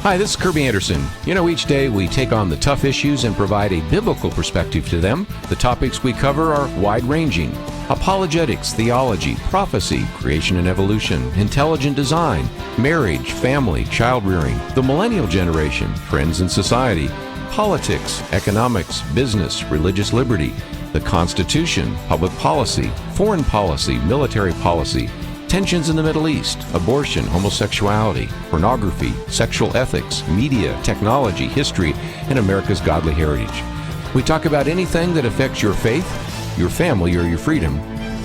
Hi, this is Kerby Anderson. You know, each day we take on the tough issues and provide a biblical perspective to them. The topics we cover are wide-ranging: apologetics, theology, prophecy, creation and evolution, intelligent design, marriage, family, child-rearing, the millennial generation, friends and society, politics, economics, business, religious liberty, the Constitution, public policy, foreign policy, military policy, tensions in the Middle East, abortion, homosexuality, pornography, sexual ethics, media, technology, history, and America's godly heritage. We talk about anything that affects your faith, your family, or your freedom.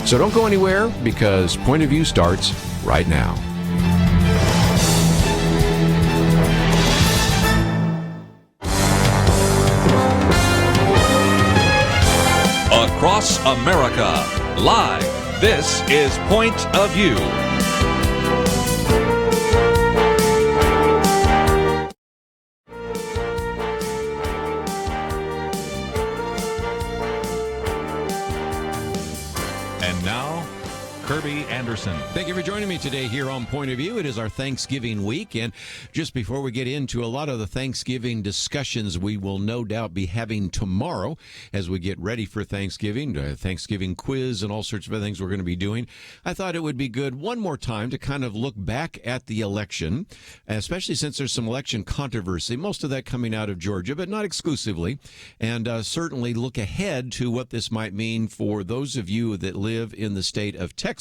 So don't go anywhere, because Point of View starts right now. Across America, live. This is Point of View. And now, Kerby Anderson. Thank you for joining me today here on Point of View. It is our Thanksgiving week, and just before we get into a lot of the Thanksgiving discussions we will no doubt be having tomorrow as we get ready for Thanksgiving, Thanksgiving quiz and all sorts of things we're going to be doing, I thought it would be good one more time to kind of look back at the election, especially since there's some election controversy, most of that coming out of Georgia, but not exclusively, and certainly look ahead to what this might mean for those of you that live in the state of Texas.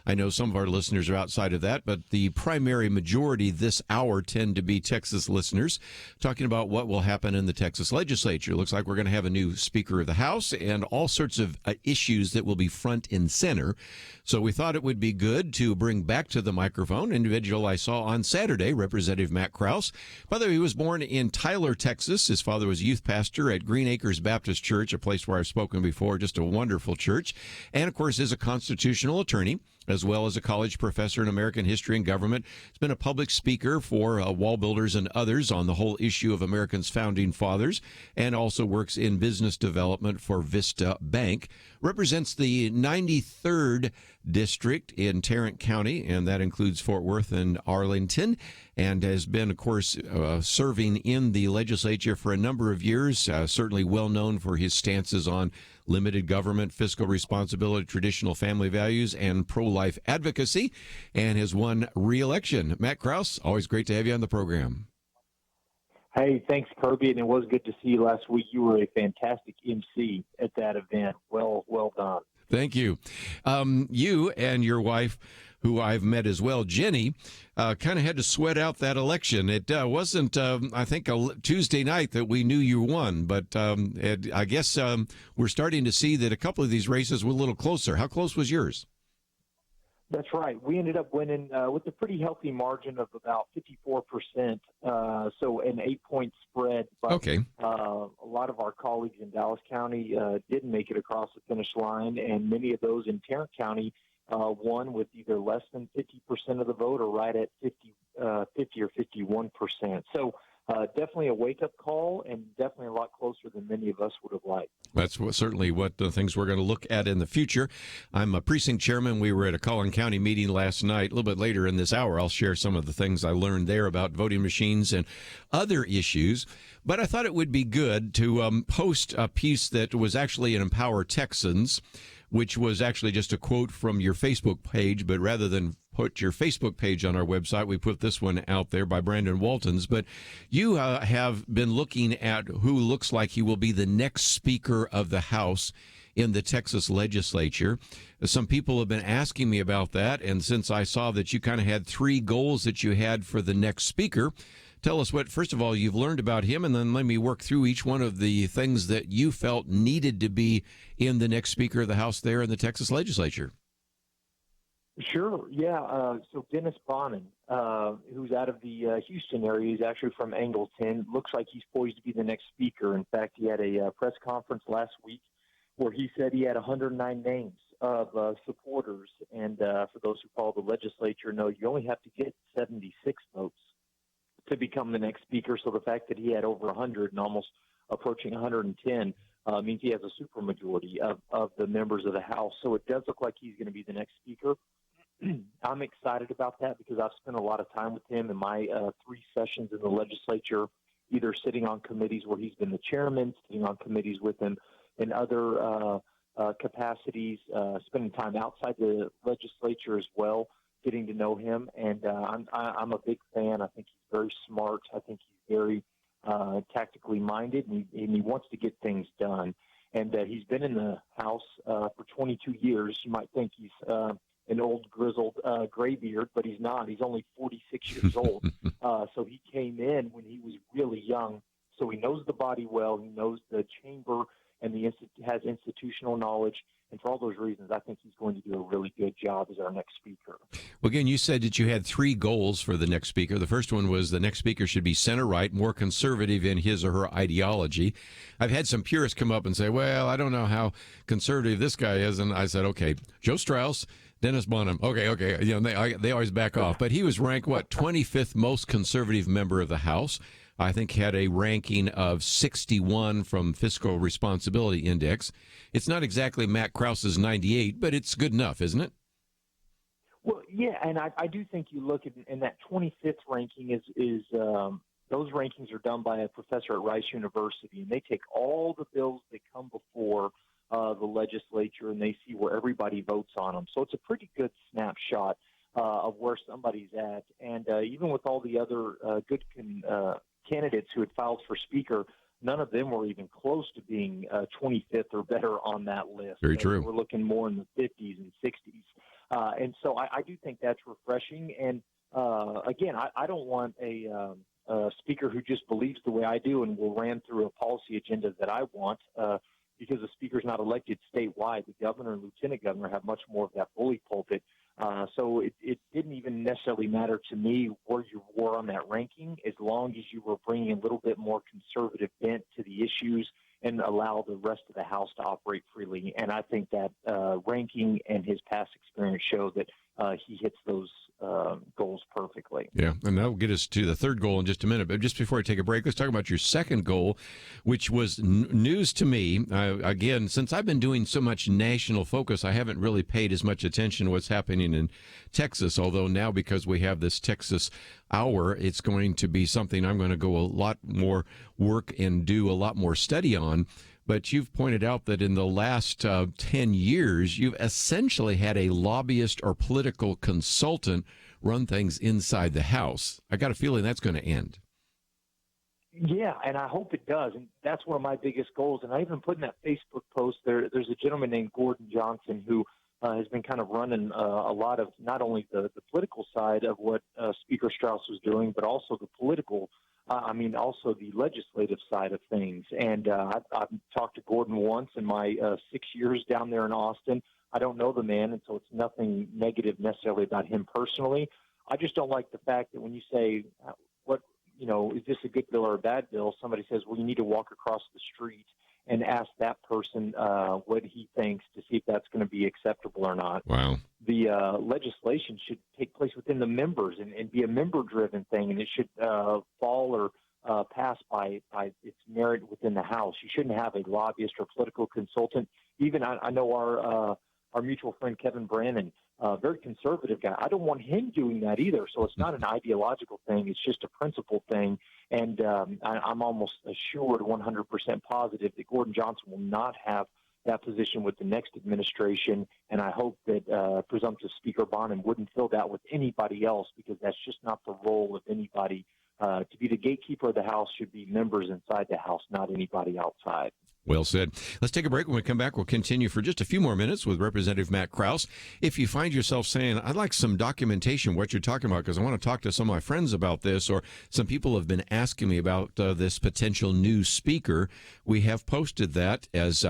I know some of our listeners are outside of that, but the primary majority this hour tend to be Texas listeners, talking about what will happen in the Texas legislature. It looks like we're going to have a new Speaker of the House and all sorts of issues that will be front and center. So we thought it would be good to bring back to the microphone an individual I saw on Saturday, Representative Matt Krause. By the way, he was born in Tyler, Texas. His father was youth pastor at Green Acres Baptist Church, a place where I've spoken before, just a wonderful church, and of course is a constitutional attorney, as well as a college professor in American history and government. He's been a public speaker for wall builders and others on the whole issue of America's founding fathers, and also works in business development for Vista Bank. Represents the 93rd district in Tarrant County, and that includes Fort Worth and Arlington, and has been, of course, serving in the legislature for a number of years, certainly well known for his stances on limited government, fiscal responsibility, traditional family values, and pro-life advocacy, and has won re-election. Matt Krause, always great to have you on the program. Hey, thanks, Kerby, and it was good to see you last week. You were a fantastic MC at that event. Well done. Thank you. You and your wife, who I've met as well, Jenny, kind of had to sweat out that election. It wasn't, I think, a Tuesday night that we knew you won, but I guess we're starting to see that a couple of these races were a little closer. How close was yours? That's right. We ended up winning with a pretty healthy margin of about 54%, so an 8-point spread. But, okay. A lot of our colleagues in Dallas County didn't make it across the finish line, and many of those in Tarrant County won with either less than 50% of the vote or right at 50 or 51%. So definitely a wake-up call, and definitely a lot closer than many of us would have liked. That's certainly what the things we're going to look at in the future. I'm a precinct chairman. We were at a Collin County meeting last night. A little bit later in this hour, I'll share some of the things I learned there about voting machines and other issues. But I thought it would be good to post a piece that was actually in Empower Texans, which was actually just a quote from your Facebook page, but rather than put your Facebook page on our website, we put this one out there by Brandon Waltons. But you have been looking at who looks like he will be the next Speaker of the House in the Texas legislature. Some people have been asking me about that, and since I saw that you kind of had 3 goals that you had for the next Speaker, tell us what, first of all, you've learned about him, and then let me work through each one of the things that you felt needed to be in the next Speaker of the House there in the Texas legislature. Sure, yeah. So Dennis Bonnen, who's out of the Houston area, he's actually from Angleton. Looks like he's poised to be the next speaker. In fact, he had a press conference last week where he said he had 109 names of supporters. And for those who follow the legislature, know you only have to get 76 votes to become the next speaker. So the fact that he had over 100 and almost approaching 110 means he has a supermajority of the members of the House. So it does look like he's going to be the next speaker. I'm excited about that because I've spent a lot of time with him in my 3 sessions in the legislature, either sitting on committees where he's been the chairman, sitting on committees with him in other capacities, spending time outside the legislature as well, getting to know him. And I'm a big fan. I think he's very smart. I think he's very tactically minded, and he wants to get things done. And he's been in the House for 22 years. You might think he's an old, grizzled graybeard, but he's not. He's only 46 years old. So he came in when he was really young. So he knows the body well. He knows the chamber, and has institutional knowledge. And for all those reasons, I think he's going to do a really good job as our next speaker. Well, again, you said that you had 3 goals for the next speaker. The first one was the next speaker should be center-right, more conservative in his or her ideology. I've had some purists come up and say, well, I don't know how conservative this guy is. And I said, okay, Joe Strauss, Dennis Bonham. Okay. You know, they always back off. But he was ranked, 25th most conservative member of the House. I think had a ranking of 61 from Fiscal Responsibility Index. It's not exactly Matt Krause's 98, but it's good enough, isn't it? Well, yeah, and I do think you look at, and that 25th ranking is those rankings are done by a professor at Rice University, and they take all the bills that come before the legislature, and they see where everybody votes on them. So it's a pretty good snapshot of where somebody's at. And even with all the other good candidates who had filed for speaker, none of them were even close to being 25th or better on that list. Very true. We're looking more in the 50s and 60s. And so I do think that's refreshing. And, again, I don't want a speaker who just believes the way I do and will ram through a policy agenda that I want because the speaker's not elected statewide. The governor and lieutenant governor have much more of that bully pulpit. So it didn't even necessarily matter to me where you were on that ranking, as long as you were bringing a little bit more conservative bent to the issues and allow the rest of the House to operate freely. And I think that ranking and his past experience show that he hits those goals perfectly. Yeah, and that'll get us to the third goal in just a minute. But just before I take a break, let's talk about your second goal, which was news to me. Again, since I've been doing so much national focus, I haven't really paid as much attention to what's happening in Texas, although now because we have this Texas Hour, it's going to be something I'm going to go a lot more work and do a lot more study on. But you've pointed out that in the last 10 years, you've essentially had a lobbyist or political consultant run things inside the House. I got a feeling that's going to end. Yeah, and I hope it does. And that's one of my biggest goals. And I even put in that Facebook post, there's a gentleman named Gordon Johnson who has been kind of running a lot of not only the political side of what Speaker Strauss was doing, but also the political also the legislative side of things. And I've talked to Gordon once in my 6 years down there in Austin. I don't know the man, and so it's nothing negative necessarily about him personally. I just don't like the fact that when you say, is this a good bill or a bad bill, somebody says, well, you need to walk across the street and ask that person what he thinks to see if that's going to be acceptable or not. Wow. The legislation should take place within the members and be a member-driven thing, and it should fall or pass by its merit within the House. You shouldn't have a lobbyist or political consultant. Even I know our mutual friend Kevin Brannon, very conservative guy. I don't want him doing that either. So it's not an ideological thing. It's just a principle thing. And I'm almost assured, 100% positive, that Gordon Johnson will not have that position with the next administration. And I hope that presumptive Speaker Bonham wouldn't fill that with anybody else, because that's just not the role of anybody. To be the gatekeeper of the House should be members inside the House, not anybody outside. Well said. Let's take a break. When we come back, we'll continue for just a few more minutes with Representative Matt Krause. If you find yourself saying, I'd like some documentation of what you're talking about, because I want to talk to some of my friends about this, or some people have been asking me about this potential new speaker, we have posted that as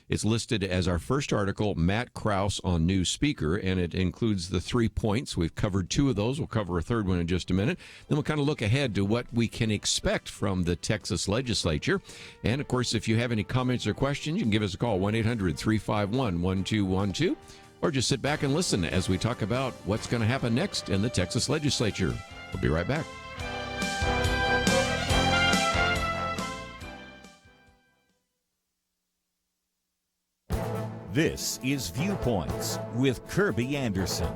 it's listed as our first article, Matt Krause on new speaker, and it includes the 3 points. We've covered 2 of those. We'll cover a third one in just a minute. Then we'll kind of look ahead to what we can expect from the Texas legislature. And, of course, if you have any comments or questions, you can give us a call, 1-800-351-1212, or just sit back and listen as we talk about what's going to happen next in the Texas legislature. We'll be right back. This is Viewpoints with Kerby Anderson.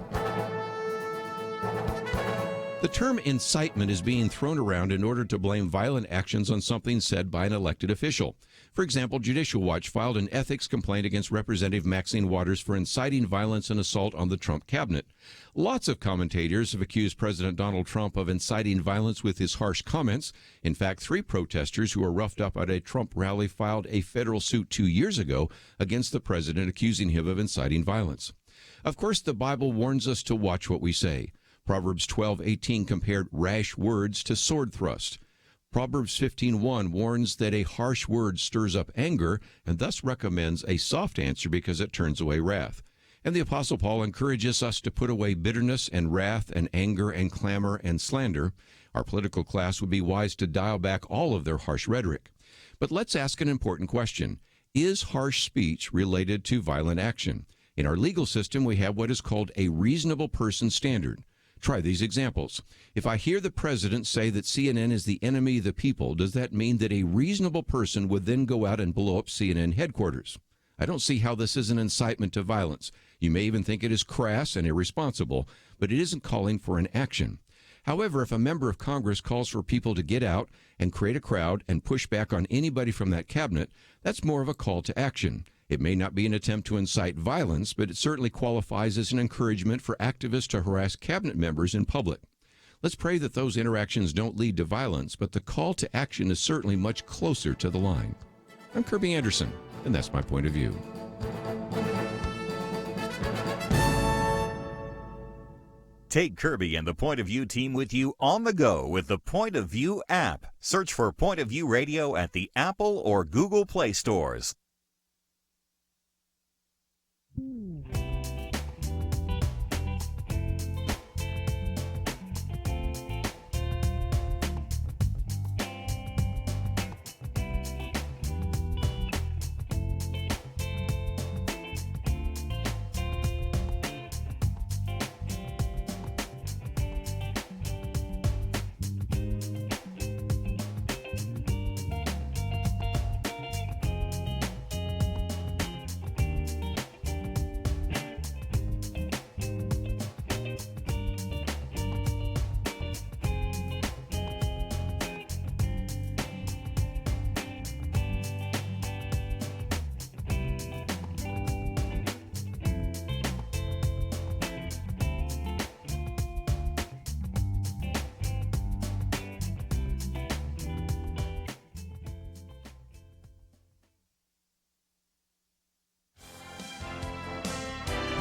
The term incitement is being thrown around in order to blame violent actions on something said by an elected official. For example, Judicial Watch filed an ethics complaint against Representative Maxine Waters for inciting violence and assault on the Trump cabinet. Lots of commentators have accused President Donald Trump of inciting violence with his harsh comments. In fact, 3 protesters who were roughed up at a Trump rally filed a federal suit 2 years ago against the president, accusing him of inciting violence. Of course, the Bible warns us to watch what we say. Proverbs 12:18 compared rash words to sword thrust. Proverbs 15:1 warns that a harsh word stirs up anger and thus recommends a soft answer because it turns away wrath. And the Apostle Paul encourages us to put away bitterness and wrath and anger and clamor and slander. Our political class would be wise to dial back all of their harsh rhetoric. But let's ask an important question. Is harsh speech related to violent action? In our legal system, we have what is called a reasonable person standard. Try these examples. If I hear the president say that CNN is the enemy of the people, does that mean that a reasonable person would then go out and blow up CNN headquarters? I don't see how this is an incitement to violence. You may even think it is crass and irresponsible, but it isn't calling for an action. However, if a member of Congress calls for people to get out and create a crowd and push back on anybody from that cabinet, that's more of a call to action. It may not be an attempt to incite violence, but it certainly qualifies as an encouragement for activists to harass cabinet members in public. Let's pray that those interactions don't lead to violence, but the call to action is certainly much closer to the line. I'm Kerby Anderson, and that's my point of view. Take Kerby and the Point of View team with you on the go with the Point of View app. Search for Point of View Radio at the Apple or Google Play stores.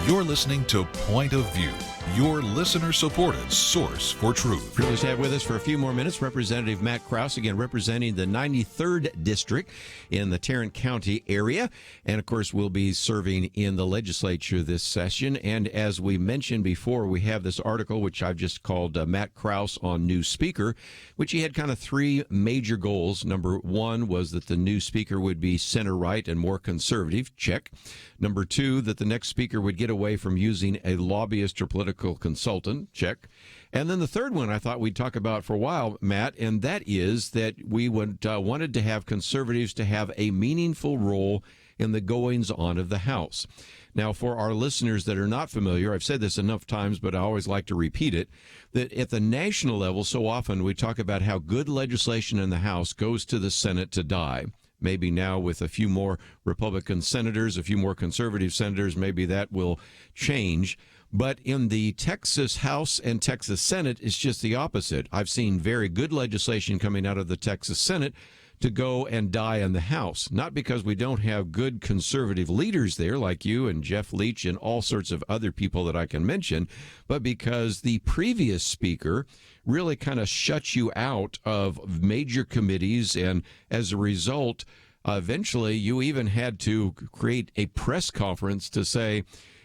You're listening to Point of View, your listener-supported source for truth. Privileged to have with us for a few more minutes Representative Matt Krause, again representing the 93rd District in the Tarrant County area. And, of course, will be serving in the legislature this session. And as we mentioned before, we have this article, which I've just called Matt Krause on New Speaker, which he had kind of 3 major goals. Number 1 was that the new speaker would be center-right and more conservative. Check. Number 2, that the next speaker would get away from using a lobbyist or political consultant. Check. And then the third one I thought we'd talk about for a while, Matt, and that is that we wanted to have conservatives to have a meaningful role in the goings-on of the House. Now, for our listeners that are not familiar, I've said this enough times, but I always like to repeat it, that at the national level, so often we talk about how good legislation in the House goes to the Senate to die. Maybe now with a few more Republican senators, a few more conservative senators, maybe that will change. But in the Texas House and Texas Senate, it's just the opposite. I've seen very good legislation coming out of the Texas Senate to go and die in the House, not because we don't have good conservative leaders there like you and Jeff Leach and all sorts of other people that I can mention, but because the previous speaker really kind of shuts you out of major committees, and as a result, eventually you even had to create a press conference to say,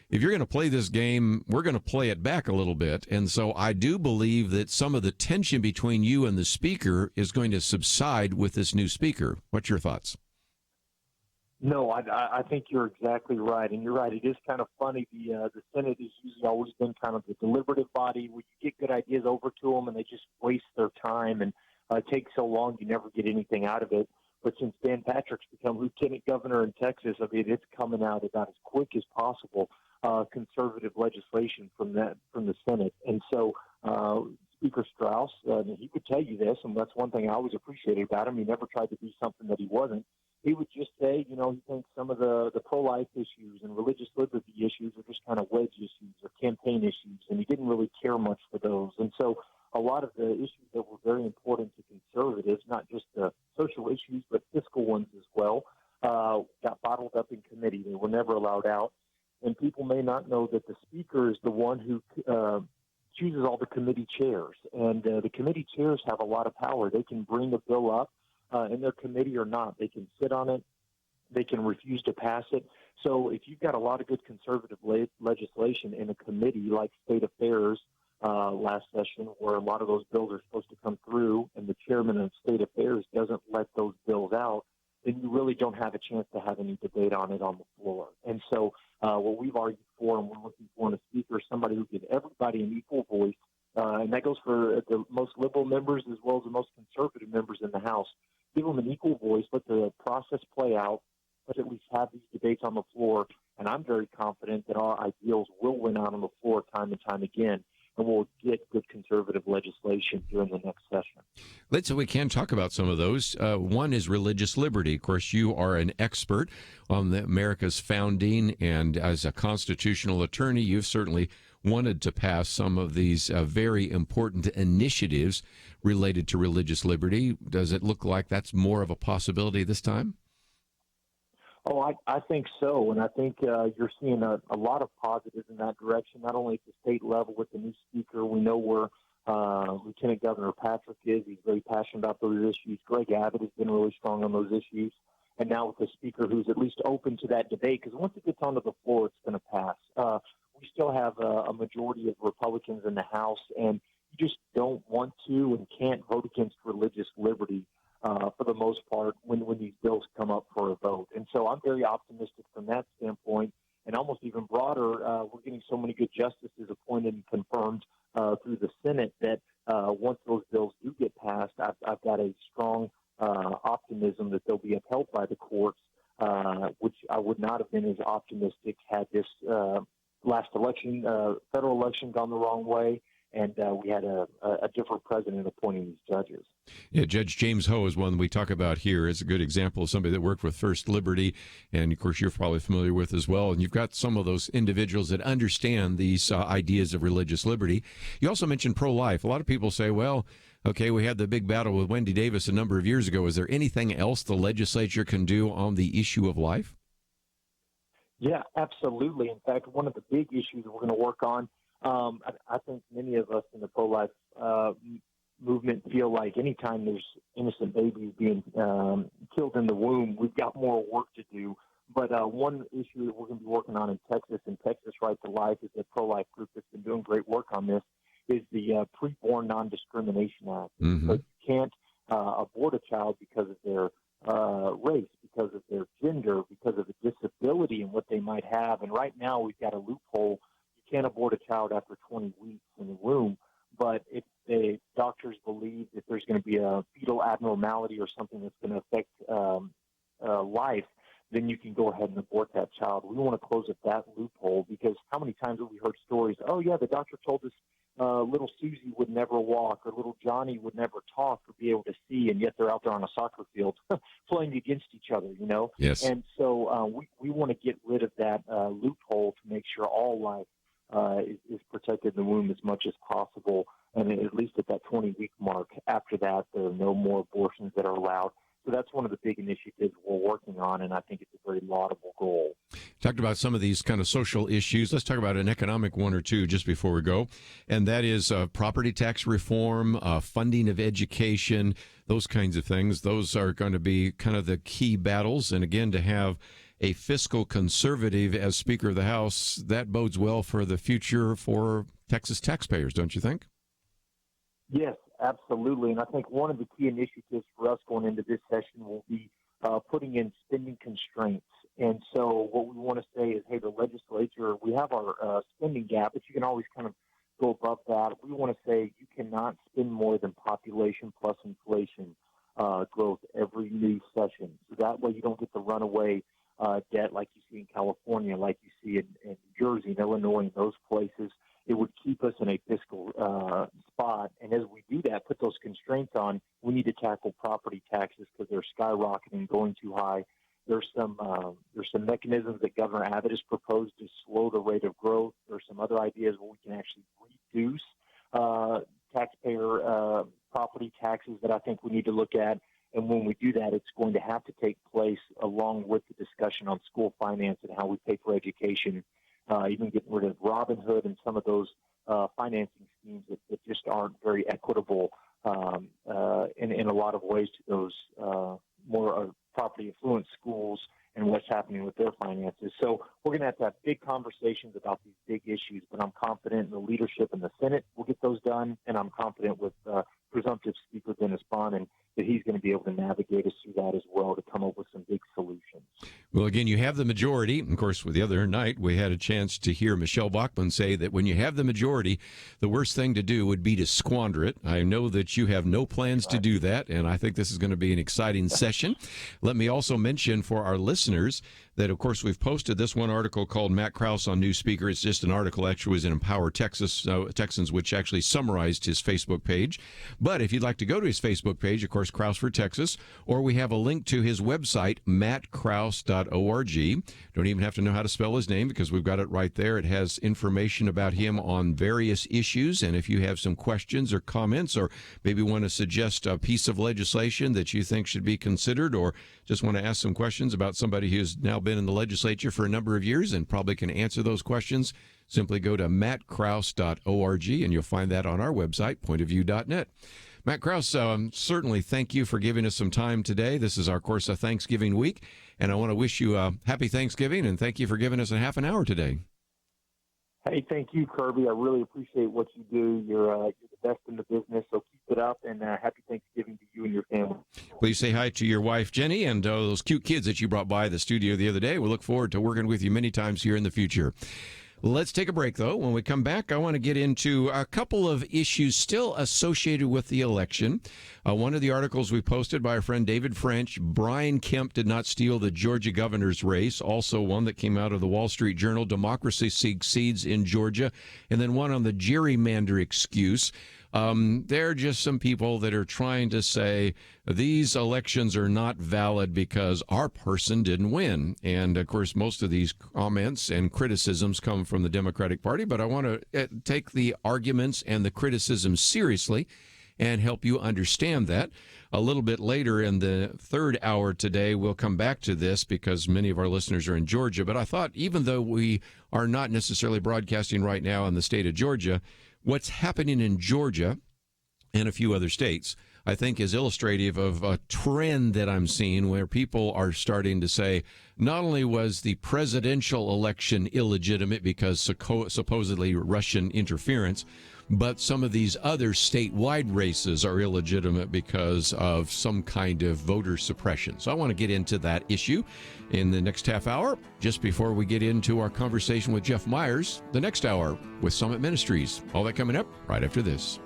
if you're going to play this game, we're going to play it back a little bit. And so I do believe that some of the tension between you and the speaker is going to subside with this new speaker. What's your thoughts? No, I think you're exactly right. And you're right. It is kind of funny. The Senate has usually always been kind of the deliberative body where you get good ideas over to them and they just waste their time. And it takes so long, you never get anything out of it. But since Dan Patrick's become lieutenant governor in Texas, I mean, it's coming out about as quick as possible. Conservative legislation from the Senate. And so Speaker Strauss, he would tell you this, and that's one thing I always appreciated about him. He never tried to be something that he wasn't. He would just say, he thinks some of the pro-life issues and religious liberty issues are just kind of wedge issues or campaign issues, and he didn't really care much for those. And so a lot of the issues that were very important to conservatives, not just the social issues, but fiscal ones as well, got bottled up in committee. They were never allowed out. And people may not know that the Speaker is the one who chooses all the committee chairs. And the committee chairs have a lot of power. They can bring a bill up in their committee or not. They can sit on it. They can refuse to pass it. So if you've got a lot of good conservative legislation in a committee like State Affairs last session, where a lot of those bills are supposed to come through, and the chairman of State Affairs doesn't let those bills out, then you really don't have a chance to have any debate on it on the floor. And so what we've argued for and we're looking for in a speaker is somebody who gives everybody an equal voice, and that goes for the most liberal members as well as the most conservative members in the House. Give them an equal voice, let the process play out, let's at least have these debates on the floor, and I'm very confident that our ideals will win out on the floor time and time again, and we'll get good conservative legislation during the next session. We can talk about some of those. One is religious liberty. Of course, you are an expert on America's founding, and as a constitutional attorney, you've certainly wanted to pass some of these very important initiatives related to religious liberty. Does it look like that's more of a possibility this time? Oh, I think so, and I think you're seeing a lot of positives in that direction, not only at the state level with the new speaker. We know where Lieutenant Governor Patrick is. He's very passionate about those issues. Greg Abbott has been really strong on those issues. And now with the speaker who's at least open to that debate, because once it gets onto the floor, it's going to pass. We still have a majority of Republicans in the House, and you just don't want to and can't vote against religious liberty for the most part when these bills come up for a vote. And so I'm very optimistic from that standpoint. And almost even broader, we're getting so many good justices appointed and confirmed through the Senate that once those bills do get passed, I've got a strong optimism that they'll be upheld by the courts, which I would not have been as optimistic had this last election, federal election, gone the wrong way, and we had a different president appointing these judges. Yeah, Judge James Ho is one we talk about here. It's a good example of somebody that worked with First Liberty, and of course you're probably familiar with as well. And you've got some of those individuals that understand these ideas of religious liberty. You also mentioned pro-life. A lot of people say, well, okay, we had the big battle with Wendy Davis a number of years ago. Is there anything else the legislature can do on the issue of life? Yeah, absolutely. In fact, one of the big issues that we're going to work on, I think many of us in the pro-life movement feel like anytime there's innocent babies being killed in the womb, we've got more work to do. But one issue that we're going to be working on in Texas, and Texas Right to Life is a pro-life group that's been doing great work on this, is the Preborn Non-Discrimination Act. Mm-hmm. So you can't abort a child because of their race, because of their gender, because of a disability and what they might have. And right now we've got a loophole. You can't abort a child after 20 weeks in the womb. But if the doctors believe that there's going to be a fetal abnormality or something that's going to affect life, then you can go ahead and abort that child. We want to close up that loophole because how many times have we heard stories, oh, yeah, the doctor told us little Susie would never walk or little Johnny would never talk or be able to see, and yet they're out there on a soccer field playing against each other, you know? Yes. And so we want to get rid of that loophole to make sure all life is protected in the womb as much as possible, and at least at that 20-week mark. After that, there are no more abortions that are allowed. So that's one of the big initiatives we're working on, and I think it's a very laudable goal. Talked about some of these kind of social issues. Let's talk about an economic one or two just before we go, and that is property tax reform, funding of education, those kinds of things. Those are going to be kind of the key battles, and again, to have a fiscal conservative as Speaker of the House, that bodes well for the future for Texas taxpayers, don't you think? Yes, absolutely. And I think one of the key initiatives for us going into this session will be putting in spending constraints. And so what we want to say is, hey, the legislature, we have our spending gap, but you can always kind of go above that. We want to say you cannot spend more than population plus inflation growth every new session. So that way you don't get the runaway debt like you see in California, like you see in New Jersey and Illinois and those places. it would keep us in a fiscal spot. And as we do that, put those constraints on, we need to tackle property taxes because they're skyrocketing, going too high. There's some mechanisms that Governor Abbott has proposed to slow the rate of growth. There's some other ideas where we can actually reduce taxpayer property taxes that I think we need to look at. And when we do that, it's going to have to take place along with the discussion on school finance and how we pay for education, even getting rid of Robin Hood and some of those financing schemes that just aren't very equitable in a lot of ways to those more property affluent schools and what's happening with their finances. So we're going to have big conversations about these big issues, but I'm confident in the leadership in the Senate will get those done, and I'm confident with presumptive Speaker Dennis Bonnen that he's going to be able to navigate us through that as well to come up with some big solutions. Well, again, you have the majority. Of course, with the other night, we had a chance to hear Michelle Bachmann say that when you have the majority, the worst thing to do would be to squander it. I know that you have no plans to do that, and I think this is going to be an exciting session. Let me also mention for our listeners that, of course, we've posted this one article called Matt Krause on New Speaker. It's just an article, actually, was in Empower Texans, which actually summarized his Facebook page. But if you'd like to go to his Facebook page, of course, Krause for Texas, or we have a link to his website, mattkrause.org. Don't even have to know how to spell his name because we've got it right there. It has information about him on various issues. And if you have some questions or comments, or maybe want to suggest a piece of legislation that you think should be considered, or just want to ask some questions about somebody who's now been in the legislature for a number of years and probably can answer those questions, simply go to mattkrause.org, and you'll find that on our website, pointofview.net. Matt Krause, certainly thank you for giving us some time today. This is, of course, a Thanksgiving week, and I want to wish you a happy Thanksgiving, and thank you for giving us a half an hour today. Hey, thank you, Kirby. I really appreciate what you do. You're the best in the business, so keep it up, and happy Thanksgiving to you and your family. Please say hi to your wife, Jenny, and those cute kids that you brought by the studio the other day. We look forward to working with you many times here in the future. Let's take a break, though. When we come back, I want to get into a couple of issues still associated with the election. One of the articles we posted by our friend David French, Brian Kemp did not steal the Georgia governor's race. Also one that came out of the Wall Street Journal, Democracy Succeeds in Georgia. And then one on the gerrymander excuse. There are just some people that are trying to say these elections are not valid because our person didn't win. And, of course, most of these comments and criticisms come from the Democratic Party. But I want to take the arguments and the criticisms seriously and help you understand that. A little bit later in the third hour today, we'll come back to this because many of our listeners are in Georgia. But I thought even though we are not necessarily broadcasting right now in the state of Georgia, what's happening in Georgia and a few other states, I think, is illustrative of a trend that I'm seeing where people are starting to say not only was the presidential election illegitimate because supposedly Russian interference, but some of these other statewide races are illegitimate because of some kind of voter suppression. So I want to get into that issue in the next half hour, just before we get into our conversation with Jeff Myers, the next hour with Summit Ministries. All that coming up right after this.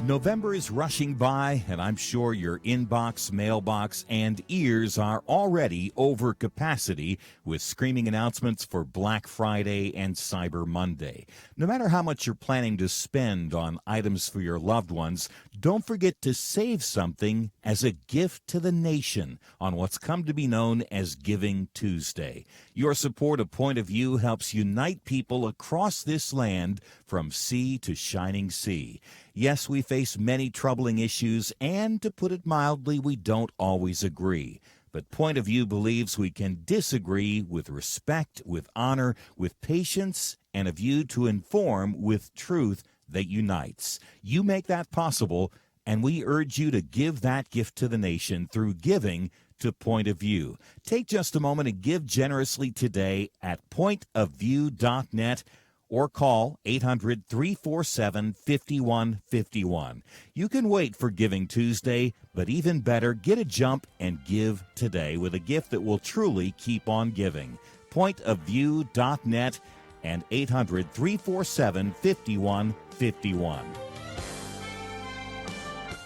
November is rushing by, and I'm sure your inbox, mailbox, and ears are already over capacity with screaming announcements for Black Friday and Cyber Monday. No matter how much you're planning to spend on items for your loved ones, don't forget to save something as a gift to the nation on what's come to be known as Giving Tuesday. Your support of Point of View helps unite people across this land from sea to shining sea. Yes, we face many troubling issues, and to put it mildly, we don't always agree. But Point of View believes we can disagree with respect, with honor, with patience, and a view to inform with truth that unites. You make that possible, and we urge you to give that gift to the nation through giving to Point of View. Take just a moment and give generously today at pointofview.net. or call 800-347-5151. You can wait for Giving Tuesday, but even better, get a jump and give today with a gift that will truly keep on giving. Pointofview.net and 800-347-5151.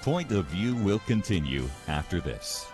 Point of View will continue after this.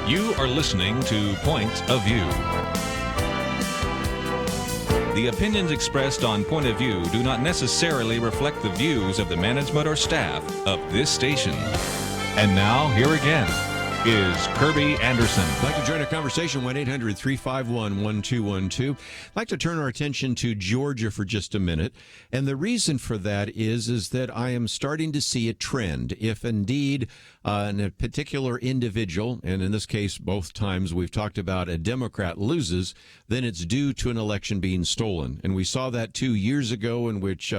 You are listening to Point of View. The opinions expressed on Point of View do not necessarily reflect the views of the management or staff of this station. And now, here again is Kerby Anderson. I'd like to join our conversation, 1-800-351-1212. I'd like to turn our attention to Georgia for just a minute. And the reason for that is that I am starting to see a trend. If indeed a particular individual, and in this case, both times we've talked about a Democrat loses, then it's due to an election being stolen. And we saw that 2 years ago in which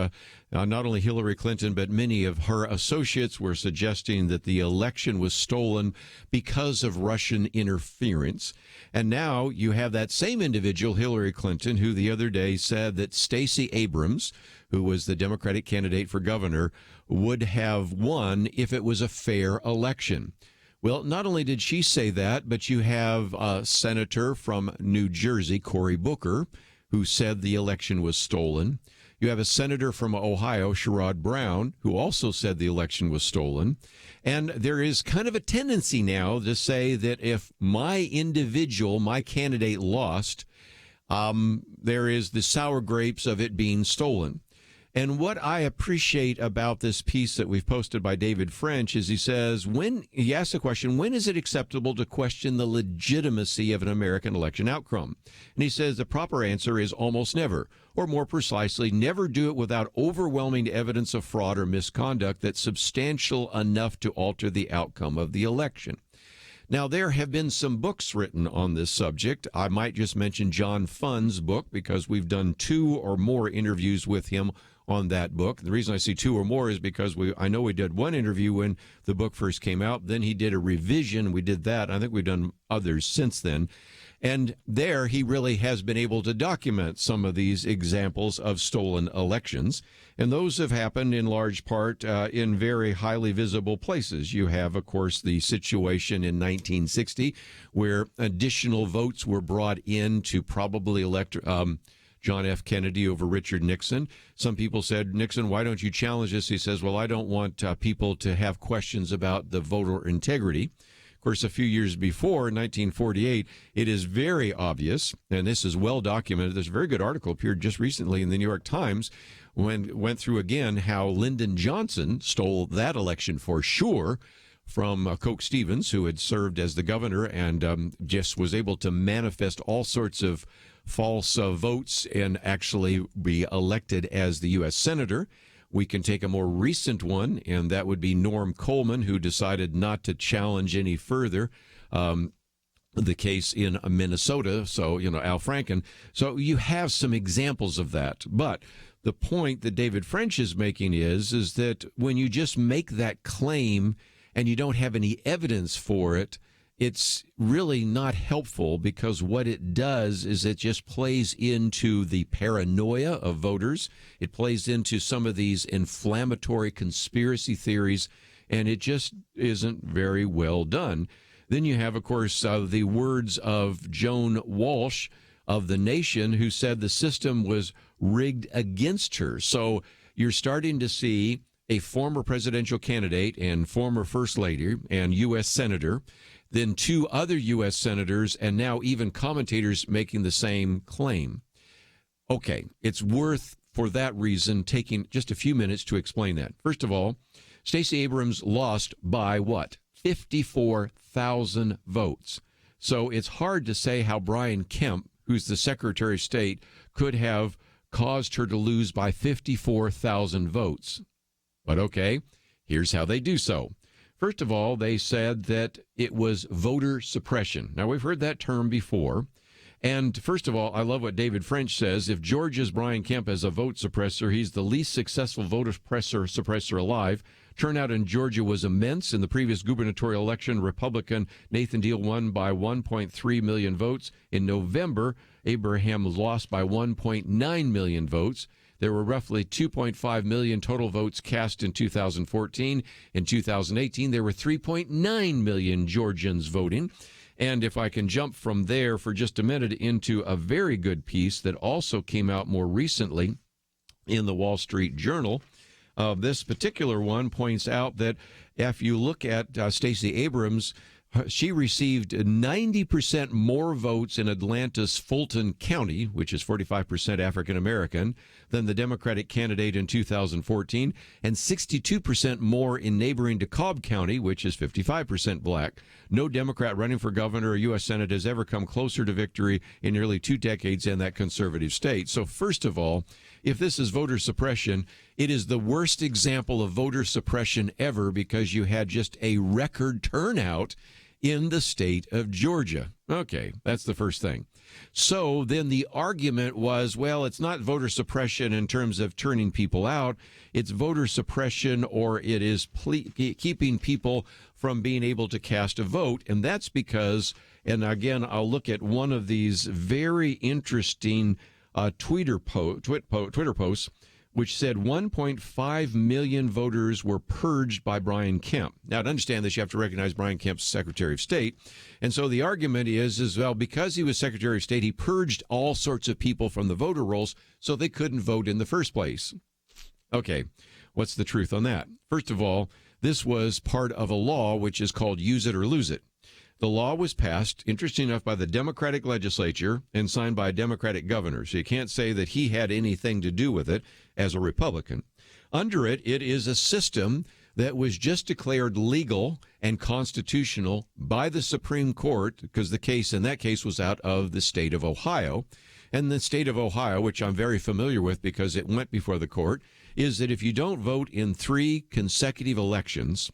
not only Hillary Clinton, but many of her associates were suggesting that the election was stolen because of Russian interference. And now you have that same individual, Hillary Clinton, who the other day said that Stacey Abrams, who was the Democratic candidate for governor, would have won if it was a fair election. Well, not only did she say that, but you have a senator from New Jersey, Cory Booker, who said the election was stolen. You have a senator from Ohio, Sherrod Brown, who also said the election was stolen. And there is kind of a tendency now to say that if my candidate lost, there is the sour grapes of it being stolen. And what I appreciate about this piece that we've posted by David French is he asks the question, when is it acceptable to question the legitimacy of an American election outcome? And he says the proper answer is almost never, or more precisely, never do it without overwhelming evidence of fraud or misconduct that's substantial enough to alter the outcome of the election. Now, there have been some books written on this subject. I might just mention John Funn's book because we've done 2 or more interviews with him on that book. The reason I see 2 or more is because I know we did one interview when the book first came out. Then he did a revision. We did that. I think we've done others since then. And there he really has been able to document some of these examples of stolen elections. And those have happened in large part in very highly visible places. You have, of course, the situation in 1960 where additional votes were brought in to probably elect John F. Kennedy over Richard Nixon. Some people said, Nixon, why don't you challenge this? He says, well, I don't want people to have questions about the voter integrity. Of course, a few years before, 1948, it is very obvious, and this is well documented. There's a very good article appeared just recently in the New York Times went through again how Lyndon Johnson stole that election for sure from Coke Stevens, who had served as the governor and just was able to manifest all sorts of false votes and actually be elected as the U.S. Senator. We can take a more recent one, and that would be Norm Coleman, who decided not to challenge any further the case in Minnesota. So, Al Franken. So you have some examples of that. But the point that David French is making is that when you just make that claim and you don't have any evidence for it, it's really not helpful, because what it does is it just plays into the paranoia of voters. It plays into some of these inflammatory conspiracy theories, and it just isn't very well done. Then you have, of course, the words of Joan Walsh of The Nation, who said the system was rigged against her. So you're starting to see a former presidential candidate and former first lady and U.S. senator, then 2 other U.S. senators, and now even commentators making the same claim. Okay, it's worth, for that reason, taking just a few minutes to explain that. First of all, Stacey Abrams lost by what? 54,000 votes. So it's hard to say how Brian Kemp, who's the Secretary of State, could have caused her to lose by 54,000 votes. But okay, here's how they do so. First of all, they said that it was voter suppression. Now, we've heard that term before. And first of all, I love what David French says. If Georgia's Brian Kemp as a vote suppressor, he's the least successful voter suppressor alive. Turnout in Georgia was immense. In the previous gubernatorial election, Republican Nathan Deal won by 1.3 million votes. In November, Abraham lost by 1.9 million votes. There were roughly 2.5 million total votes cast in 2014. In 2018, there were 3.9 million Georgians voting. And if I can jump from there for just a minute into a very good piece that also came out more recently in the Wall Street Journal, this particular one points out that if you look at Stacey Abrams, She received 90% more votes in Atlanta's Fulton County, which is 45% African American, than the Democratic candidate in 2014, and 62% more in neighboring DeKalb County, which is 55% black. No Democrat running for governor or U.S. Senate has ever come closer to victory in nearly 2 decades in that conservative state. So first of all, if this is voter suppression, it is the worst example of voter suppression ever because you had just a record turnout in the state of Georgia. Okay, that's the first thing. So then the argument was, well, it's not voter suppression in terms of turning people out. It's voter suppression, or it is keeping people from being able to cast a vote. And that's because, and again, I'll look at one of these very interesting Twitter posts, which said 1.5 million voters were purged by Brian Kemp. Now, to understand this, you have to recognize Brian Kemp's Secretary of State. And so the argument is well, because he was Secretary of State, he purged all sorts of people from the voter rolls so they couldn't vote in the first place. Okay, what's the truth on that? First of all, this was part of a law which is called Use It or Lose It. The law was passed, interesting enough, by the Democratic legislature and signed by a Democratic governor. So you can't say that he had anything to do with it as a Republican. Under it, it is a system that was just declared legal and constitutional by the Supreme Court, because the case in that case was out of the state of Ohio. And the state of Ohio, which I'm very familiar with because it went before the court, is that if you don't vote in 3 consecutive elections,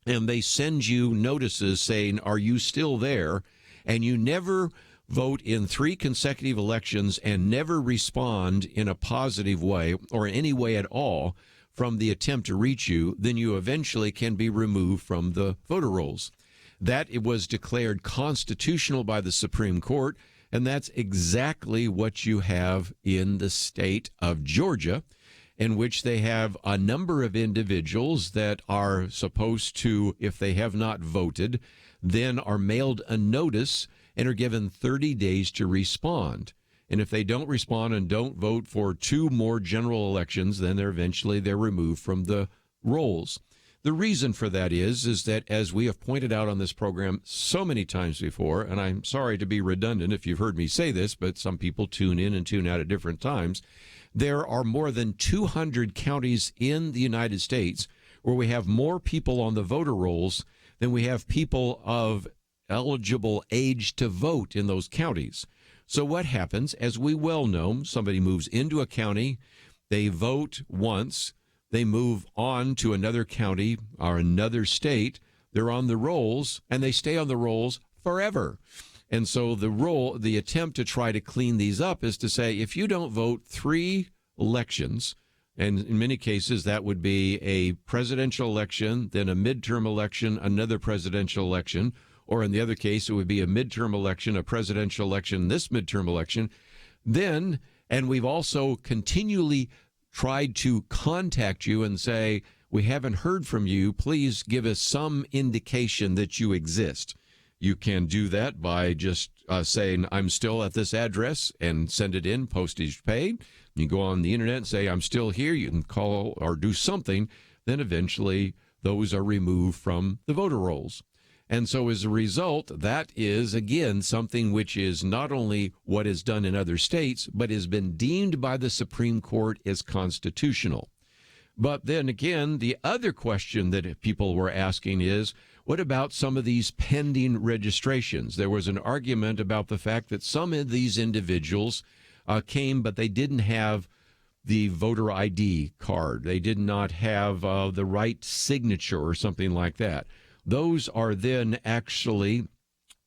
and they send you notices saying, are you still there? And you never vote in 3 consecutive elections and never respond in a positive way or any way at all from the attempt to reach you, then you eventually can be removed from the voter rolls. That it was declared constitutional by the Supreme Court, and that's exactly what you have in the state of Georgia, in which they have a number of individuals that are supposed to, if they have not voted, then are mailed a notice and are given 30 days to respond. And if they don't respond and don't vote for 2 more general elections, then they're removed from the rolls. The reason for that is that, as we have pointed out on this program so many times before, and I'm sorry to be redundant if you've heard me say this, but some people tune in and tune out at different times, there are more than 200 counties in the United States where we have more people on the voter rolls than we have people of eligible age to vote in those counties. So what happens, as we well know, somebody moves into a county, they vote once, they move on to another county or another state, they're on the rolls, and they stay on the rolls forever. And so the attempt to try to clean these up is to say, if you don't vote 3 elections, and in many cases that would be a presidential election, then a midterm election, another presidential election, or in the other case, it would be a midterm election, a presidential election, this midterm election, then, and we've also continually tried to contact you and say, we haven't heard from you, please give us some indication that you exist. You can do that by just saying, I'm still at this address, and send it in, postage paid. You go on the internet and say, I'm still here. You can call or do something. Then eventually those are removed from the voter rolls. And so as a result, that is, again, something which is not only what is done in other states, but has been deemed by the Supreme Court as constitutional. But then again, the other question that people were asking is, what about some of these pending registrations? There was an argument about the fact that some of these individuals came, but they didn't have the voter ID card. They did not have the right signature or something like that. Those are then actually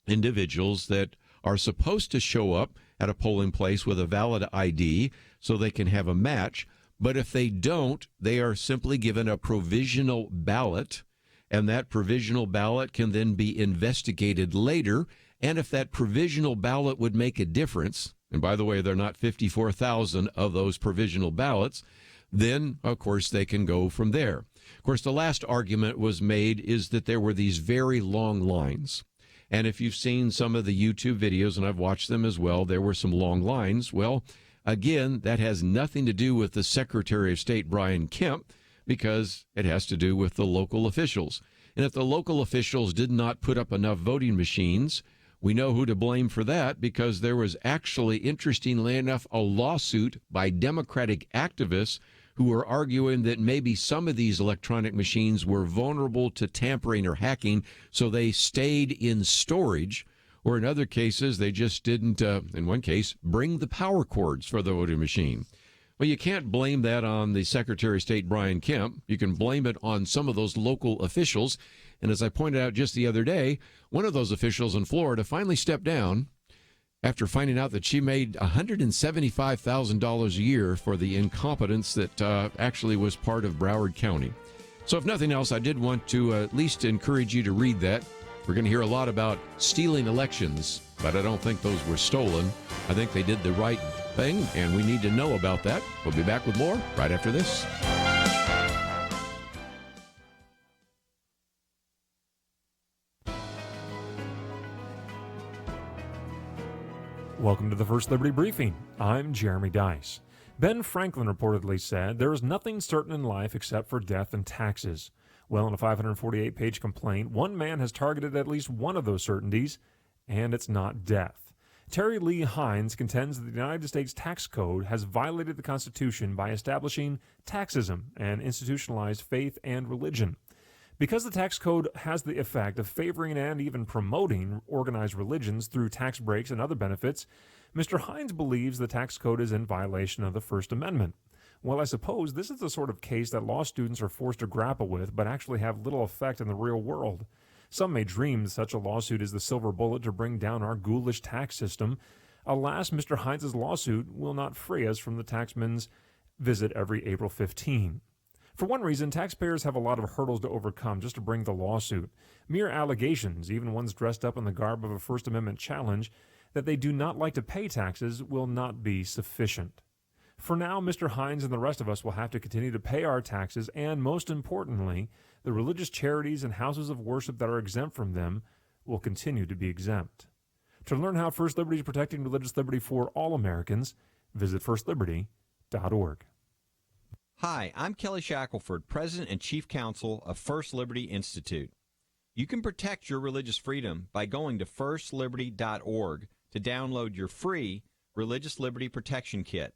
individuals that are supposed to show up at a polling place with a valid ID so they can have a match. But if they don't, they are simply given a provisional ballot, and that provisional ballot can then be investigated later. And if that provisional ballot would make a difference, and by the way, there are not 54,000 of those provisional ballots, then, of course, they can go from there. Of course, the last argument was made is that there were these very long lines. And if you've seen some of the YouTube videos, and I've watched them as well, there were some long lines. Well, again, that has nothing to do with the Secretary of State, Brian Kemp, because it has to do with the local officials. And if the local officials did not put up enough voting machines, we know who to blame for that, because there was actually, interestingly enough, a lawsuit by Democratic activists who were arguing that maybe some of these electronic machines were vulnerable to tampering or hacking, so they stayed in storage. Or in other cases, they just didn't, in one case, bring the power cords for the voting machine. Well, you can't blame that on the Secretary of State, Brian Kemp. You can blame it on some of those local officials. And as I pointed out just the other day, one of those officials in Florida finally stepped down after finding out that she made $175,000 a year for the incompetence that actually was part of Broward County. So if nothing else, I did want to at least encourage you to read that. We're going to hear a lot about stealing elections, but I don't think those were stolen. I think they did the right thing, and we need to know about that. We'll be back with more right after this. Welcome to the First Liberty Briefing. I'm Jeremy Dice. Ben Franklin reportedly said, "There is nothing certain in life except for death and taxes." Well, in a 548-page complaint, one man has targeted at least one of those certainties, and it's not death. Terry Lee Hines contends that the United States tax code has violated the Constitution by establishing taxism and institutionalized faith and religion. Because the tax code has the effect of favoring and even promoting organized religions through tax breaks and other benefits, Mr. Hines believes the tax code is in violation of the First Amendment. Well, I suppose this is the sort of case that law students are forced to grapple with, but actually have little effect in the real world. Some may dream such a lawsuit is the silver bullet to bring down our ghoulish tax system. Alas, Mr. Hines' lawsuit will not free us from the taxman's visit every April 15. For one reason, taxpayers have a lot of hurdles to overcome just to bring the lawsuit. Mere allegations, even ones dressed up in the garb of a First Amendment challenge, that they do not like to pay taxes will not be sufficient. For now, Mr. Hines and the rest of us will have to continue to pay our taxes, and most importantly, the religious charities and houses of worship that are exempt from them will continue to be exempt. To learn how First Liberty is protecting religious liberty for all Americans, visit firstliberty.org. Hi, I'm Kelly Shackelford, President and Chief Counsel of First Liberty Institute. You can protect your religious freedom by going to firstliberty.org to download your free Religious Liberty Protection Kit.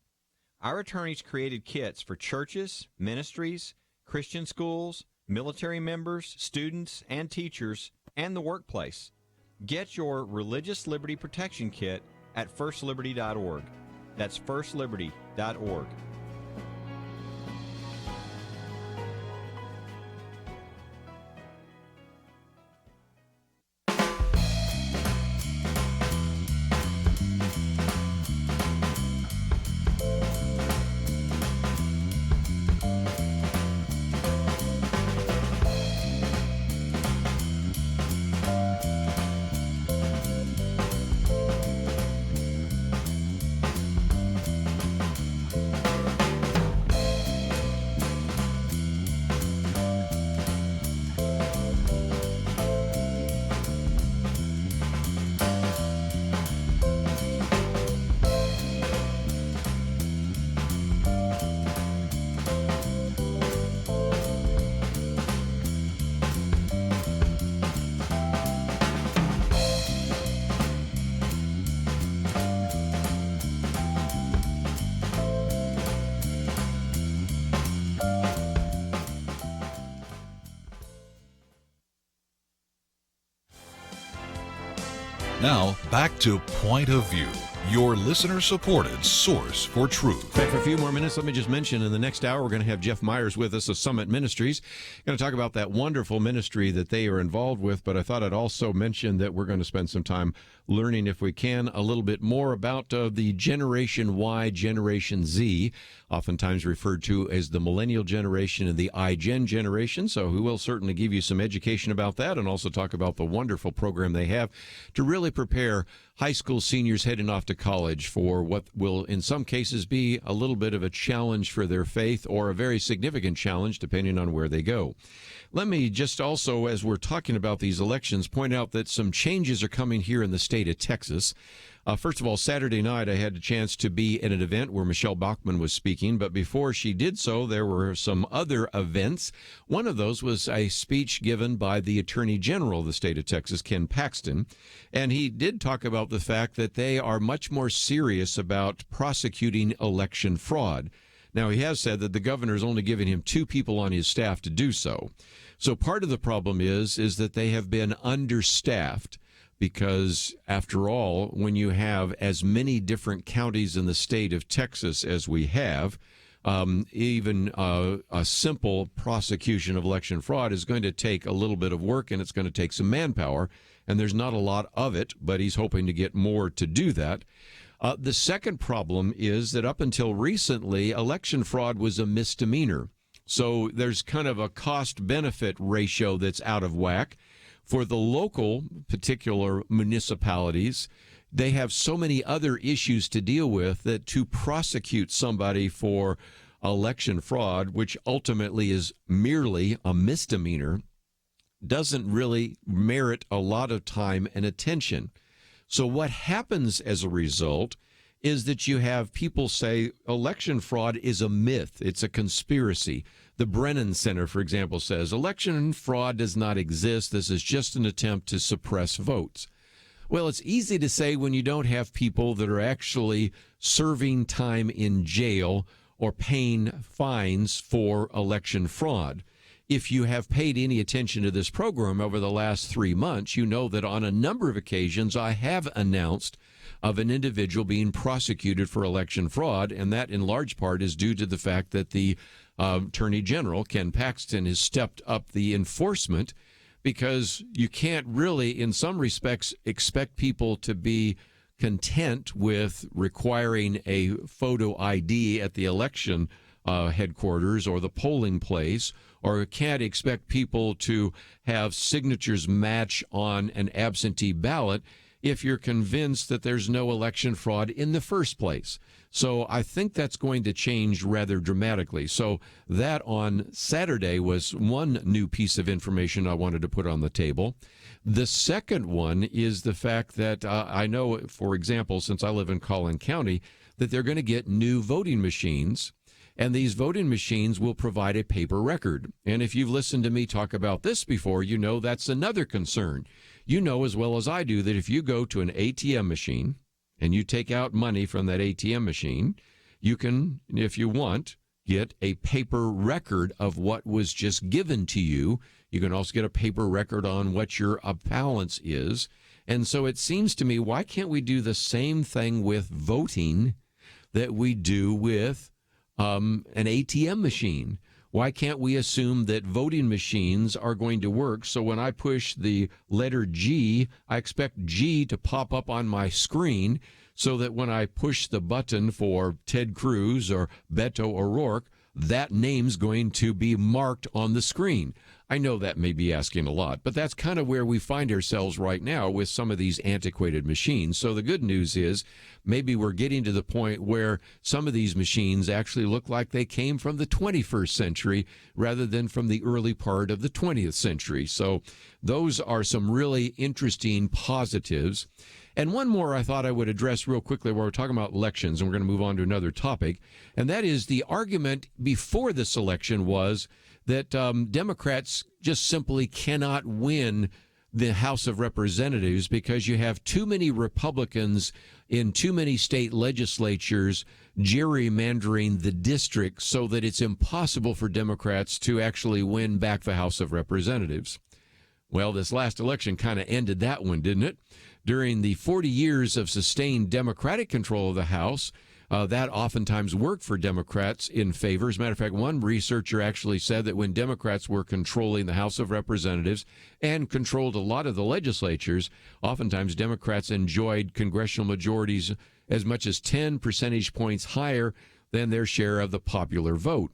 Our attorneys created kits for churches, ministries, Christian schools, military members, students, and teachers, and the workplace. Get your Religious Liberty Protection Kit at firstliberty.org. That's firstliberty.org. Now, back to Point of View, your listener-supported source for truth. Back for a few more minutes, let me just mention in the next hour we're going to have Jeff Myers with us of Summit Ministries. Going to talk about that wonderful ministry that they are involved with, but I thought I'd also mention that we're going to spend some time learning, if we can, a little bit more about the Generation Y, Generation Z, oftentimes referred to as the Millennial Generation and the iGen generation. So we will certainly give you some education about that and also talk about the wonderful program they have to really prepare high school seniors heading off to college for what will in some cases be a little bit of a challenge for their faith or a very significant challenge depending on where they go. Let me just also, as we're talking about these elections, point out that some changes are coming here in the state of Texas. First of all, Saturday night I had a chance to be at an event where Michelle Bachmann was speaking, but before she did so, there were some other events. One of those was a speech given by the Attorney General of the state of Texas, Ken Paxton, and he did talk about the fact that they are much more serious about prosecuting election fraud. Now, he has said that the governor is only giving him 2 people on his staff to do so. So part of the problem is that they have been understaffed. Because, after all, when you have as many different counties in the state of Texas as we have, even a simple prosecution of election fraud is going to take a little bit of work, and it's going to take some manpower, and there's not a lot of it, but he's hoping to get more to do that. The second problem is that up until recently, election fraud was a misdemeanor. So there's kind of a cost-benefit ratio that's out of whack. For the local particular municipalities, they have so many other issues to deal with that to prosecute somebody for election fraud, which ultimately is merely a misdemeanor, doesn't really merit a lot of time and attention. So what happens as a result is that you have people say election fraud is a myth. It's a conspiracy. The Brennan Center, for example, says election fraud does not exist. This is just an attempt to suppress votes. Well, it's easy to say when you don't have people that are actually serving time in jail or paying fines for election fraud. If you have paid any attention to this program over the last 3 months, you know that on a number of occasions I have announced of an individual being prosecuted for election fraud, and that in large part is due to the fact that the Attorney General, Ken Paxton, has stepped up the enforcement, because you can't really, in some respects, expect people to be content with requiring a photo ID at the election headquarters or the polling place, or can't expect people to have signatures match on an absentee ballot if you're convinced that there's no election fraud in the first place. So I think that's going to change rather dramatically. So that on Saturday was one new piece of information I wanted to put on the table. The second one is the fact that I know, for example, since I live in Collin County, that they're going to get new voting machines. And these voting machines will provide a paper record. And if you've listened to me talk about this before, you know that's another concern. You know as well as I do that if you go to an ATM machine and you take out money from that ATM machine, you can, if you want, get a paper record of what was just given to you. You can also get a paper record on what your balance is. And so it seems to me, why can't we do the same thing with voting that we do with an ATM machine? Why can't we assume that voting machines are going to work? So when I push the letter G, I expect G to pop up on my screen so that when I push the button for Ted Cruz or Beto O'Rourke, that name's going to be marked on the screen. I know that may be asking a lot, but that's kind of where we find ourselves right now with some of these antiquated machines. So the good news is maybe we're getting to the point where some of these machines actually look like they came from the 21st century rather than from the early part of the 20th century. So those are some really interesting positives. And one more I thought I would address real quickly while we're talking about elections, and we're going to move on to another topic, and that is the argument before this election was that Democrats just simply cannot win the House of Representatives because you have too many Republicans in too many state legislatures gerrymandering the district so that it's impossible for Democrats to actually win back the House of Representatives. Well, this last election kind of ended that one, didn't it? During the 40 years of sustained Democratic control of the House, that oftentimes worked for Democrats in favor. As a matter of fact, one researcher actually said that when Democrats were controlling the House of Representatives and controlled a lot of the legislatures, oftentimes Democrats enjoyed congressional majorities as much as 10 percentage points higher than their share of the popular vote.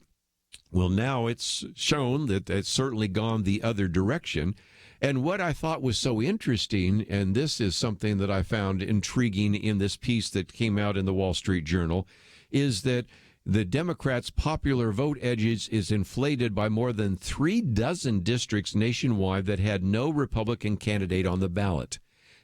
Well, now it's shown that it's certainly gone the other direction. And what I thought was so interesting, and this is something that I found intriguing in this piece that came out in the Wall Street Journal, is that the Democrats' popular vote edge is inflated by more than 36 districts nationwide that had no Republican candidate on the ballot.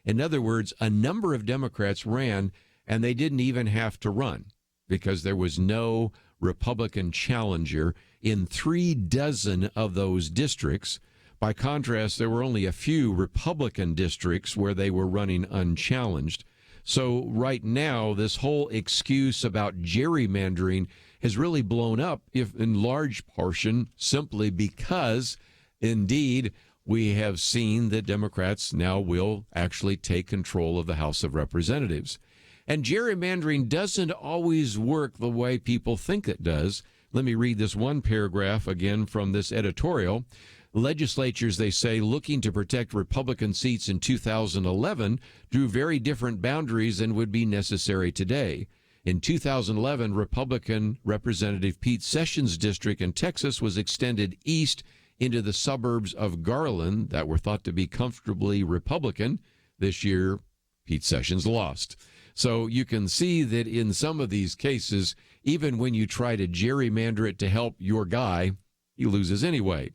In other words, a number of Democrats ran, and they didn't even have to run because there was no Republican challenger in 36 of those districts. By contrast, there were only a few Republican districts where they were running unchallenged. So right now, this whole excuse about gerrymandering has really blown up, if in large portion simply because, indeed, we have seen that Democrats now will actually take control of the House of Representatives. And gerrymandering doesn't always work the way people think it does. Let me read this one paragraph again from this editorial. Legislatures, they say, looking to protect Republican seats in 2011 drew very different boundaries than would be necessary today. In 2011, Republican Representative Pete Sessions' district in Texas was extended east into the suburbs of Garland that were thought to be comfortably Republican. This year, Pete Sessions lost. So you can see that in some of these cases, even when you try to gerrymander it to help your guy, he loses anyway.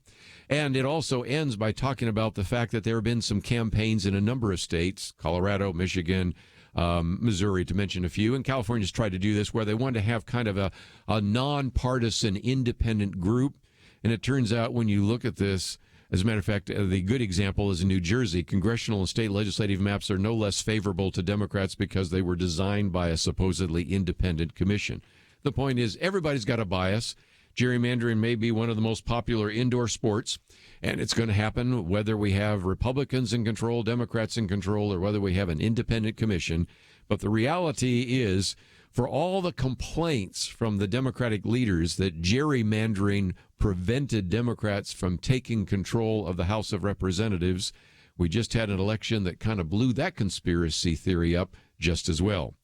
And it also ends by talking about the fact that there have been some campaigns in a number of states, Colorado, Michigan, Missouri, to mention a few, and California's tried to do this, where they want to have kind of a nonpartisan independent group. And it turns out when you look at this, as a matter of fact, the good example is in New Jersey. Congressional and state legislative maps are no less favorable to Democrats because they were designed by a supposedly independent commission. The point is, everybody's got a bias. Gerrymandering may be one of the most popular indoor sports, and it's going to happen whether we have Republicans in control, Democrats in control, or whether we have an independent commission. But the reality is, for all the complaints from the Democratic leaders that gerrymandering prevented Democrats from taking control of the House of Representatives, we just had an election that kind of blew that conspiracy theory up just as well.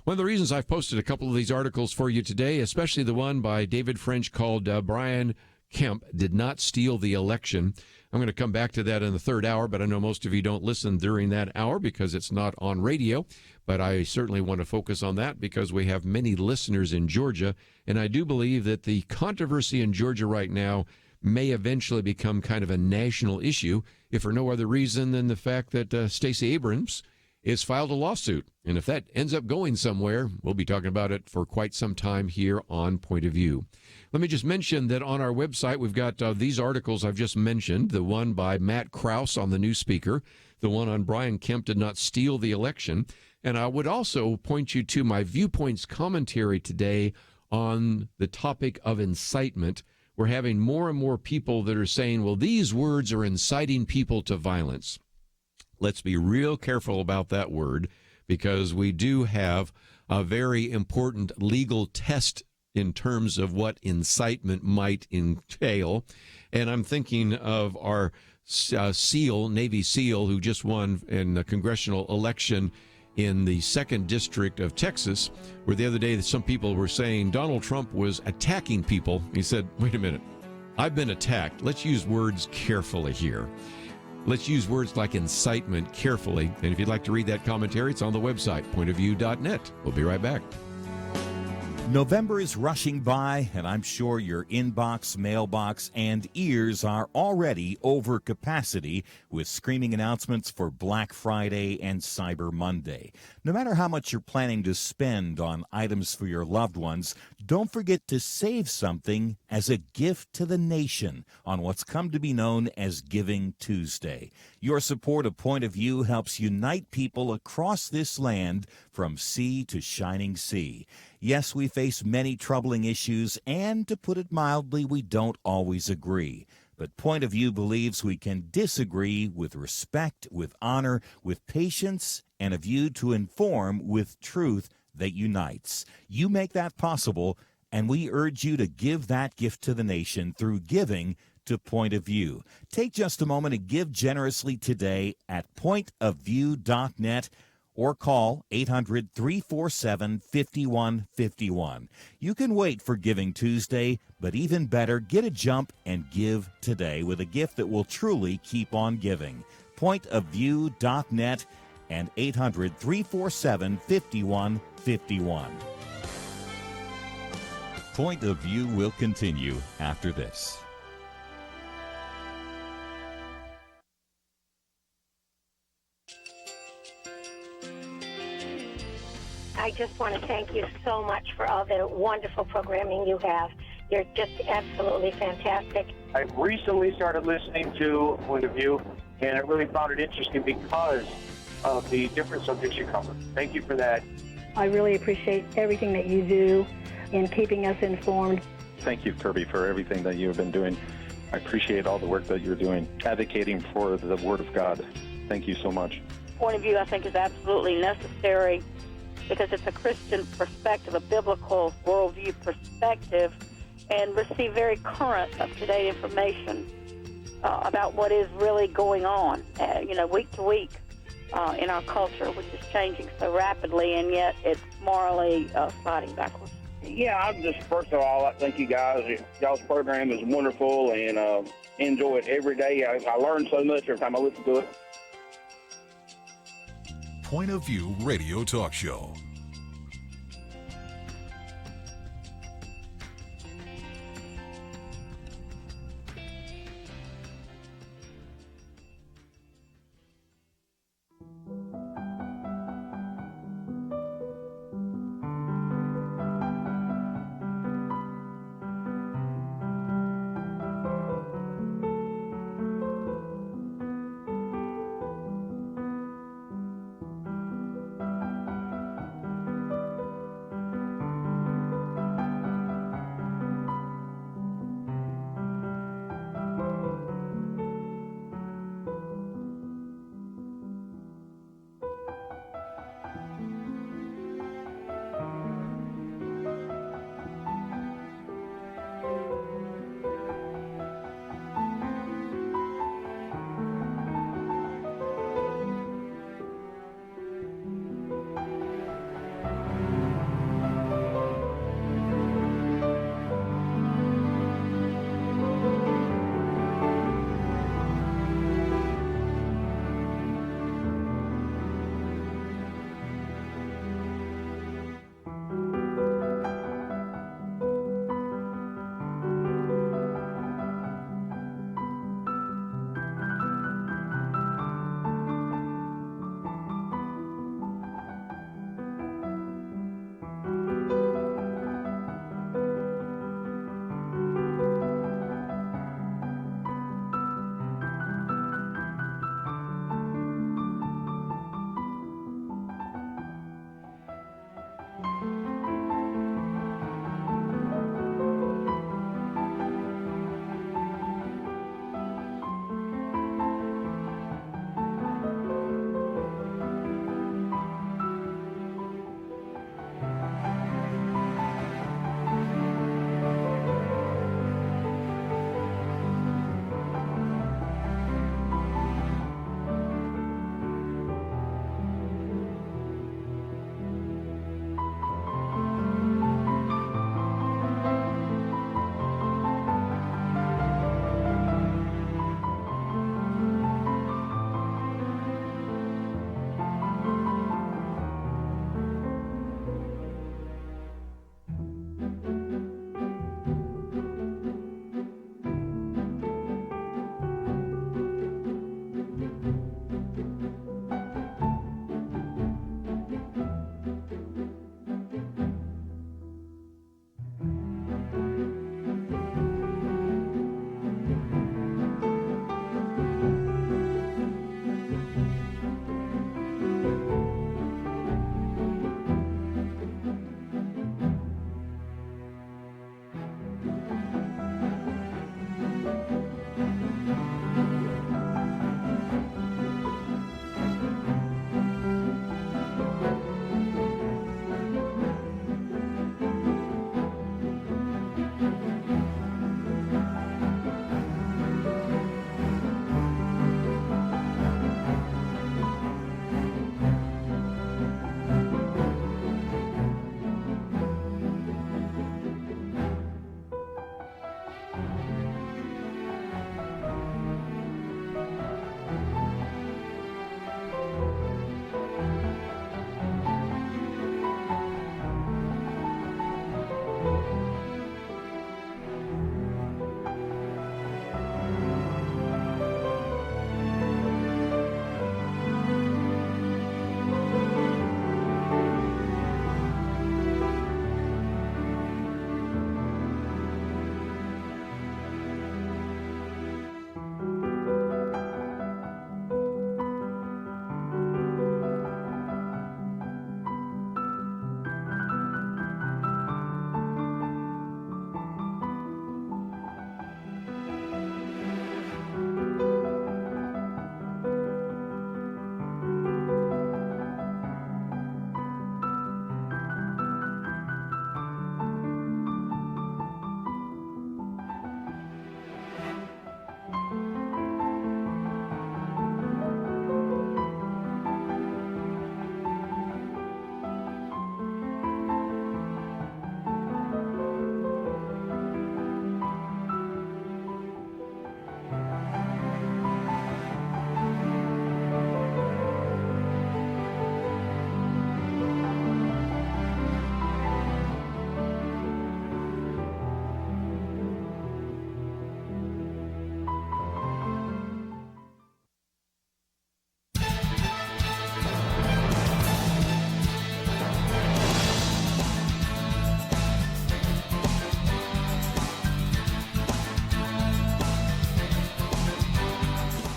One of the reasons I've posted a couple of these articles for you today, especially the one by David French called Brian Kemp Did Not Steal the Election. I'm going to come back to that in the third hour, but I know most of you don't listen during that hour because it's not on radio. But I certainly want to focus on that because we have many listeners in Georgia, and I do believe that the controversy in Georgia right now may eventually become kind of a national issue, if for no other reason than the fact that Stacey Abrams has filed a lawsuit. And if that ends up going somewhere, we'll be talking about it for quite some time here on Point of View. Let me just mention that on our website, we've got these articles I've just mentioned, the one by Matt Krause on the new speaker, the one on Brian Kemp Did Not Steal the Election. And I would also point you to my Viewpoints commentary today on the topic of incitement. We're having more and more people that are saying, well, these words are inciting people to violence. Let's be real careful about that word because we do have a very important legal test in terms of what incitement might entail. And I'm thinking of our SEAL, Navy SEAL, who just won in the congressional election in the 2nd District of Texas, where the other day some people were saying Donald Trump was attacking people. He said, wait a minute, I've been attacked. Let's use words carefully here. Let's use words like incitement carefully. And if you'd like to read that commentary, it's on the website, pointofview.net. We'll be right back. November is rushing by, and I'm sure your inbox, mailbox, and ears are already over capacity with screaming announcements for Black Friday and Cyber Monday. No matter how much you're planning to spend on items for your loved ones, don't forget to save something as a gift to the nation on what's come to be known as Giving Tuesday. Your support of Point of View helps unite people across this land from sea to shining sea. Yes, we face many troubling issues, and to put it mildly, we don't always agree. But Point of View believes we can disagree with respect, with honor, with patience, and a view to inform with truth that unites. You make that possible, and we urge you to give that gift to the nation through giving to Point of View. Take just a moment to give generously today at pointofview.net. or call 800-347-5151. You can wait for Giving Tuesday, but even better, get a jump and give today with a gift that will truly keep on giving. Pointofview.net and 800-347-5151. Point of View will continue after this. I just want to thank you so much for all the wonderful programming you have. You're just absolutely fantastic. I recently started listening to Point of View, and I really found it interesting because of the different subjects you cover. Thank you for that. I really appreciate everything that you do in keeping us informed. Thank you, Kerby, for everything that you have been doing. I appreciate all the work that you're doing, advocating for the Word of God. Thank you so much. Point of View, I think, is absolutely necessary because it's a Christian perspective, a biblical worldview perspective, and receive very current, up-to-date information about what is really going on, week to week in our culture, which is changing so rapidly, and yet it's morally sliding backwards. Yeah, I'm just, first of all, I thank you guys. Y'all's program is wonderful, and enjoy it every day. I learn so much every time I listen to it. Point of View Radio Talk Show.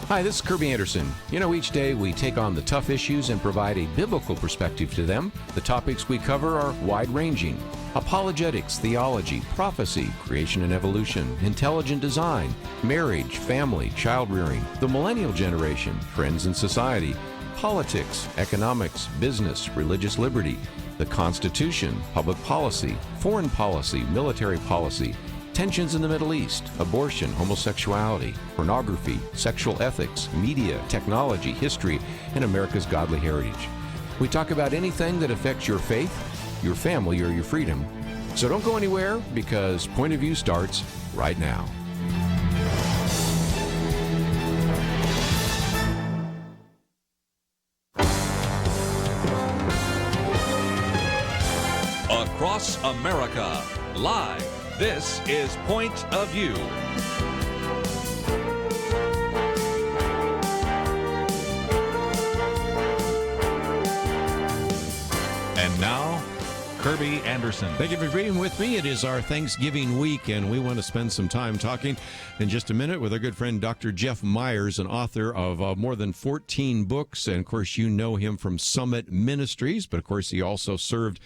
Hi, this is Kerby Anderson. You know, each day we take on the tough issues and provide a biblical perspective to them. The topics we cover are wide-ranging: apologetics, theology, prophecy, creation and evolution, intelligent design, marriage, family, child-rearing, the millennial generation, trends in society, politics, economics, business, religious liberty, the Constitution, public policy, foreign policy, military policy, tensions in the Middle East, abortion, homosexuality, pornography, sexual ethics, media, technology, history, and America's godly heritage. We talk about anything that affects your faith, your family, or your freedom. So don't go anywhere, because Point of View starts right now. Across America, live. This is Point of View. And now, Kerby Anderson. Thank you for being with me. It is our Thanksgiving week, and we want to spend some time talking in just a minute with our good friend Dr. Jeff Myers, an author of more than 14 books. And, of course, you know him from Summit Ministries, but, of course, he also served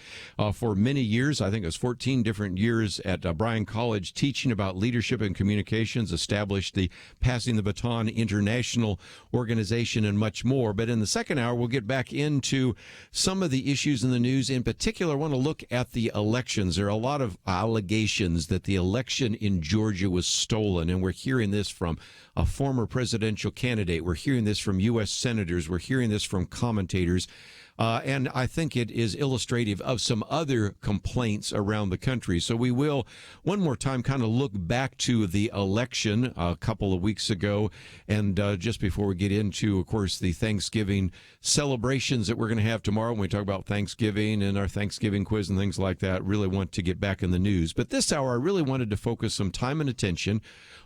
for many years. I think it was 14 different years at Bryan College teaching about leadership and communications, established the Passing the Baton International Organization, and much more. But in the second hour, we'll get back into some of the issues in the news. In particular, I want to look at the elections. There are a lot of allegations that the election in Georgia was stolen, and we're hearing this from a former presidential candidate. We're hearing this from U.S. senators. We're hearing this from commentators. And I think it is illustrative of some other complaints around the country. So we will, one more time, kind of look back to the election a couple of weeks ago. And just before we get into, of course, the Thanksgiving celebrations that we're going to have tomorrow, when we talk about Thanksgiving and our Thanksgiving quiz and things like that, really want to get back in the news. But this hour, I really wanted to focus some time and attention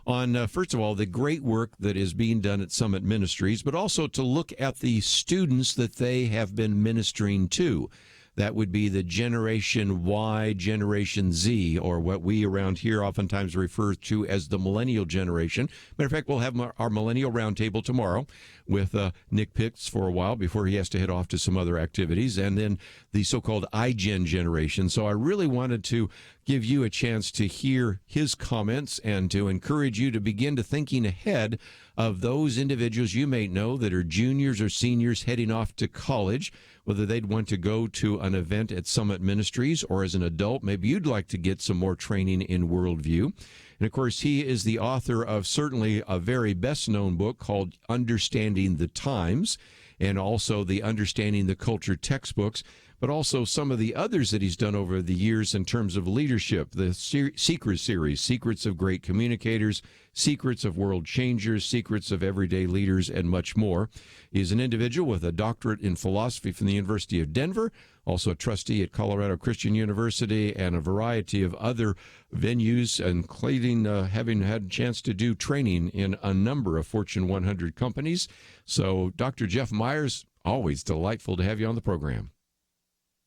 on, first of all, the great work that is being done at Summit Ministries, but also to look at the students that they have been ministering to. That would be the Generation Y, Generation Z, or what we around here oftentimes refer to as the millennial generation. Matter of fact, we'll have our millennial roundtable tomorrow with Nick Pitts for a while before he has to head off to some other activities, and then the so-called iGen generation. So I really wanted to give you a chance to hear his comments and to encourage you to begin to thinking ahead of those individuals you may know that are juniors or seniors heading off to college, whether they'd want to go to an event at Summit Ministries, or as an adult, maybe you'd like to get some more training in worldview. And, of course, he is the author of certainly a very best-known book called Understanding the Times, and also the Understanding the Culture textbooks, but also some of the others that he's done over the years in terms of leadership, the Secret Series, Secrets of Great Communicators, Secrets of World Changers, Secrets of Everyday Leaders, and much more. He's an individual with a doctorate in philosophy from the University of Denver, also a trustee at Colorado Christian University, and a variety of other venues, including having had a chance to do training in a number of Fortune 100 companies. So, Dr. Jeff Myers, always delightful to have you on the program.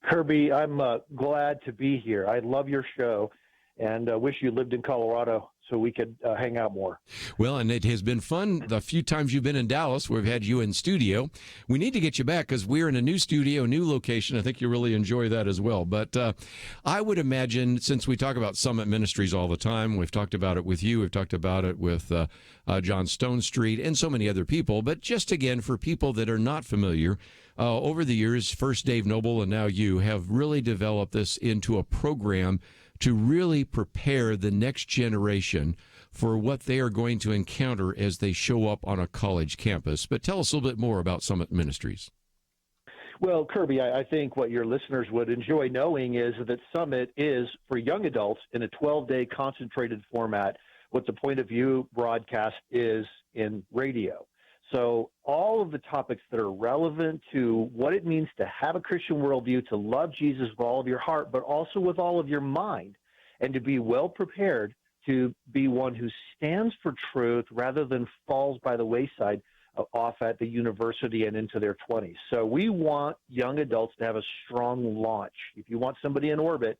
Kerby, I'm glad to be here. I love your show, and wish you lived in Colorado so we could hang out more. Well, and it has been fun the few times you've been in Dallas. We've had you in studio. We need to get you back because we're in a new studio, new location. I think you'll really enjoy that as well. But I would imagine, since we talk about Summit Ministries all the time, we've talked about it with you, we've talked about it with John Stone Street and so many other people. But just again, for people that are not familiar, over the years, first Dave Noble and now you have really developed this into a program to really prepare the next generation for what they are going to encounter as they show up on a college campus. But tell us a little bit more about Summit Ministries. Well, Kerby, I think what your listeners would enjoy knowing is that Summit is, for young adults, in a 12-day concentrated format, what the Point of View broadcast is in radio. So all of the topics that are relevant to what it means to have a Christian worldview, to love Jesus with all of your heart, but also with all of your mind, and to be well prepared to be one who stands for truth rather than falls by the wayside off at the university and into their 20s. So we want young adults to have a strong launch. If you want somebody in orbit,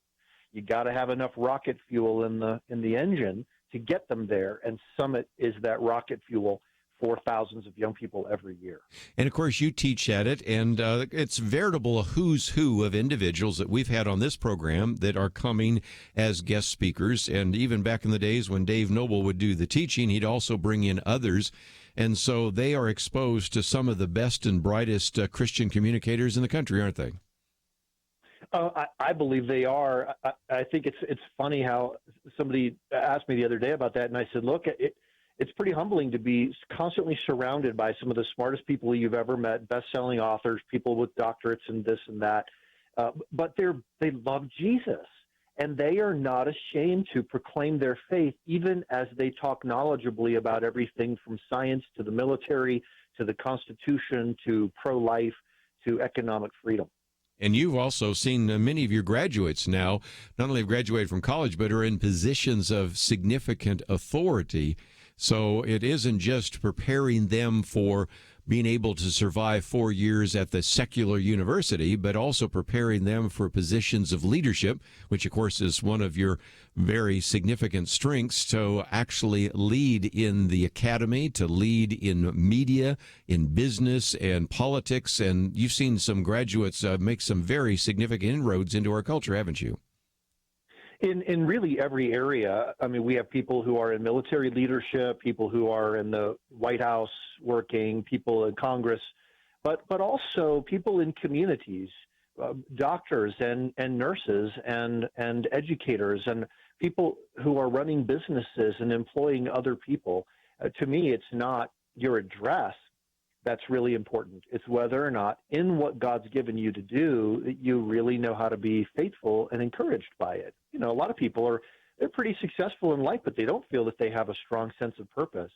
you got to have enough rocket fuel in the engine to get them there, and Summit is that rocket fuel for thousands of young people every year. And of course, you teach at it, and it's veritable a who's who of individuals that we've had on this program that are coming as guest speakers. And even back in the days when Dave Noble would do the teaching, he'd also bring in others. And so they are exposed to some of the best and brightest Christian communicators in the country, aren't they? I believe they are. I think it's funny how somebody asked me the other day about that, and I said, look, it's pretty humbling to be constantly surrounded by some of the smartest people you've ever met, best-selling authors, people with doctorates and this and that, but they love Jesus, and they are not ashamed to proclaim their faith, even as they talk knowledgeably about everything from science to the military to the Constitution to pro-life to economic freedom. And you've also seen many of your graduates now not only have graduated from college, but are in positions of significant authority. So it isn't just preparing them for being able to survive 4 years at the secular university, but also preparing them for positions of leadership, which, of course, is one of your very significant strengths, to actually lead in the academy, to lead in media, in business and politics. And you've seen some graduates make some very significant inroads into our culture, haven't you? In really every area. I mean, we have people who are in military leadership, people who are in the White House working, people in Congress, but also people in communities, doctors and nurses and educators and people who are running businesses and employing other people. To me, it's not your address that's really important. It's whether or not in what God's given you to do, you really know how to be faithful and encouraged by it. You know, a lot of people they're pretty successful in life, but they don't feel that they have a strong sense of purpose.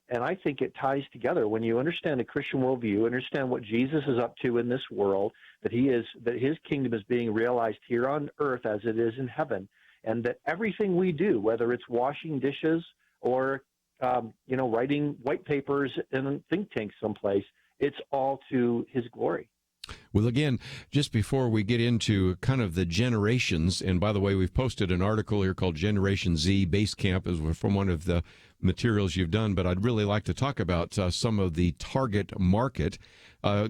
And I think it ties together when you understand the Christian worldview, understand what Jesus is up to in this world, that his kingdom is being realized here on earth as it is in heaven, and that everything we do, whether it's washing dishes or writing white papers in a think tank someplace, it's all to his glory. Well, again, just before we get into kind of the generations, and by the way, we've posted an article here called Generation Z Base Camp is from one of the materials you've done, but I'd really like to talk about some of the target market.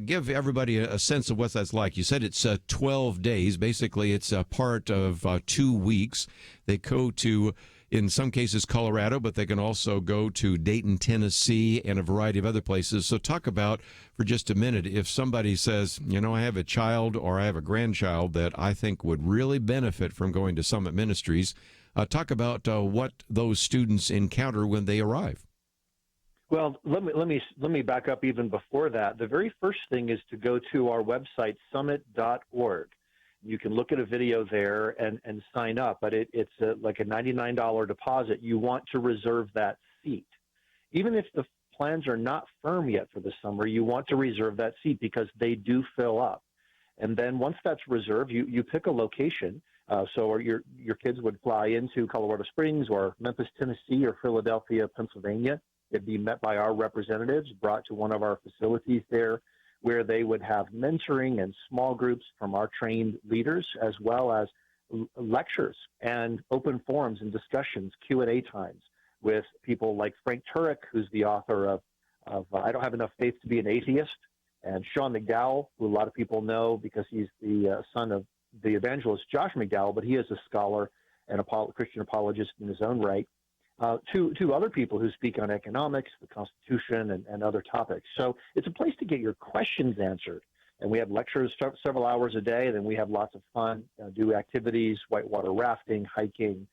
Give everybody a sense of what that's like. You said it's 12 days. Basically, it's a part of 2 weeks. They go to, in some cases, Colorado, but they can also go to Dayton, Tennessee, and a variety of other places. So talk about, for just a minute, if somebody says, I have a child or I have a grandchild that I think would really benefit from going to Summit Ministries, talk about what those students encounter when they arrive. Well, let me back up even before that. The very first thing is to go to our website, summit.org. You can look at a video there and sign up, but it's like a $99 deposit. You want to reserve that seat. Even if the plans are not firm yet for the summer, you want to reserve that seat because they do fill up. And then once that's reserved, you pick a location. So your kids would fly into Colorado Springs or Memphis, Tennessee, or Philadelphia, Pennsylvania. They'd be met by our representatives, brought to one of our facilities there, where they would have mentoring and small groups from our trained leaders, as well as lectures and open forums and discussions, Q&A times with people like Frank Turek, who's the author of I Don't Have Enough Faith to Be an Atheist, and Sean McDowell, who a lot of people know because he's the son of the evangelist Josh McDowell, but he is a scholar and a Christian apologist in his own right. Two other people who speak on economics, the Constitution, and other topics. So it's a place to get your questions answered. And we have lectures several hours a day, and then we have lots of fun, do activities, whitewater rafting, hiking,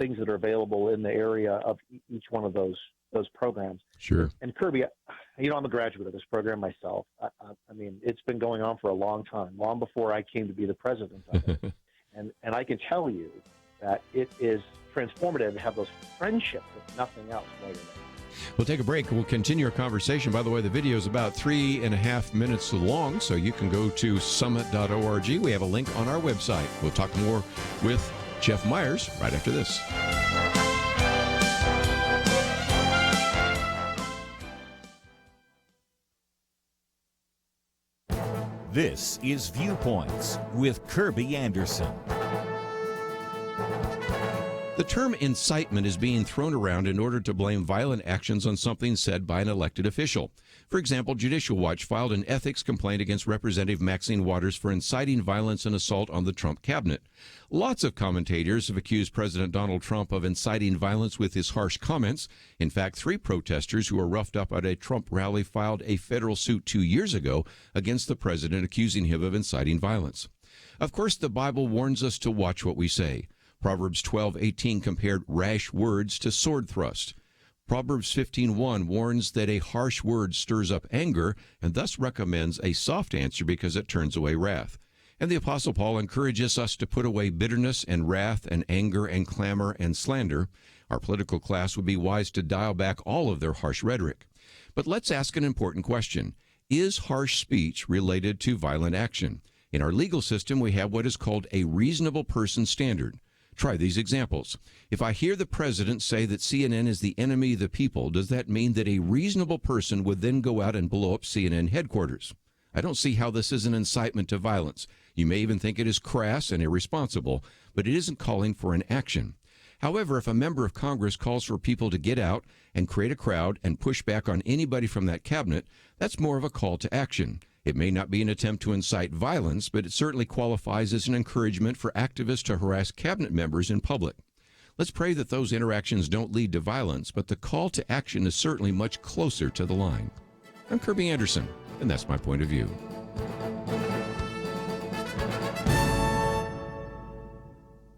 things that are available in the area of each one of those programs. Sure. And Kerby, I'm a graduate of this program myself. I mean, it's been going on for a long time, long before I came to be the president of it. and I can tell you that it is transformative to have those friendships, if nothing else, later. We'll take a break. We'll continue our conversation. By the way, the video is about 3.5 minutes long, so you can go to summit.org. We have a link on our website. We'll talk more with Jeff Myers right after this. This is Viewpoints with Kerby Anderson. The term incitement is being thrown around in order to blame violent actions on something said by an elected official. For example, Judicial Watch filed an ethics complaint against Representative Maxine Waters for inciting violence and assault on the Trump cabinet. Lots of commentators have accused President Donald Trump of inciting violence with his harsh comments. In fact, 3 protesters who were roughed up at a Trump rally filed a federal suit 2 years ago against the president, accusing him of inciting violence. Of course, the Bible warns us to watch what we say. Proverbs 12:18 compared rash words to sword thrust. Proverbs 15:1 warns that a harsh word stirs up anger and thus recommends a soft answer because it turns away wrath. And the Apostle Paul encourages us to put away bitterness and wrath and anger and clamor and slander. Our political class would be wise to dial back all of their harsh rhetoric. But let's ask an important question. Is harsh speech related to violent action? In our legal system, we have what is called a reasonable person standard. Try these examples. If I hear the president say that CNN is the enemy of the people, does that mean that a reasonable person would then go out and blow up CNN headquarters? I don't see how this is an incitement to violence. You may even think it is crass and irresponsible, but it isn't calling for an action. However, if a member of Congress calls for people to get out and create a crowd and push back on anybody from that cabinet, that's more of a call to action. It may not be an attempt to incite violence, but it certainly qualifies as an encouragement for activists to harass cabinet members in public. Let's pray that those interactions don't lead to violence, but the call to action is certainly much closer to the line. I'm Kerby Anderson, and that's my point of view.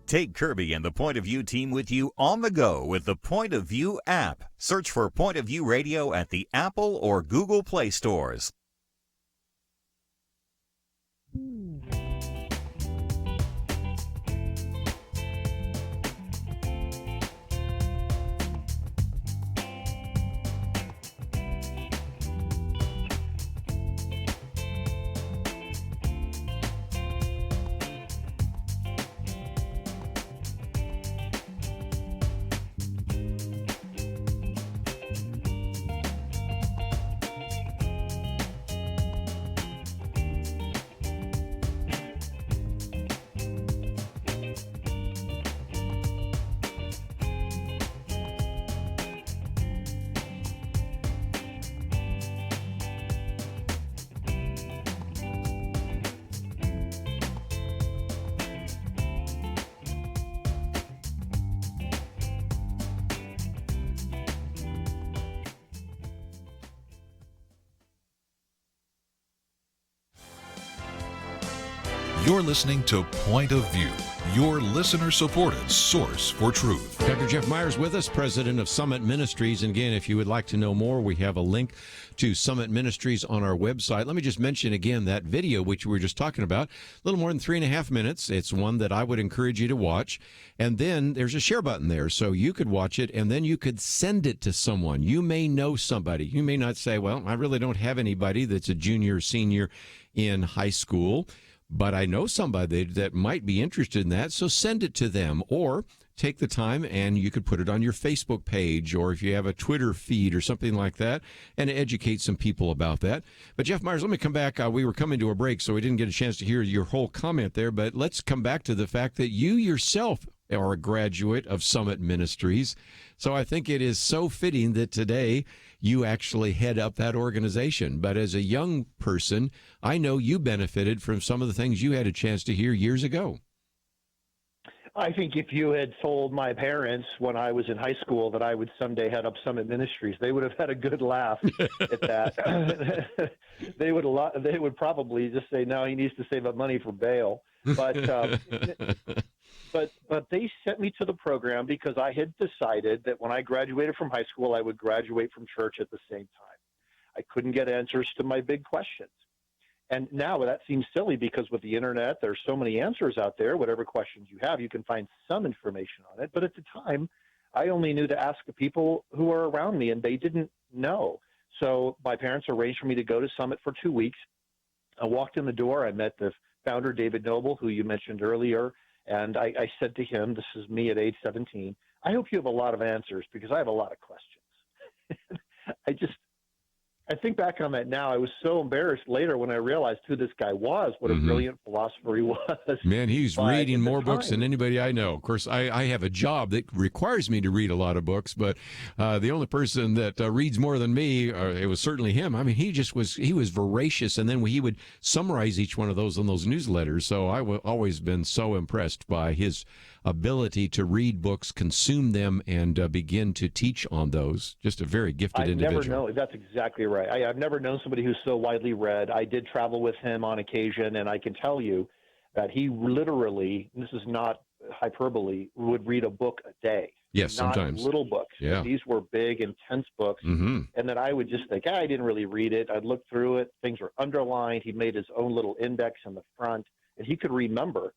Take Kerby and the Point of View team with you on the go with the Point of View app. Search for Point of View Radio at the Apple or Google Play stores. You're listening to Point of View, your listener-supported source for truth. Dr. Jeff Myers with us, president of Summit Ministries. And again, if you would like to know more, we have a link to Summit Ministries on our website. Let me just mention again that video, which we were just talking about, a little more than 3.5 minutes. It's one that I would encourage you to watch. And then there's a share button there, so you could watch it, and then you could send it to someone. You may know somebody. You may not say, well, I really don't have anybody that's a junior or senior in high school, but I know somebody that might be interested in that, so send it to them. Or take the time and you could put it on your Facebook page, or if you have a Twitter feed or something like that, and educate some people about that. But Jeff Myers, let me come back. We were coming to a break, so we didn't get a chance to hear your whole comment there, but let's come back to the fact that you yourself are a graduate of Summit Ministries. So I think it is so fitting that today you actually head up that organization. But as a young person, I know you benefited from some of the things you had a chance to hear years ago. I think if you had told my parents when I was in high school that I would someday head up Summit Ministries, they would have had a good laugh at that. They would probably just say, no, he needs to save up money for bail. But they sent me to the program because I had decided that when I graduated from high school, I would graduate from church at the same time. I couldn't get answers to my big questions. And now that seems silly because with the internet, there's so many answers out there. Whatever questions you have, you can find some information on it. But at the time, I only knew to ask the people who are around me, and they didn't know. So my parents arranged for me to go to Summit for 2 weeks. I walked in the door. I met the founder, David Noble, who you mentioned earlier. And I said to him, this is me at age 17, I hope you have a lot of answers because I have a lot of questions. I think back on that now. I was so embarrassed later when I realized who this guy was, what a brilliant philosopher he was. Man, he's But reading at the more books than time- anybody I know. Of course, I have a job that requires me to read a lot of books, but the only person that reads more than me, it was certainly him. I mean, he was voracious, and then he would summarize each one of those in those newsletters. So I've always been so impressed by his ability to read books, consume them, and begin to teach on those. Just a very gifted individual. I've never known. That's exactly right. I've never known somebody who's so widely read. I did travel with him on occasion, and I can tell you that he literally, and this is not hyperbole, would read a book a day. Yes, not sometimes. little books. Yeah. These were big, intense books. Mm-hmm. And then I would just think, I didn't really read it. I'd look through it. Things were underlined. He made his own little index in the front, and he could remember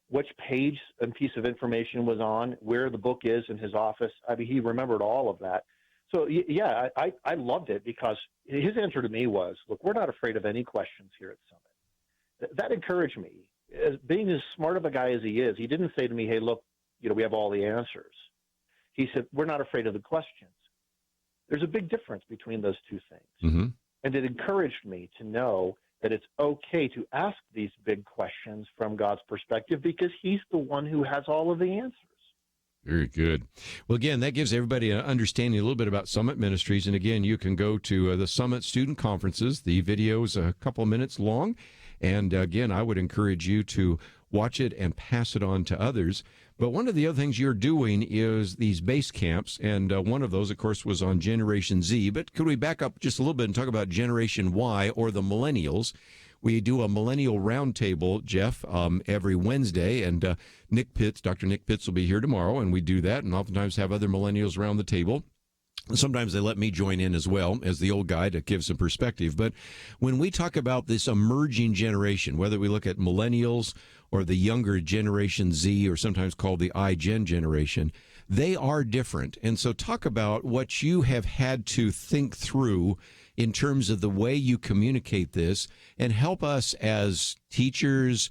which page and piece of information was on, where the book is in his office. I mean, he remembered all of that. So, yeah, I loved it because his answer to me was, look, we're not afraid of any questions here at Summit. That encouraged me. As being as smart of a guy as he is, he didn't say to me, hey, look, we have all the answers. He said, we're not afraid of the questions. There's a big difference between those two things. Mm-hmm. And it encouraged me to know that it's okay to ask these big questions from God's perspective because he's the one who has all of the answers. Very good. Well, again, that gives everybody an understanding a little bit about Summit Ministries. And again, you can go to the Summit Student Conferences. The video is a couple of minutes long. And again, I would encourage you to watch it and pass it on to others. But one of the other things you're doing is these base camps. And one of those, of course, was on Generation Z. But could we back up just a little bit and talk about Generation Y, or the millennials? We do a millennial roundtable, Jeff, every Wednesday, and Dr. Nick Pitts will be here tomorrow, and we do that, and oftentimes have other millennials around the table. Sometimes they let me join in as well as the old guy to give some perspective. But when we talk about this emerging generation, whether we look at millennials or the younger Generation Z, or sometimes called the iGen generation, they are different. And so talk about what you have had to think through in terms of the way you communicate this, and help us as teachers,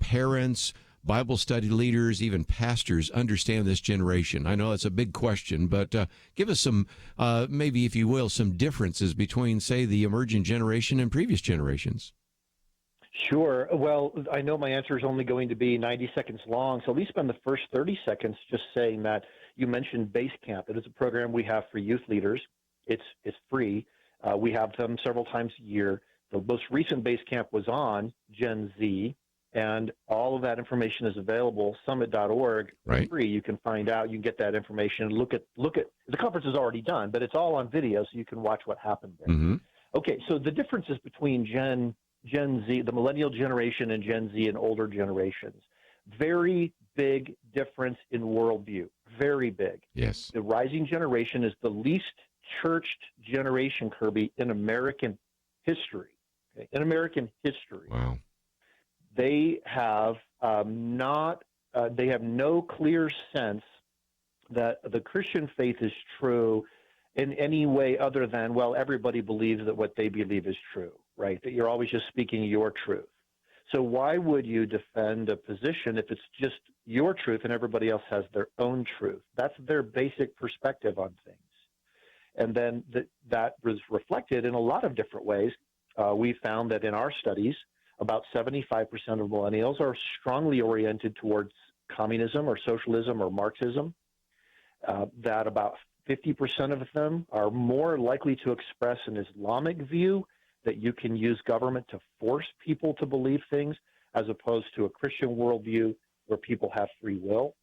parents, Bible study leaders, even pastors understand this generation. I know that's a big question, but give us some, maybe, if you will, some differences between, say, the emerging generation and previous generations. Sure. Well, I know my answer is only going to be 90 seconds long, so let me spend the first 30 seconds just saying that you mentioned Base Camp. It is a program we have for youth leaders. It's free. We have them several times a year. The most recent Base Camp was on Gen Z, and all of that information is available, summit.org, right. free. You can find out, you can get that information, look at, the conference is already done, but it's all on video, so you can watch what happened there. Mm-hmm. Okay, so the differences between Gen Z, the millennial generation, and Gen Z and older generations, very big difference in worldview, very big. Yes. The rising generation is the least churched generation, Kerby, in American history. Okay? In American history. Wow. They have they have no clear sense that the Christian faith is true in any way other than, well, everybody believes that what they believe is true, right? That you're always just speaking your truth. So why would you defend a position if it's just your truth and everybody else has their own truth? That's their basic perspective on things. And then that was reflected in a lot of different ways. We found that in our studies, about 75% of millennials are strongly oriented towards communism or socialism or Marxism, that about 50% of them are more likely to express an Islamic view, that you can use government to force people to believe things, as opposed to a Christian worldview where people have free will.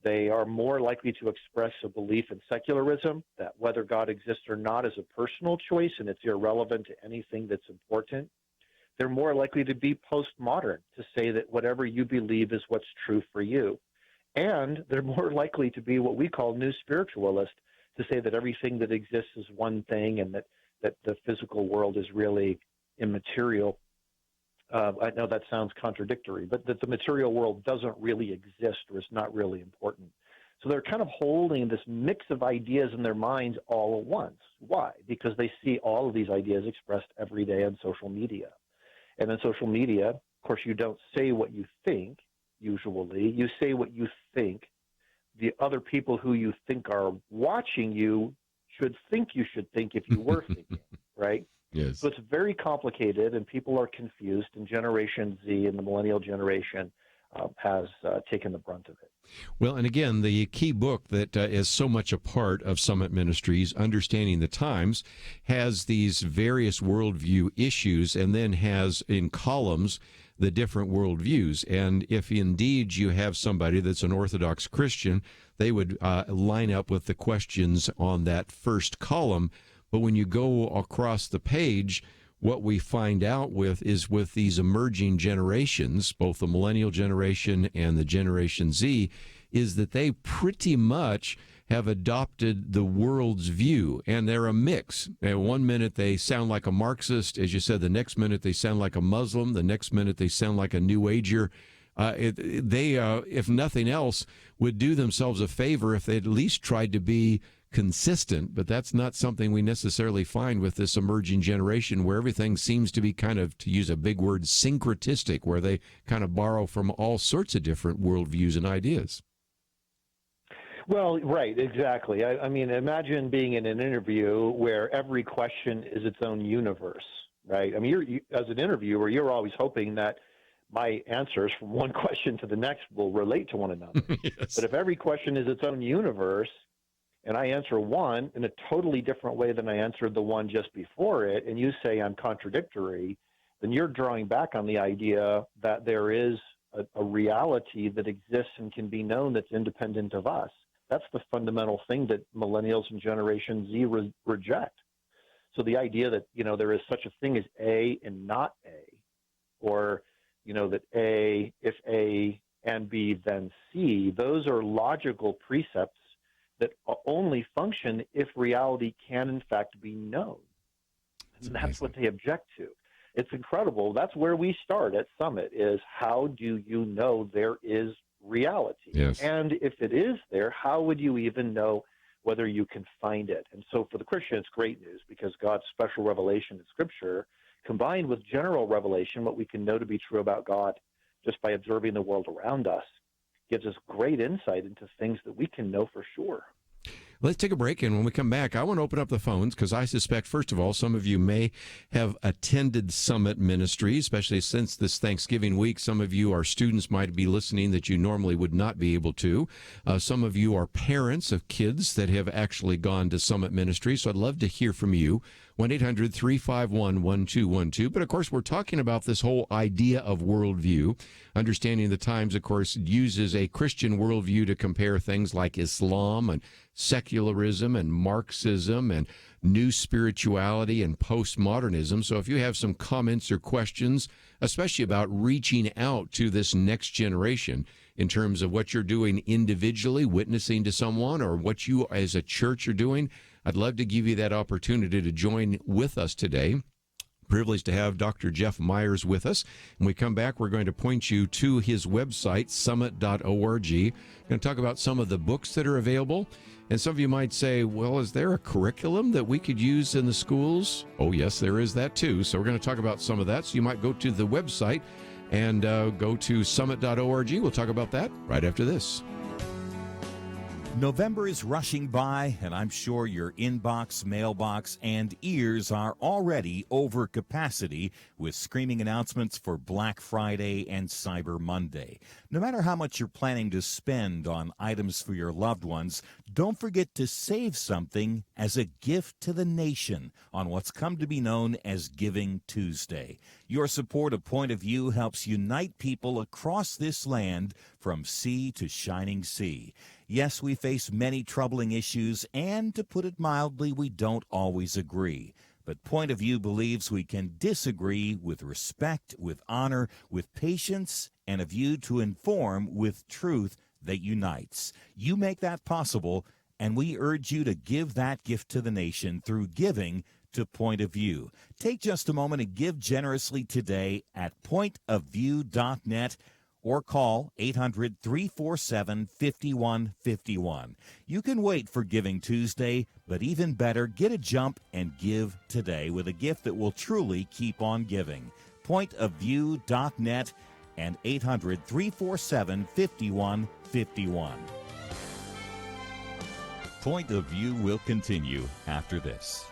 They are more likely to express a belief in secularism, that whether God exists or not is a personal choice and it's irrelevant to anything that's important. They're more likely to be postmodern, to say that whatever you believe is what's true for you. And they're more likely to be what we call new spiritualist, to say that everything that exists is one thing and that the physical world is really immaterial. I know that sounds contradictory, but that the material world doesn't really exist or is not really important. So they're kind of holding this mix of ideas in their minds all at once. Why? Because they see all of these ideas expressed every day on social media. And on social media, of course, you don't say what you think, usually. You say what you think. The other people who you think are watching you should think you should think if you were thinking, right? Yes. So it's very complicated, and people are confused, and Generation Z and the millennial generation has taken the brunt of it. Well, and again, the key book that is so much a part of Summit Ministries, Understanding the Times, has these various worldview issues and then has in columns the different worldviews. And if indeed you have somebody that's an Orthodox Christian, they would line up with the questions on that first column. But when you go across the page, what we find out with these emerging generations, both the millennial generation and the Generation Z, is that they pretty much have adopted the world's view, and they're a mix. And one minute they sound like a Marxist, as you said, the next minute they sound like a Muslim, the next minute they sound like a New Ager. They, if nothing else, would do themselves a favor if they at least tried to be consistent, but that's not something we necessarily find with this emerging generation, where everything seems to be kind of, to use a big word, syncretistic, where they kind of borrow from all sorts of different worldviews and ideas. Well, right, exactly. I mean, imagine being in an interview where every question is its own universe, right? I mean, as an interviewer, you're always hoping that my answers from one question to the next will relate to one another. Yes. But if every question is its own universe, and I answer one in a totally different way than I answered the one just before it, and you say I'm contradictory, then you're drawing back on the idea that there is a reality that exists and can be known that's independent of us. That's the fundamental thing that millennials and Generation Z reject. So the idea that, there is such a thing as A and not A, or, that A, if A and B, then C, those are logical precepts that only function if reality can, in fact, be known. And that's what they object to. It's incredible. That's where we start at Summit, is how do you know there is reality? Yes. And if it is there, how would you even know whether you can find it? And so for the Christian, it's great news, because God's special revelation in Scripture, combined with general revelation, what we can know to be true about God just by observing the world around us, gives us great insight into things that we can know for sure. Let's take a break, and when we come back, I want to open up the phones, because I suspect, first of all, some of you may have attended Summit Ministries, especially since this Thanksgiving week. Some of you are students, might be listening that you normally would not be able to. Some of you are parents of kids that have actually gone to Summit Ministries, so I'd love to hear from you. 1-800-351-1212. But, of course, we're talking about this whole idea of worldview. Understanding the Times, of course, uses a Christian worldview to compare things like Islam and secularism and Marxism and new spirituality and postmodernism. So if you have some comments or questions, especially about reaching out to this next generation in terms of what you're doing individually, witnessing to someone, or what you as a church are doing, I'd love to give you that opportunity to join with us today. Privileged to have Dr. Jeff Myers with us. When we come back, we're going to point you to his website, summit.org. We're going to talk about some of the books that are available. And some of you might say, well, is there a curriculum that we could use in the schools? Oh, yes, there is that too. So we're going to talk about some of that. So you might go to the website and go to summit.org. We'll talk about that right after this. November is rushing by, and I'm sure your inbox, mailbox, and ears are already over capacity with screaming announcements for Black Friday and Cyber Monday. No matter how much you're planning to spend on items for your loved ones, don't forget to save something as a gift to the nation on what's come to be known as Giving Tuesday. Your support of Point of View helps unite people across this land from sea to shining sea. Yes, we face many troubling issues, and to put it mildly, we don't always agree. But Point of View believes we can disagree with respect, with honor, with patience, and a view to inform with truth that unites. You make that possible, and we urge you to give that gift to the nation through giving to Point of View. Take just a moment and give generously today at pointofview.net. or call 800-347-5151. You can wait for Giving Tuesday, but even better, get a jump and give today with a gift that will truly keep on giving. Pointofview.net and 800-347-5151. Point of View will continue after this.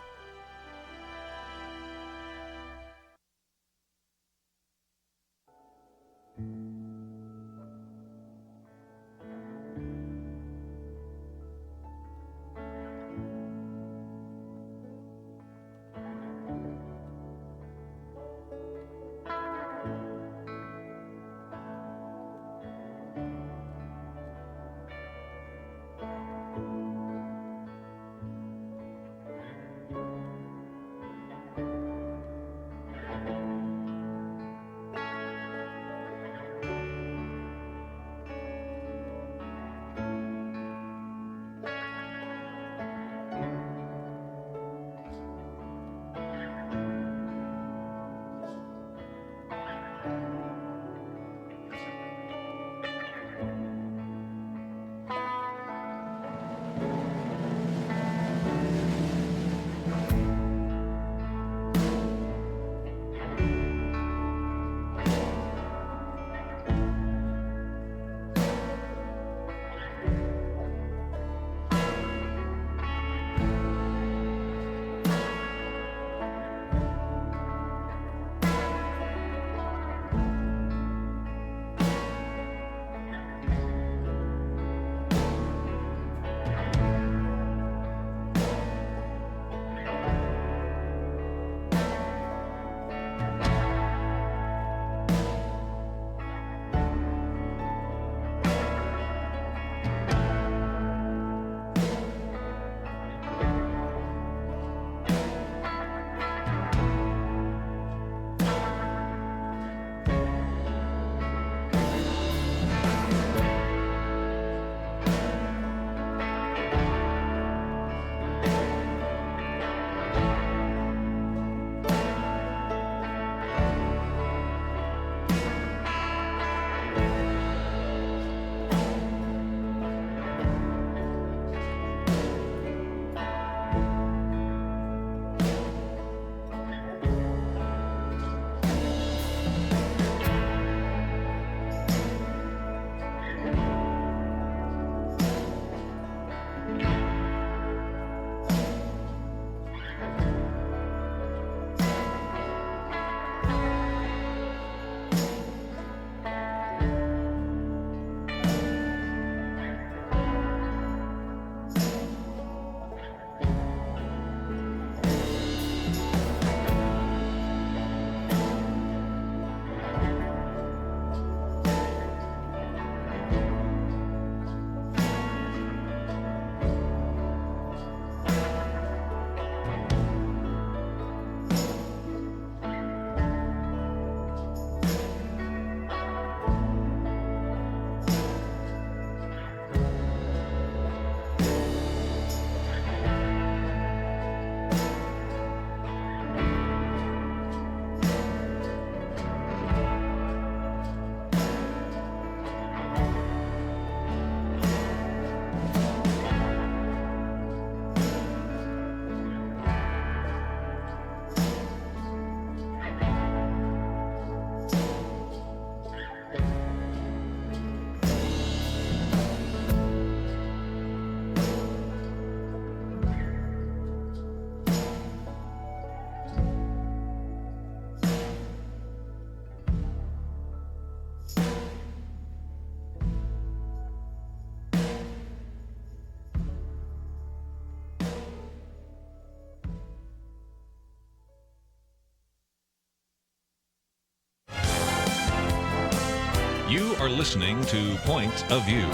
You are listening to Point of View.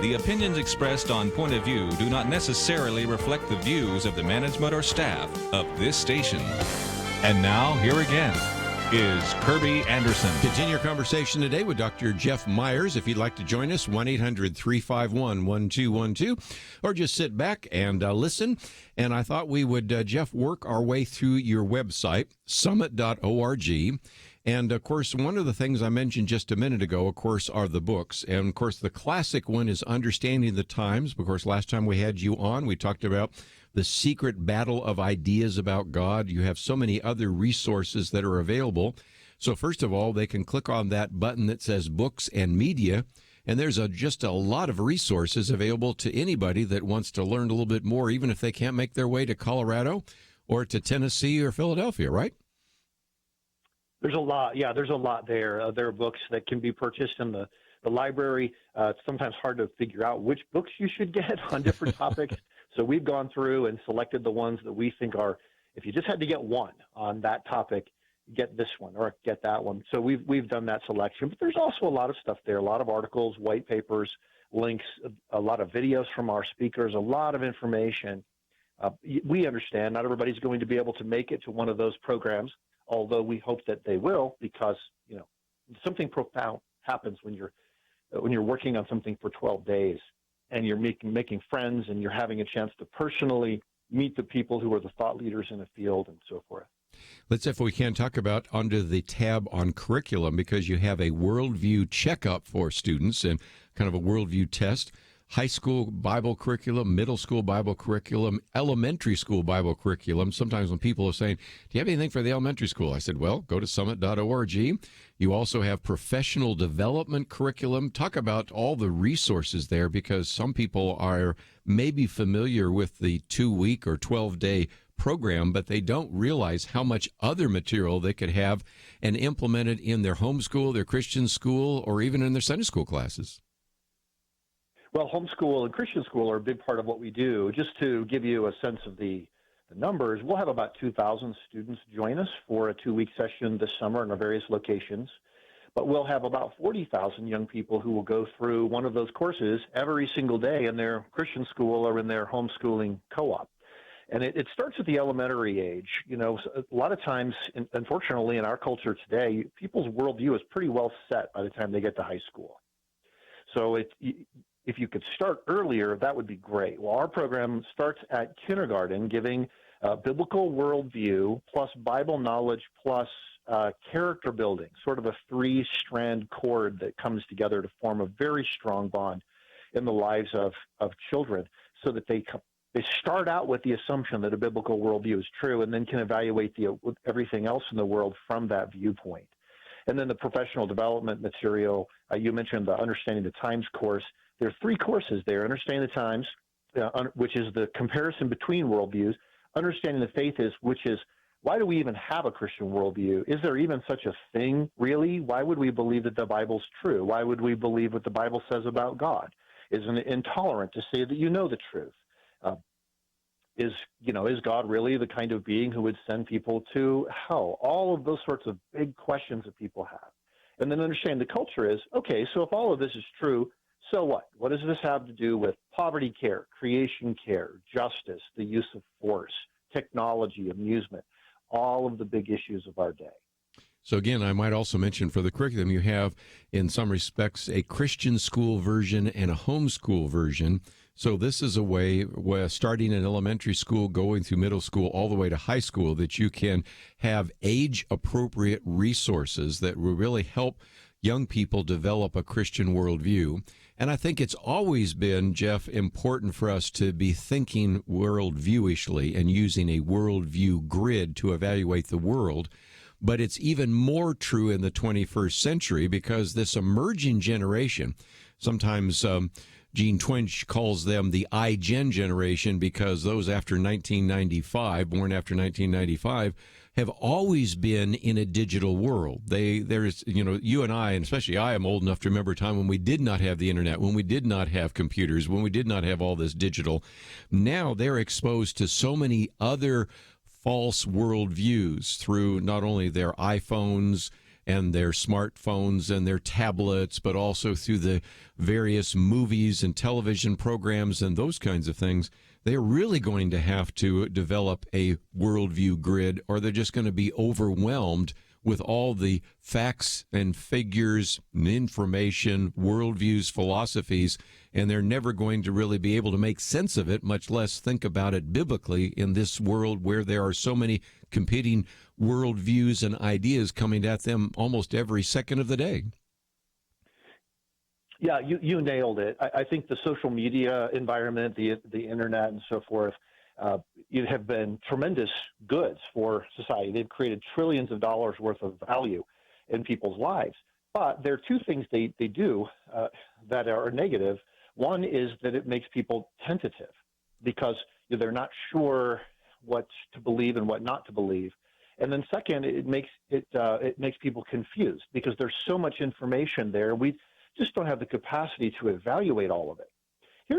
The opinions expressed on Point of View do not necessarily reflect the views of the management or staff of this station. And now, here again is Kerby Anderson. Continue your conversation today with Dr. Jeff Myers. If you'd like to join us, 1-800-351-1212, or just sit back and listen. And I thought we would, Jeff, work our way through your website, summit.org. And, of course, one of the things I mentioned just a minute ago, of course, are the books. And, of course, the classic one is Understanding the Times. Of course, last time we had you on, we talked about the secret battle of ideas about God. You have so many other resources that are available. So, first of all, they can click on that button that says Books and Media, And there's just a lot of resources available to anybody that wants to learn a little bit more, even if they can't make their way to Colorado or to Tennessee or Philadelphia, right? There's a lot. Yeah, there's a lot there. There are books that can be purchased in the library. It's sometimes hard to figure out which books you should get on different topics. So we've gone through and selected the ones that we think are, if you just had to get one on that topic, get this one or get that one. So we've done that selection. But there's also a lot of stuff there, a lot of articles, white papers, links, a lot of videos from our speakers, a lot of information. We understand not everybody's going to be able to make it to one of those programs, although we hope that they will, because something profound happens when you're working on something for 12 days and you're making friends and you're having a chance to personally meet the people who are the thought leaders in the field and so forth. Let's, if we can, talk about under the tab on curriculum, because you have a worldview checkup for students and kind of a worldview test. High school Bible curriculum, middle school Bible curriculum, elementary school Bible curriculum. Sometimes when people are saying, do you have anything for the elementary school? I said, well, go to summit.org. You also have professional development curriculum. Talk about all the resources there, because some people are maybe familiar with the 2-week or 12-day program, but they don't realize how much other material they could have and implement it in their homeschool, their Christian school, or even in their Sunday school classes. Well, homeschool and Christian school are a big part of what we do. Just to give you a sense of the numbers, we'll have about 2,000 students join us for a 2-week session this summer in our various locations. But we'll have about 40,000 young people who will go through one of those courses every single day in their Christian school or in their homeschooling co-op. And it starts at the elementary age. A lot of times, unfortunately, in our culture today, people's worldview is pretty well set by the time they get to high school. So if you could start earlier, that would be great. Well, our program starts at kindergarten, giving biblical worldview plus Bible knowledge plus character building, sort of a 3-strand cord that comes together to form a very strong bond in the lives of children, so that they start out with the assumption that a biblical worldview is true and then can evaluate everything else in the world from that viewpoint. And then the professional development material, you mentioned the Understanding the Times course. There are 3 courses there: Understanding the Times, which is the comparison between worldviews; Understanding the Faith which is why do we even have a Christian worldview? Is there even such a thing, really? Why would we believe that the Bible's true? Why would we believe what the Bible says about God? Isn't it intolerant to say that you know the truth? Is God really the kind of being who would send people to hell? All of those sorts of big questions that people have. And then understand the culture is, okay, so if all of this is true, so what? What does this have to do with poverty care, creation care, justice, the use of force, technology, amusement, all of the big issues of our day? So again, I might also mention for the curriculum, you have, in some respects, a Christian school version and a homeschool version. So this is a way where, starting in elementary school, going through middle school, all the way to high school, that you can have age-appropriate resources that will really help young people develop a Christian worldview. And I think it's always been, Jeff, important for us to be thinking worldviewishly and using a worldview grid to evaluate the world. But it's even more true in the 21st century, because this emerging generation, sometimes Gene Twinch calls them the iGen generation, because those after 1995, born after 1995, have always been in a digital world. There's, you and I, and especially I, am old enough to remember a time when we did not have the internet, when we did not have computers, when we did not have all this digital. Now they're exposed to so many other false worldviews through not only their iPhones and their smartphones and their tablets, but also through the various movies and television programs and those kinds of things. They're really going to have to develop a worldview grid, or they're just going to be overwhelmed with all the facts and figures and information, worldviews, philosophies, and they're never going to really be able to make sense of it, much less think about it biblically in this world where there are so many competing worldviews and ideas coming at them almost every second of the day. Yeah, you nailed it. I think the social media environment, the internet and so forth, have been tremendous goods for society. They've created trillions of dollars worth of value in people's lives. But there are two things they do that are negative. One is that it makes people tentative because they're not sure what to believe and what not to believe. And then second, it makes people confused because there's so much information there. We just don't have the capacity to evaluate all of it.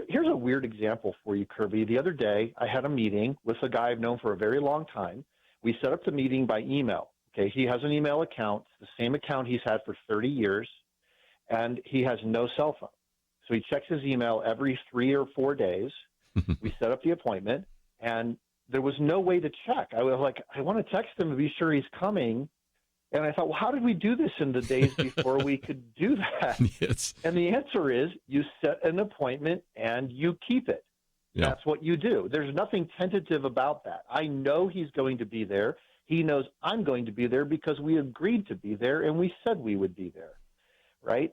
Here's a weird example for you, Kerby. The other day, I had a meeting with a guy I've known for a very long time. We set up the meeting by email. Okay, he has an email account, the same account he's had for 30 years, and he has no cell phone. So he checks his email every 3 or 4 days. We set up the appointment, and there was no way to check. I was like, I want to text him to be sure he's coming. And I thought, well, how did we do this in the days before we could do that? Yes. And the answer is you set an appointment and you keep it. Yeah. That's what you do. There's nothing tentative about that. I know he's going to be there. He knows I'm going to be there because we agreed to be there and we said we would be there, right?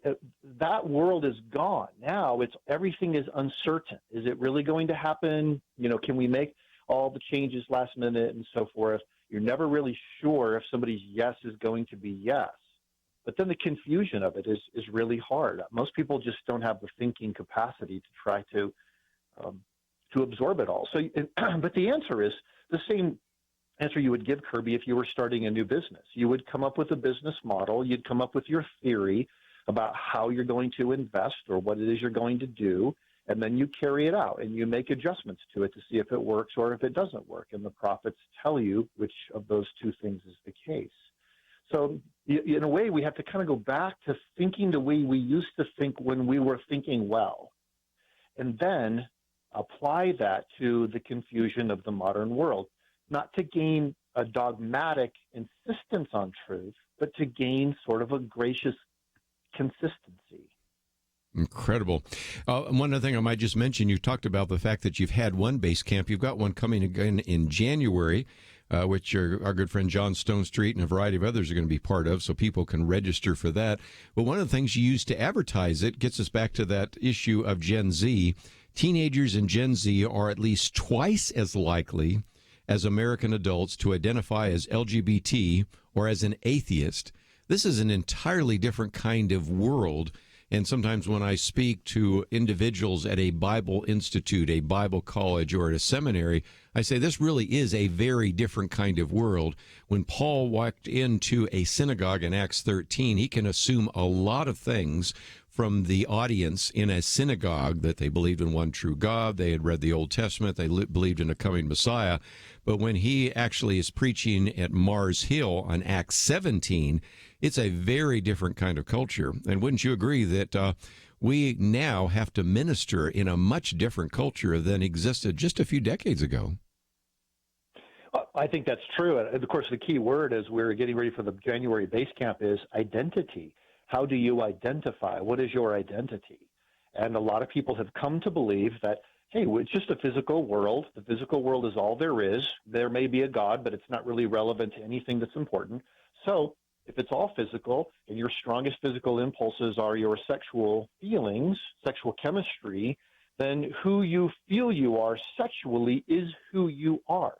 That world is gone. Now everything is uncertain. Is it really going to happen? Can we make all the changes last minute and so forth? You're never really sure if somebody's yes is going to be yes. But then the confusion of it is really hard. Most people just don't have the thinking capacity to try to absorb it all. So, but the answer is the same answer you would give, Kerby, if you were starting a new business. You would come up with a business model. You'd come up with your theory about how you're going to invest or what it is you're going to do. And then you carry it out and you make adjustments to it to see if it works or if it doesn't work. And the prophets tell you which of those two things is the case. So in a way, we have to kind of go back to thinking the way we used to think when we were thinking well, and then apply that to the confusion of the modern world, not to gain a dogmatic insistence on truth, but to gain sort of a gracious consistency. Incredible. One other thing I might just mention, you talked about the fact that you've had one base camp. You've got one coming again in January, which our good friend John Stone Street and a variety of others are going to be part of, so people can register for that. But one of the things you use to advertise it gets us back to that issue of Gen Z. Teenagers and Gen Z are at least twice as likely as American adults to identify as LGBT or as an atheist. This is an entirely different kind of world. And sometimes when I speak to individuals at a Bible institute, a Bible college, or at a seminary, I say this really is a very different kind of world. When Paul walked into a synagogue in Acts 13, he can assume a lot of things from the audience in a synagogue, that they believed in one true God, they had read the Old Testament, they believed in a coming Messiah. But when he actually is preaching at Mars Hill on Acts 17, it's a very different kind of culture. And wouldn't you agree that we now have to minister in a much different culture than existed just a few decades ago? I think that's true. And of course, the key word as we're getting ready for the January base camp is identity. How do you identify? What is your identity? And a lot of people have come to believe that, hey, it's just a physical world. The physical world is all there is. There may be a God, but it's not really relevant to anything that's important. So if it's all physical and your strongest physical impulses are your sexual feelings, sexual chemistry, then who you feel you are sexually is who you are.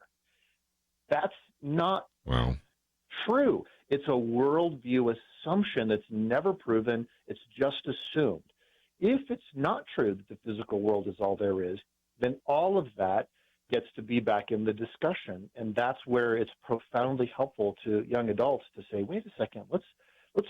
That's not true. It's a worldview assumption that's never proven. It's just assumed. If it's not true that the physical world is all there is, then all of that gets to be back in the discussion. And that's where it's profoundly helpful to young adults to say, wait a second, let's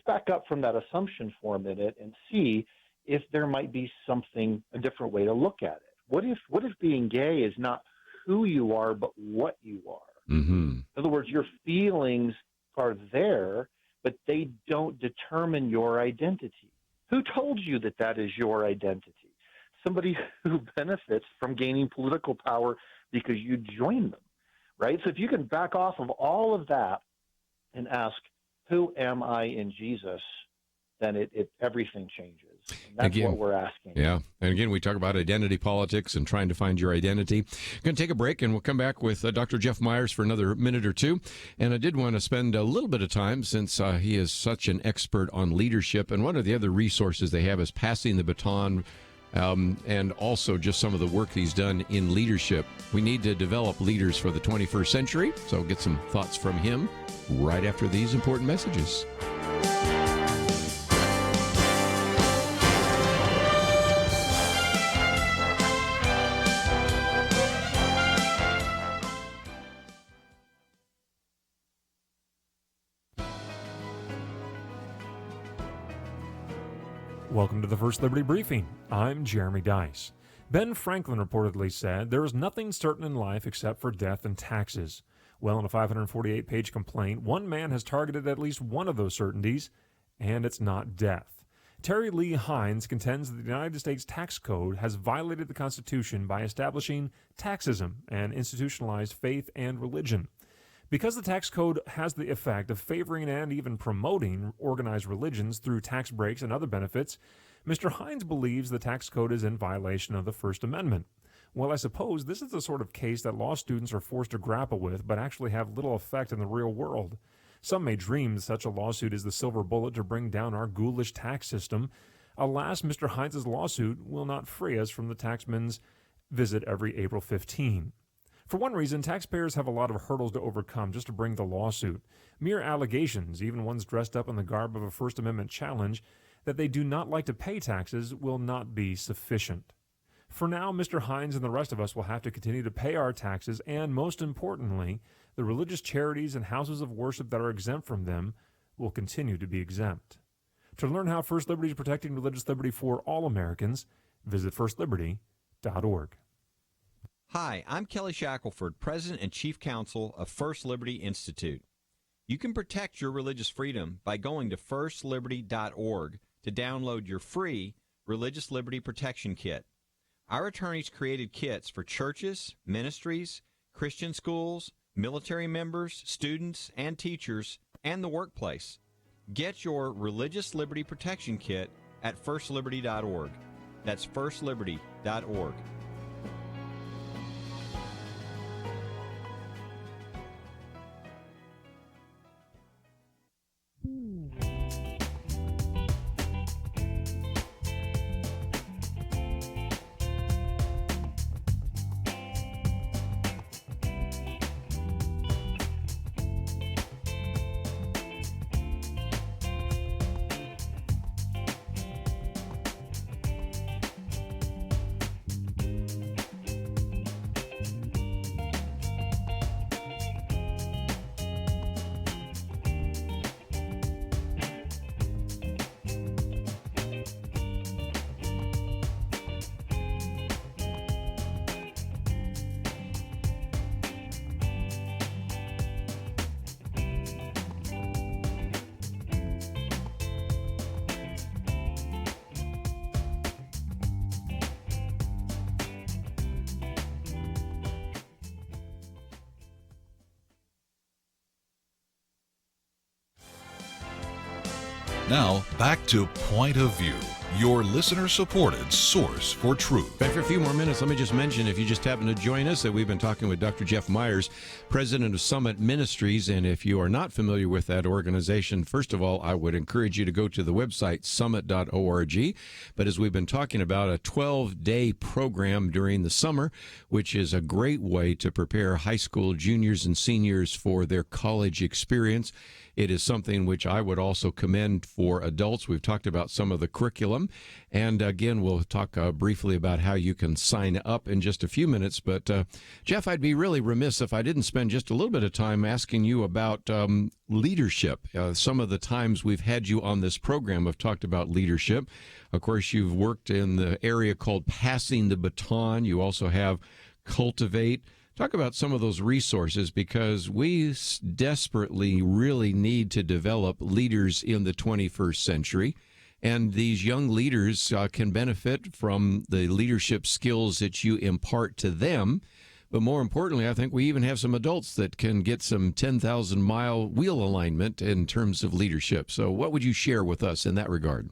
back up from that assumption for a minute and see if there might be something, a different way to look at it. What if being gay is not who you are, but what you are? Mm-hmm. In other words, your feelings are there, but they don't determine your identity. Who told you that that is your identity? Somebody who benefits from gaining political power because you join them, right? So if you can back off of all of that and ask, who am I in Jesus, then everything changes. And that's what we're asking. Yeah. And again, we talk about identity politics and trying to find your identity. I'm going to take a break, and we'll come back with Dr. Jeff Myers for another minute or two. And I did want to spend a little bit of time, since he is such an expert on leadership. And one of the other resources they have is Passing the Baton, and also just some of the work he's done in leadership. We need to develop leaders for the 21st century. So get some thoughts from him right after these important messages. Welcome to the First Liberty Briefing. I'm Jeremy Dice. Ben Franklin reportedly said, "There is nothing certain in life except for death and taxes." Well, in a 548-page complaint, one man has targeted at least one of those certainties, and it's not death. Terry Lee Hines contends that the United States tax code has violated the Constitution by establishing taxism and institutionalized faith and religion. Because the tax code has the effect of favoring and even promoting organized religions through tax breaks and other benefits, Mr. Hines believes the tax code is in violation of the First Amendment. Well, I suppose this is the sort of case that law students are forced to grapple with, but actually have little effect in the real world. Some may dream such a lawsuit is the silver bullet to bring down our ghoulish tax system. Alas, Mr. Hines' lawsuit will not free us from the taxman's visit every April 15. For one reason, taxpayers have a lot of hurdles to overcome just to bring the lawsuit. Mere allegations, even ones dressed up in the garb of a First Amendment challenge, that they do not like to pay taxes will not be sufficient. For now, Mr. Hines and the rest of us will have to continue to pay our taxes, and most importantly, the religious charities and houses of worship that are exempt from them will continue to be exempt. To learn how First Liberty is protecting religious liberty for all Americans, visit firstliberty.org. Hi, I'm Kelly Shackelford, President and Chief Counsel of First Liberty Institute. You can protect your religious freedom by going to firstliberty.org to download your free Religious Liberty Protection Kit. Our attorneys created kits for churches, ministries, Christian schools, military members, students, and teachers, and the workplace. Get your Religious Liberty Protection Kit at firstliberty.org. That's firstliberty.org. Now, back to Point of View, your listener-supported source for truth. Back for a few more minutes, let me just mention, if you just happen to join us, that we've been talking with Dr. Jeff Myers, president of Summit Ministries. And if you are not familiar with that organization, first of all, I would encourage you to go to the website, summit.org. But as we've been talking about, a 12-day program during the summer, which is a great way to prepare high school juniors and seniors for their college experience. It is something which I would also commend for adults. We've talked about some of the curriculum. And again, we'll talk briefly about how you can sign up in just a few minutes. But Jeff, I'd be really remiss if I didn't spend just a little bit of time asking you about leadership. Some of the times we've had you on this program have talked about leadership. Of course, you've worked in the area called Passing the Baton. You also have Cultivate. Talk about some of those resources, because we desperately really need to develop leaders in the 21st century. And these young leaders can benefit from the leadership skills that you impart to them. But more importantly, I think we even have some adults that can get some 10,000-mile wheel alignment in terms of leadership. So what would you share with us in that regard?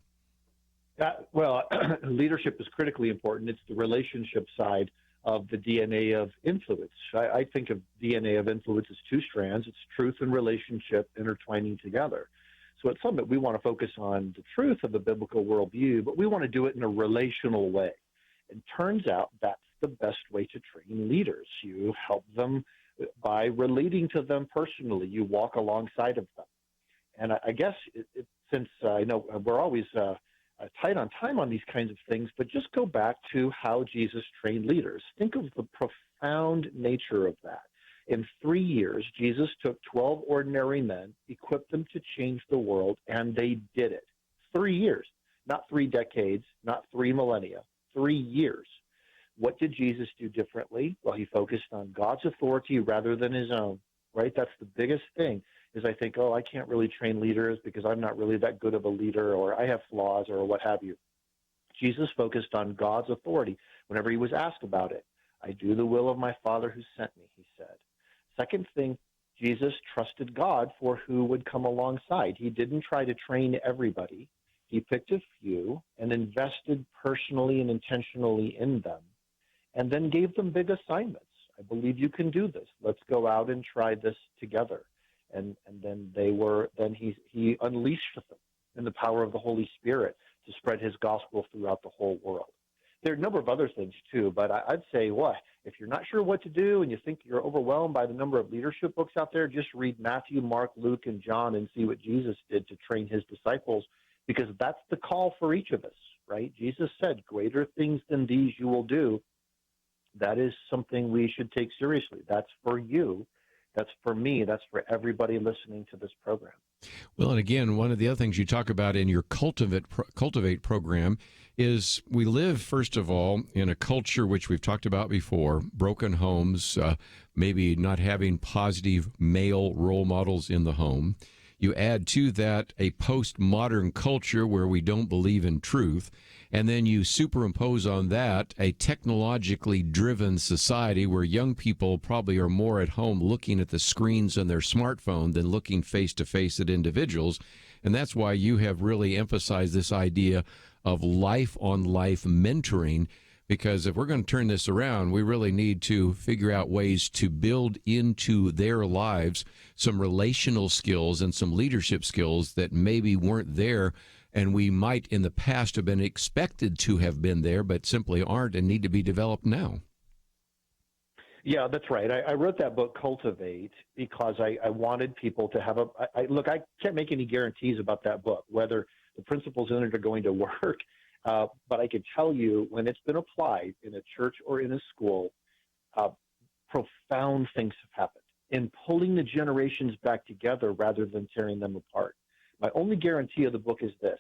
Well, leadership is critically important. It's the relationship side of the DNA of influence. I think of DNA of influence as two strands. It's truth and relationship intertwining together. So at Summit, we want to focus on the truth of the biblical worldview, but we want to do it in a relational way. It turns out that's the best way to train leaders. You help them by relating to them personally. You walk alongside of them. And I guess since I know we're always tight on time on these kinds of things, but just go back to how Jesus trained leaders. Think of the profound nature of that. In 3 years, Jesus took 12 ordinary men, equipped them to change the world, and they did it. 3 years. not 3 decades, not 3 millennia, 3 years. What did Jesus do differently? Well, he focused on God's authority rather than his own, right? That's the biggest thing is I think, I can't really train leaders because I'm not really that good of a leader, or I have flaws, or what have you. Jesus focused on God's authority whenever he was asked about it. I do the will of my Father who sent me, he said. Second thing, Jesus trusted God for who would come alongside. He didn't try to train everybody. He picked a few and invested personally and intentionally in them, and then gave them big assignments. I believe you can do this. Let's go out and try this together. And then he unleashed them in the power of the Holy Spirit to spread his gospel throughout the whole world. There are a number of other things too, but I'd say if you're not sure what to do and you think you're overwhelmed by the number of leadership books out there, just read Matthew, Mark, Luke, and John and see what Jesus did to train his disciples, because that's the call for each of us, right? Jesus said, greater things than these you will do. That is something we should take seriously. That's for you. That's for me. That's for everybody listening to this program. Well, and again, one of the other things you talk about in your Cultivate program is we live, first of all, in a culture which we've talked about before, broken homes, maybe not having positive male role models in the home. You add to that a postmodern culture where we don't believe in truth, and then you superimpose on that a technologically driven society where young people probably are more at home looking at the screens on their smartphone than looking face-to-face at individuals. And that's why you have really emphasized this idea of life-on-life mentoring, because if we're going to turn this around, we really need to figure out ways to build into their lives some relational skills and some leadership skills that maybe weren't there, and we might in the past have been expected to have been there, but simply aren't and need to be developed now. Yeah, that's right. I wrote that book, Cultivate, because I wanted people to have look, I can't make any guarantees about that book, whether the principles in it are going to work, but I can tell you when it's been applied in a church or in a school, profound things have happened in pulling the generations back together rather than tearing them apart. My only guarantee of the book is this: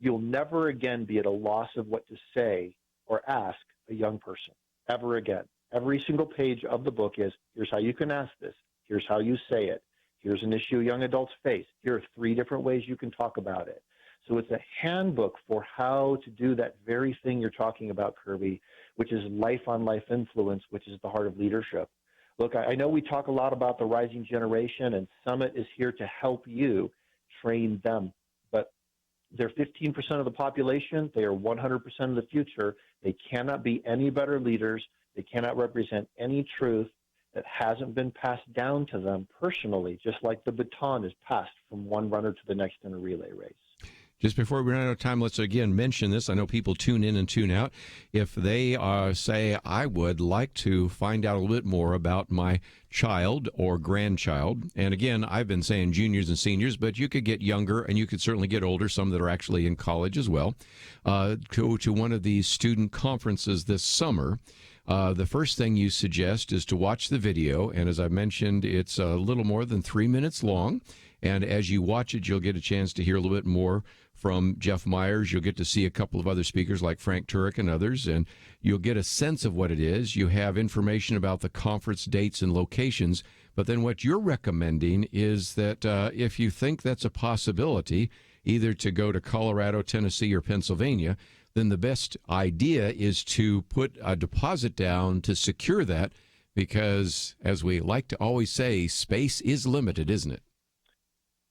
you'll never again be at a loss of what to say or ask a young person, ever again. Every single page of the book is, here's how you can ask this, here's how you say it, here's an issue young adults face, here are 3 different ways you can talk about it. So it's a handbook for how to do that very thing you're talking about, Kerby, which is life-on-life influence, which is the heart of leadership. Look, I know we talk a lot about the rising generation, and Summit is here to help you train them. But they're 15% of the population. They are 100% of the future. They cannot be any better leaders. They cannot represent any truth that hasn't been passed down to them personally, just like the baton is passed from one runner to the next in a relay race. Just before we run out of time, let's again mention this. I know people tune in and tune out. If they say, I would like to find out a little bit more about my child or grandchild, and again, I've been saying juniors and seniors, but you could get younger and you could certainly get older, some that are actually in college as well, go to one of these student conferences this summer. The first thing you suggest is to watch the video, and as I mentioned, it's a little more than 3 minutes long, and as you watch it, you'll get a chance to hear a little bit more from Jeff Myers. You'll get to see a couple of other speakers like Frank Turek and others, and you'll get a sense of what it is. You have information about the conference dates and locations, but then what you're recommending is that if you think that's a possibility, either to go to Colorado, Tennessee, or Pennsylvania, then the best idea is to put a deposit down to secure that, because, as we like to always say, space is limited, isn't it?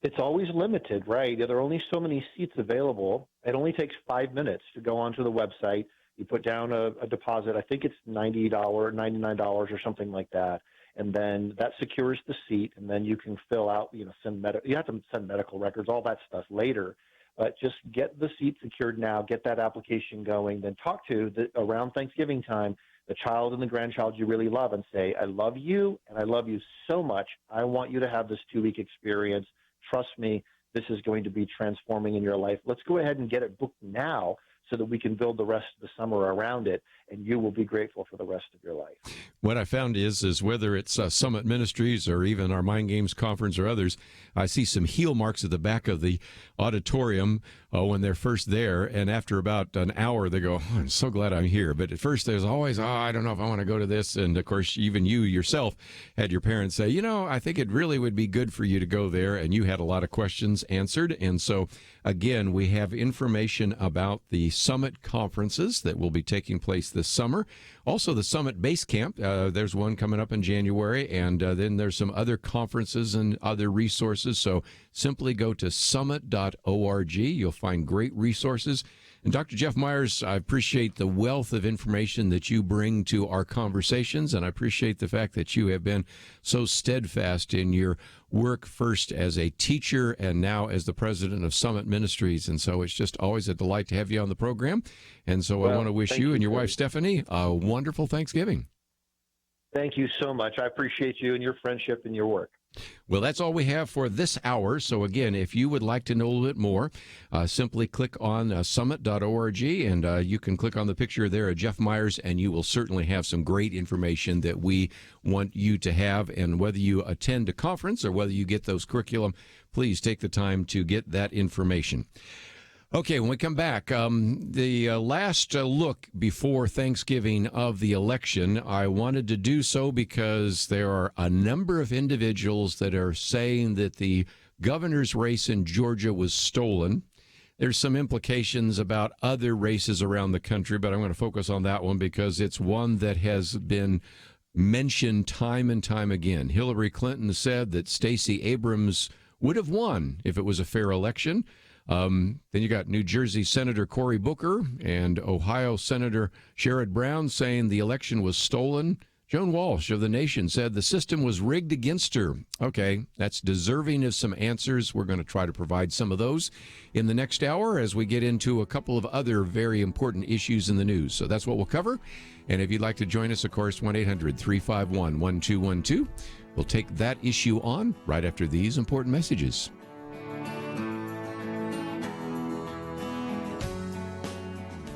It's always limited, right? There are only so many seats available. It only takes 5 minutes to go onto the website. You put down a deposit. I think it's $90, $99 or something like that. And then that secures the seat. And then you can fill out, you have to send medical records, all that stuff later. But just get the seat secured now, get that application going, then talk to, around Thanksgiving time, the child and the grandchild you really love and say, I love you and I love you so much. I want you to have this 2-week experience. Trust me, this is going to be transforming in your life. Let's go ahead and get it booked now so that we can build the rest of the summer around it, and you will be grateful for the rest of your life. What I found is whether it's Summit Ministries or even our Mind Games Conference or others, I see some heel marks at the back of the auditorium when they're first there. And after about an hour, they go, oh, I'm so glad I'm here. But at first, there's always, I don't know if I want to go to this. And, of course, even you yourself had your parents say, I think it really would be good for you to go there. And you had a lot of questions answered. And so, again, we have information about the Summit conferences that will be taking place this summer. Also, the Summit Base Camp, there's one coming up in January, and then there's some other conferences and other resources. So simply go to summit.org. You'll find great resources. And Dr. Jeff Myers, I appreciate the wealth of information that you bring to our conversations, and I appreciate the fact that you have been so steadfast in your work, first as a teacher and now as the president of Summit Ministries. And so it's just always a delight to have you on the program. And so I want to wish you and your wife, Stephanie, a wonderful Thanksgiving. Thank you so much. I appreciate you and your friendship and your work. Well, that's all we have for this hour. So, again, if you would like to know a little bit more, simply click on summit.org, and you can click on the picture there of Jeff Myers, and you will certainly have some great information that we want you to have. And whether you attend a conference or whether you get those curriculum, please take the time to get that information. Okay, when we come back, the last look before Thanksgiving of the election, I wanted to do so because there are a number of individuals that are saying that the governor's race in Georgia was stolen. There's some implications about other races around the country, but I'm going to focus on that one because it's one that has been mentioned time and time again. Hillary Clinton said that Stacey Abrams would have won if it was a fair election. Then you got New Jersey Senator Cory Booker and Ohio Senator Sherrod Brown saying the election was stolen. Joan Walsh of The Nation said the system was rigged against her. Okay, that's deserving of some answers. We're going to try to provide some of those in the next hour as we get into a couple of other very important issues in the news. So that's what we'll cover. And if you'd like to join us, of course, 1-800-351-1212. We'll take that issue on right after these important messages.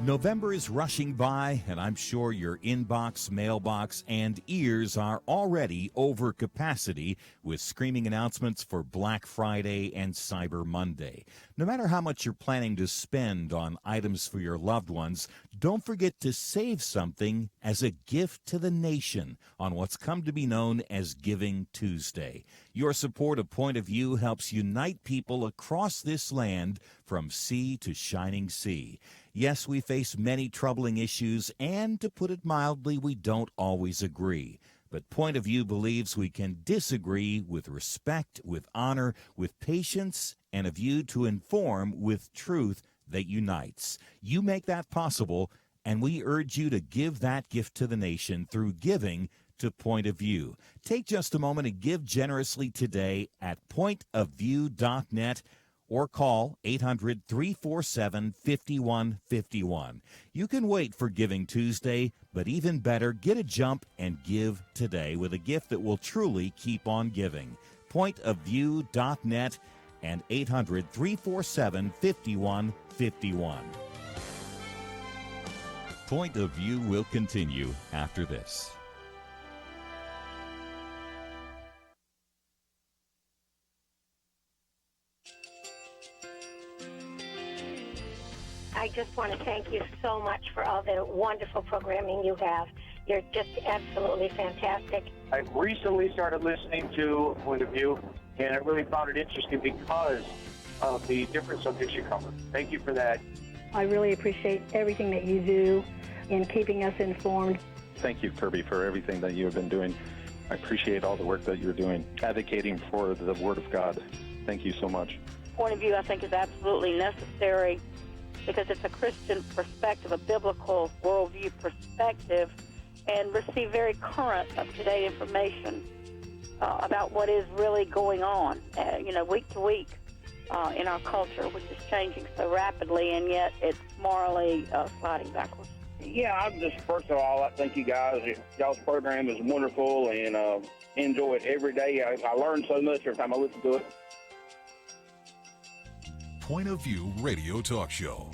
November is rushing by, and I'm sure your inbox, mailbox, and ears are already over capacity with screaming announcements for Black Friday and Cyber Monday. No matter how much you're planning to spend on items for your loved ones, don't forget to save something as a gift to the nation on what's come to be known as Giving Tuesday. Your support of Point of View helps unite people across this land from sea to shining sea. Yes, we face many troubling issues, and to put it mildly, we don't always agree. But Point of View believes we can disagree with respect, with honor, with patience, and a view to inform with truth that unites. You make that possible, and we urge you to give that gift to the nation through giving to Point of View. Take just a moment and give generously today at pointofview.net. or call 800-347-5151. You can wait for Giving Tuesday, but even better, get a jump and give today with a gift that will truly keep on giving. Pointofview.net and 800-347-5151. Point of View will continue after this. I just want to thank you so much for all the wonderful programming you have. You're just absolutely fantastic. I recently started listening to Point of View, and I really found it interesting because of the different subjects you cover. Thank you for that. I really appreciate everything that you do in keeping us informed. Thank you, Kerby, for everything that you have been doing. I appreciate all the work that you're doing, advocating for the Word of God. Thank you so much. Point of View, I think, is absolutely necessary because it's a Christian perspective, a biblical worldview perspective, and receive very current, up-to-date information about what is really going on, week to week in our culture, which is changing so rapidly, and yet it's morally sliding backwards. Yeah, I'm just, first of all, I thank you guys. Y'all's program is wonderful, and enjoy it every day. I learn so much every time I listen to it. Point of View Radio Talk Show.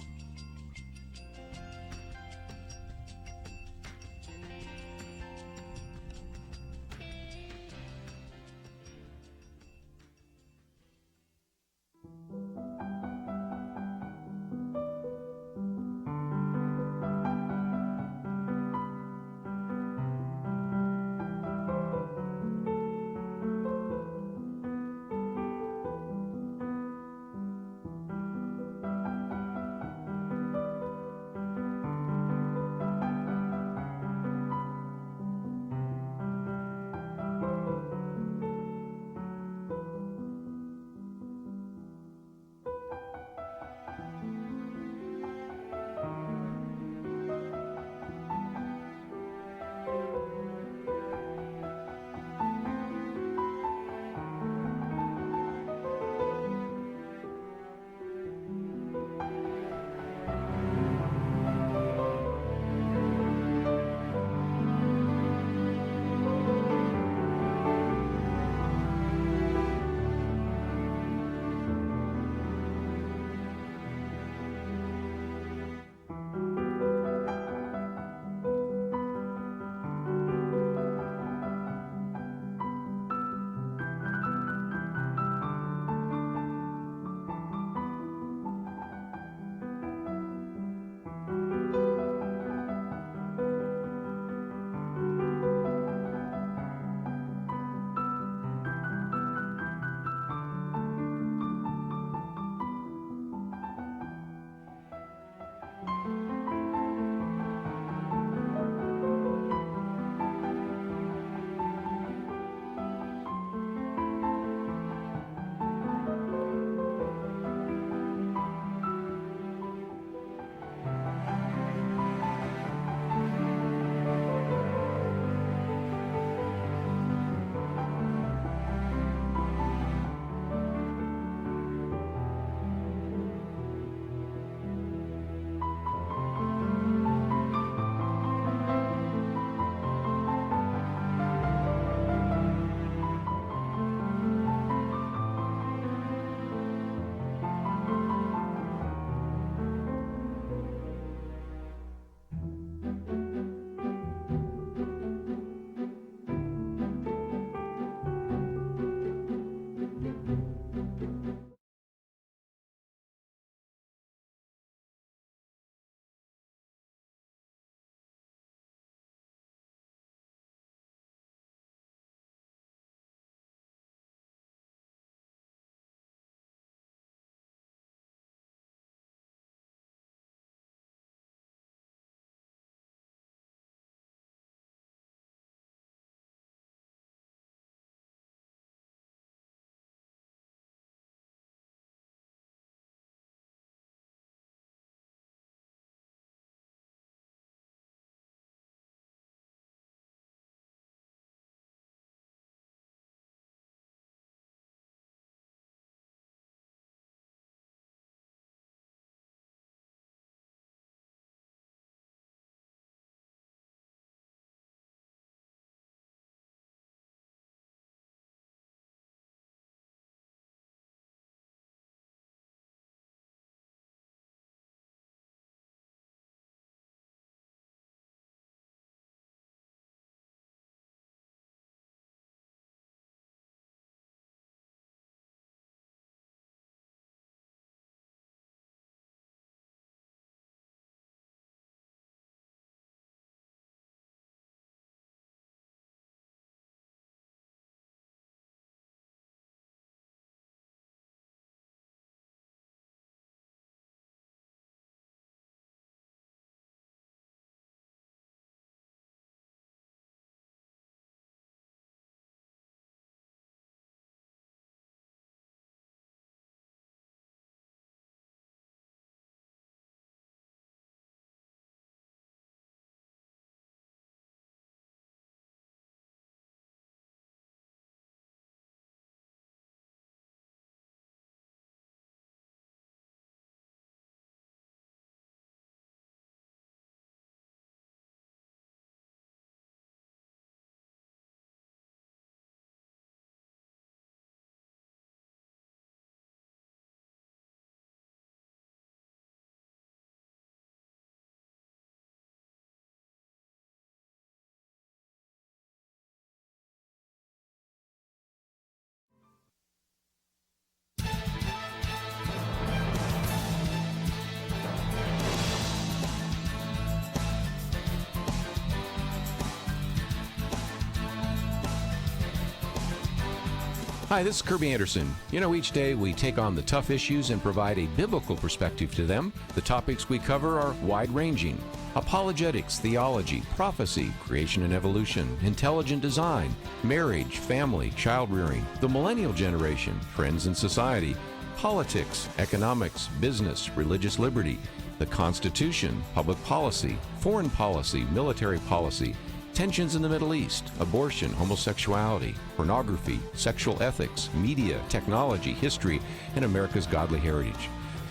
Hi, this is Kerby Anderson. You know, each day we take on the tough issues and provide a biblical perspective to them. The topics we cover are wide-ranging: apologetics, theology, prophecy, creation and evolution, intelligent design, marriage, family, child-rearing, the millennial generation, trends in society, politics, economics, business, religious liberty, the Constitution, public policy, foreign policy, military policy, tensions in the Middle East, abortion, homosexuality, pornography, sexual ethics, media, technology, history, and America's godly heritage.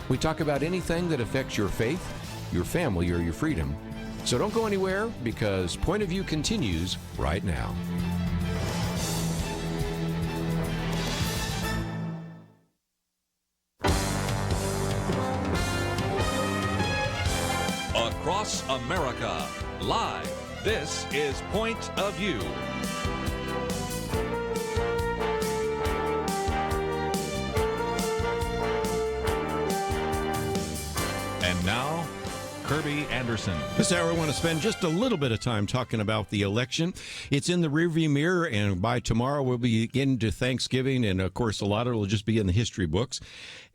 We talk about anything that affects your faith, your family, or your freedom. So don't go anywhere, because Point of View continues right now. Across America, live. This is Point of View. And now, Kerby Anderson. This hour, I want to spend just a little bit of time talking about the election. It's in the rearview mirror, and by tomorrow we'll be into Thanksgiving, and of course a lot of it will just be in the history books.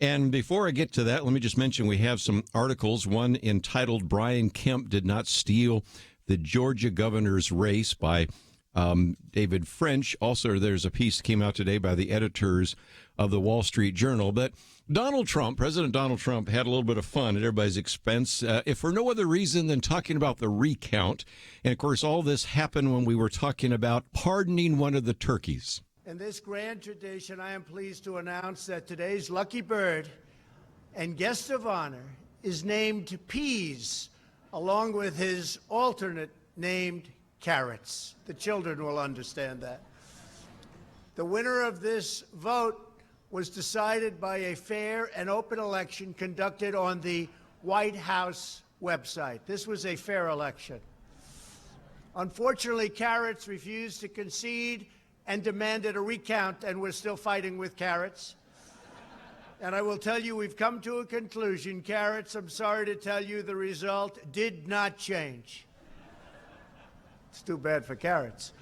And before I get to that, let me just mention we have some articles, one entitled "Brian Kemp Did Not Steal the Georgia Governor's Race" by David French. Also, there's a piece that came out today by the editors of the Wall Street Journal. But President Donald Trump had a little bit of fun at everybody's expense, if for no other reason than talking about the recount. And, of course, all this happened when we were talking about pardoning one of the turkeys. In this grand tradition, I am pleased to announce that today's lucky bird and guest of honor is named Peas, along with his alternate named Carrots. The children will understand that. The winner of this vote was decided by a fair and open election conducted on the White House website. This was a fair election. Unfortunately, Carrots refused to concede and demanded a recount, and we're still fighting with Carrots. And I will tell you, we've come to a conclusion. Carrots, I'm sorry to tell you, the result did not change. It's too bad for Carrots.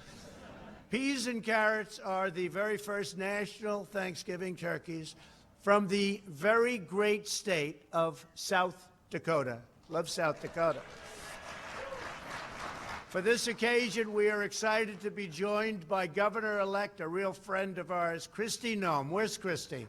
Peas and Carrots are the very first national Thanksgiving turkeys from the very great state of South Dakota. Love South Dakota. For this occasion, we are excited to be joined by Governor-elect, a real friend of ours, Kristi Noem. Where's Kristi?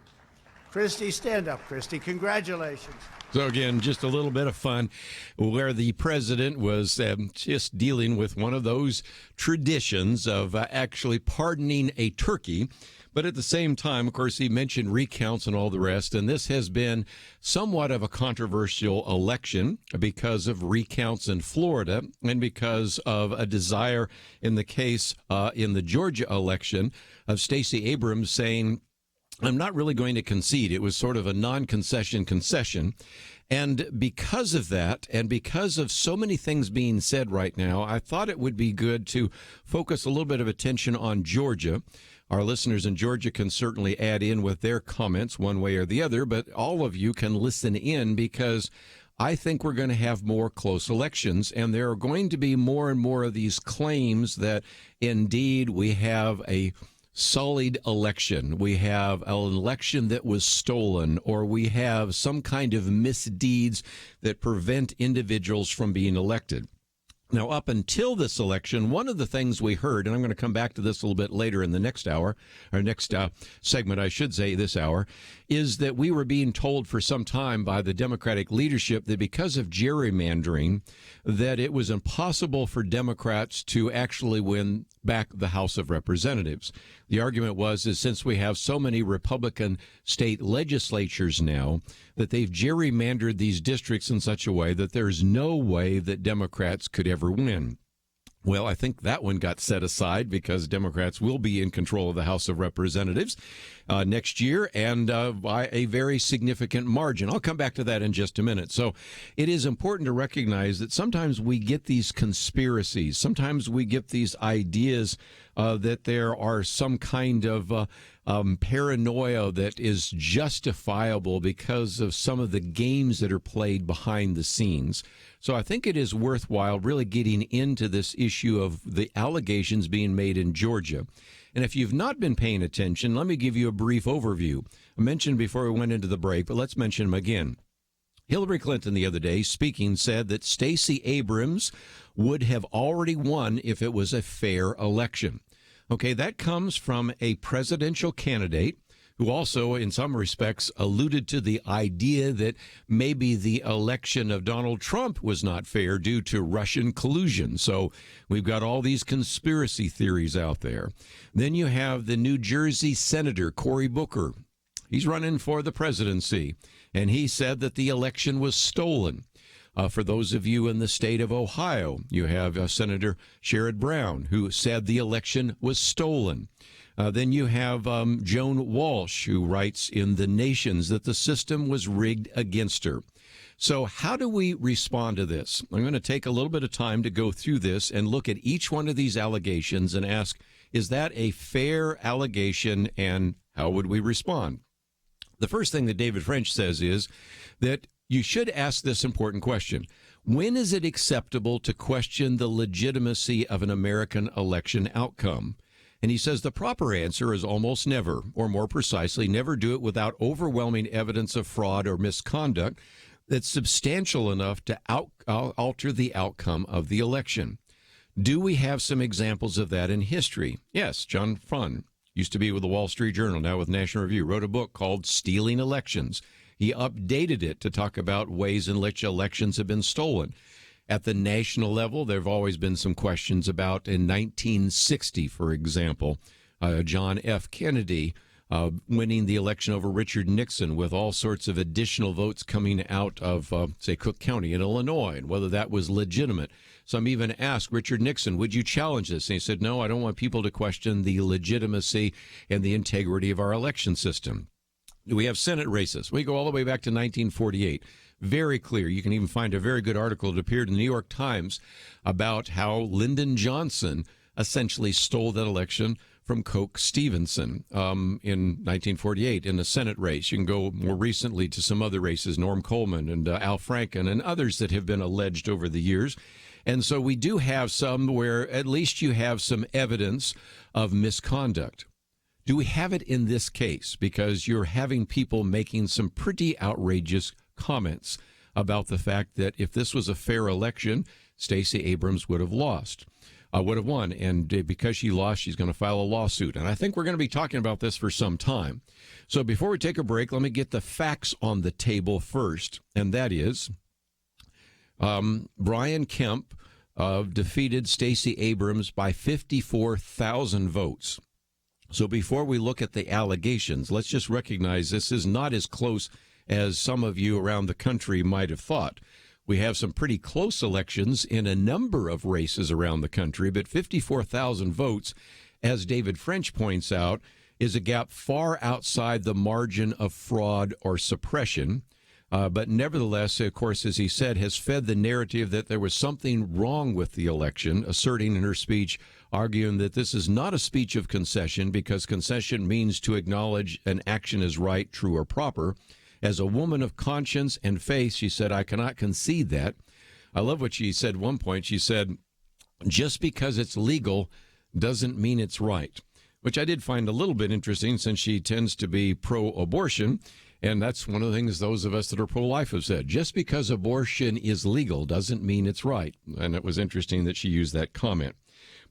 Kristi, stand up, Kristi. Congratulations. So again, just a little bit of fun where the president was just dealing with one of those traditions of actually pardoning a turkey. But at the same time, of course, he mentioned recounts and all the rest. And this has been somewhat of a controversial election because of recounts in Florida and because of a desire in the case in the Georgia election of Stacey Abrams saying, "I'm not really going to concede." It was sort of a non-concession concession. And because of that, and because of so many things being said right now, I thought it would be good to focus a little bit of attention on Georgia. Our listeners in Georgia can certainly add in with their comments one way or the other, but all of you can listen in, because I think we're going to have more close elections, and there are going to be more and more of these claims that indeed we have a sullied election, we have an election that was stolen, or we have some kind of misdeeds that prevent individuals from being elected. Now, up until this election, one of the things we heard, and I'm going to come back to this a little bit later in the next hour, or next segment, I should say, this hour, is that we were being told for some time by the Democratic leadership that because of gerrymandering, that it was impossible for Democrats to actually win back the House of Representatives. The argument was, is since we have so many Republican state legislatures now, that they've gerrymandered these districts in such a way that there's no way that Democrats could ever win. Well, I think that one got set aside because Democrats will be in control of the House of Representatives next year, and by a very significant margin. I'll come back to that in just a minute. So it is important to recognize that sometimes we get these conspiracies. Sometimes we get these ideas that there are some kind of paranoia that is justifiable because of some of the games that are played behind the scenes. So I think it is worthwhile really getting into this issue of the allegations being made in Georgia. And if you've not been paying attention, let me give you a brief overview. I mentioned before we went into the break, but let's mention them again. Hillary Clinton the other day, speaking, said that Stacey Abrams would have already won if it was a fair election. Okay, that comes from a presidential candidate who also, in some respects, alluded to the idea that maybe the election of Donald Trump was not fair due to Russian collusion. So we've got all these conspiracy theories out there. Then you have the New Jersey Senator Cory Booker. He's running for the presidency, and he said that the election was stolen. For those of you in the state of Ohio, you have Senator Sherrod Brown, who said the election was stolen. Then you have Joan Walsh, who writes in The Nations that the system was rigged against her. So how do we respond to this? I'm going to take a little bit of time to go through this and look at each one of these allegations and ask, is that a fair allegation, and how would we respond? The first thing that David French says is that you should ask this important question. When is it acceptable to question the legitimacy of an American election outcome? And he says the proper answer is almost never, or more precisely, never do it without overwhelming evidence of fraud or misconduct that's substantial enough to alter the outcome of the election. Do we have some examples of that in history? Yes, John Fund used to be with the Wall Street Journal, now with National Review, wrote a book called Stealing Elections. He updated it to talk about ways in which elections have been stolen. At the national level, there have always been some questions about, in 1960, for example, John F. Kennedy winning the election over Richard Nixon with all sorts of additional votes coming out of, say, Cook County in Illinois, and whether that was legitimate. Some even asked Richard Nixon, would you challenge this? And he said, no, I don't want people to question the legitimacy and the integrity of our election system. We have Senate races. We go all the way back to 1948. Very clear. You can even find a very good article that appeared in the New York Times about how Lyndon Johnson essentially stole that election from Coke Stevenson in 1948 in a Senate race. You can go more recently to some other races, Norm Coleman and Al Franken and others that have been alleged over the years. And so we do have some where at least you have some evidence of misconduct. Do we have it in this case? Because you're having people making some pretty outrageous comments about the fact that if this was a fair election, Stacey Abrams would have won. And because she lost, she's going to file a lawsuit. And I think we're going to be talking about this for some time. So before we take a break, let me get the facts on the table first. And that is Brian Kemp defeated Stacey Abrams by 54,000 votes. So before we look at the allegations, let's just recognize this is not as close as some of you around the country might have thought. We have some pretty close elections in a number of races around the country, but 54,000 votes, as David French points out, is a gap far outside the margin of fraud or suppression. But nevertheless, of course, as he said, has fed the narrative that there was something wrong with the election, asserting in her speech, arguing that this is not a speech of concession because concession means to acknowledge an action is right, true, or proper. As a woman of conscience and faith, she said, I cannot concede that. I love what she said at one point. She said, just because it's legal doesn't mean it's right, which I did find a little bit interesting since she tends to be pro-abortion. And that's one of the things those of us that are pro-life have said. Just because abortion is legal doesn't mean it's right. And it was interesting that she used that comment.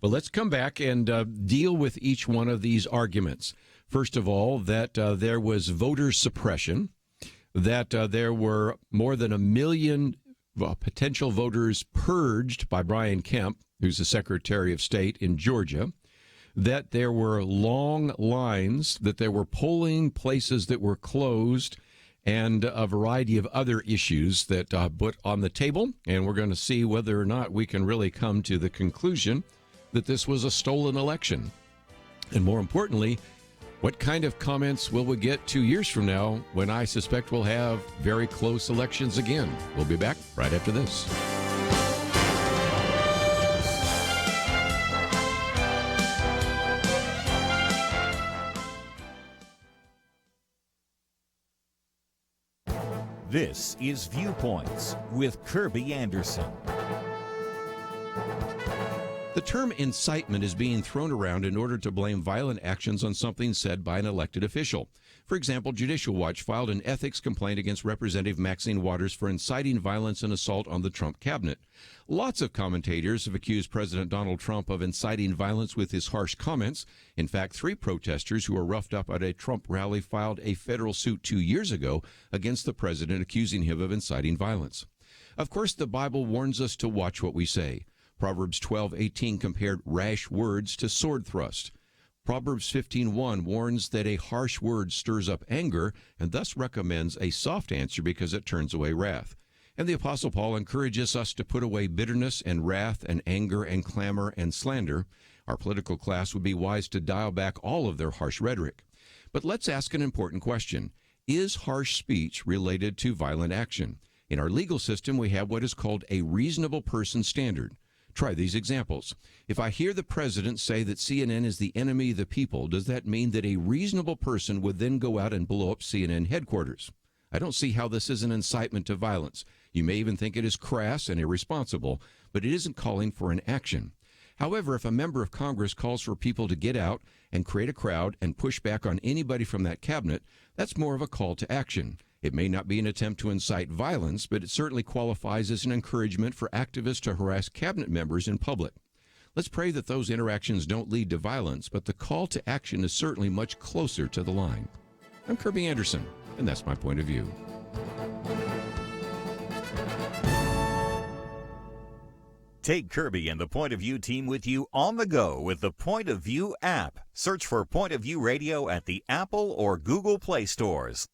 But let's come back and deal with each one of these arguments. First of all, that there was voter suppression, that there were more than 1 million potential voters purged by Brian Kemp, who's the Secretary of State in Georgia, that there were long lines, that there were polling places that were closed, and a variety of other issues that put on the table. And we're going to see whether or not we can really come to the conclusion that this was a stolen election. And more importantly, what kind of comments will we get 2 years from now when I suspect we'll have very close elections again? We'll be back right after this. This is Viewpoints with Kerby Anderson. The term incitement is being thrown around in order to blame violent actions on something said by an elected official. For example, Judicial Watch filed an ethics complaint against Representative Maxine Waters for inciting violence and assault on the Trump cabinet. Lots of commentators have accused President Donald Trump of inciting violence with his harsh comments. In fact, 3 protesters who were roughed up at a Trump rally filed a federal suit 2 years ago against the president, accusing him of inciting violence. Of course, the Bible warns us to watch what we say. Proverbs 12:18 compared rash words to sword thrust. Proverbs 15:1 warns that a harsh word stirs up anger and thus recommends a soft answer because it turns away wrath. And the Apostle Paul encourages us to put away bitterness and wrath and anger and clamor and slander. Our political class would be wise to dial back all of their harsh rhetoric. But let's ask an important question. Is harsh speech related to violent action? In our legal system, we have what is called a reasonable person standard. Try these examples. If I hear the president say that CNN is the enemy of the people, does that mean that a reasonable person would then go out and blow up CNN headquarters? I don't see how this is an incitement to violence. You may even think it is crass and irresponsible, but it isn't calling for an action. However, if a member of Congress calls for people to get out and create a crowd and push back on anybody from that cabinet, that's more of a call to action. It may not be an attempt to incite violence, but it certainly qualifies as an encouragement for activists to harass cabinet members in public. Let's pray that those interactions don't lead to violence, but the call to action is certainly much closer to the line. I'm Kerby Anderson, and that's my point of view. Take Kerby and the Point of View team with you on the go with the Point of View app. Search for Point of View Radio at the Apple or Google Play stores.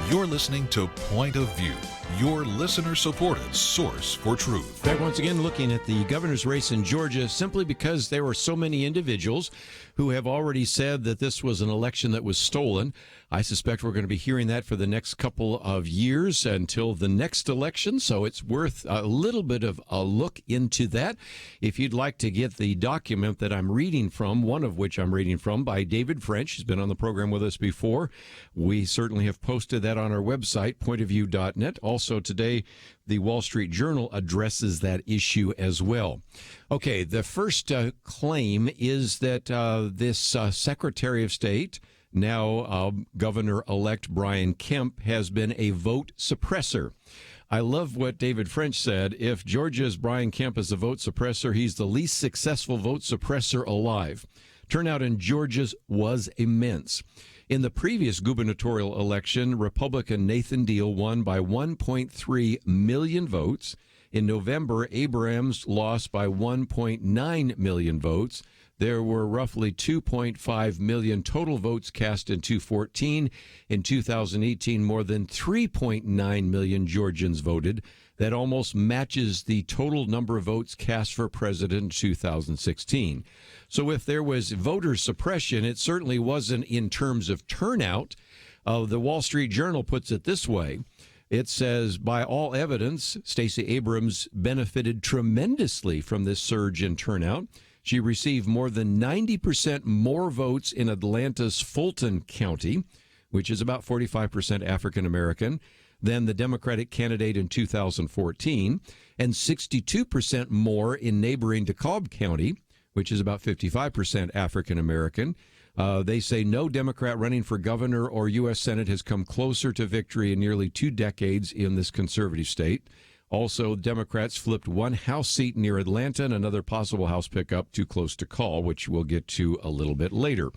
You're listening to Point of View, your listener-supported source for truth. Back once again looking at the governor's race in Georgia, simply because there were so many individuals who have already said that this was an election that was stolen. I suspect we're going to be hearing that for the next couple of years until the next election, so it's worth a little bit of a look into that. If you'd like to get the document that I'm reading from, one of which I'm reading from, by David French, he's been on the program with us before. We certainly have posted that on our website, pointofview.net. Also today, the Wall Street Journal addresses that issue as well. Okay, the first claim is that this Secretary of State, now Governor-elect Brian Kemp, has been a vote suppressor. I love what David French said. If Georgia's Brian Kemp is a vote suppressor, he's the least successful vote suppressor alive. Turnout in Georgia's was immense. In the previous gubernatorial election, Republican Nathan Deal won by 1.3 million votes. In November, Abrams lost by 1.9 million votes. There were roughly 2.5 million total votes cast in 2014. In 2018, more than 3.9 million Georgians voted. That almost matches the total number of votes cast for president in 2016. So if there was voter suppression, it certainly wasn't in terms of turnout. The Wall Street Journal puts it this way. It says, by all evidence, Stacey Abrams benefited tremendously from this surge in turnout. She received more than 90% more votes in Atlanta's Fulton County, which is about 45% African American, than the Democratic candidate in 2014, and 62% more in neighboring DeKalb County, which is about 55% African American. They say no Democrat running for governor or U.S. Senate has come closer to victory in nearly 2 decades in this conservative state. Also, Democrats flipped one House seat near Atlanta and another possible House pickup too close to call, which we'll get to a little bit later.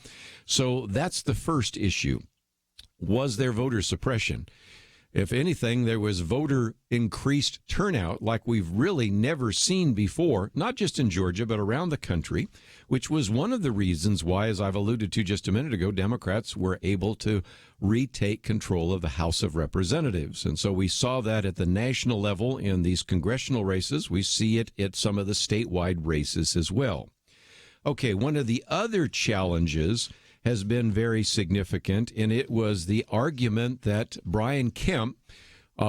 So that's the first issue. Was there voter suppression? If anything, there was voter increased turnout like we've really never seen before, not just in Georgia, but around the country, which was one of the reasons why, as I've alluded to just a minute ago, Democrats were able to retake control of the House of Representatives. And so we saw that at the national level in these congressional races. We see it at some of the statewide races as well. Okay, one of the other challenges has been very significant, and it was the argument that Brian Kemp,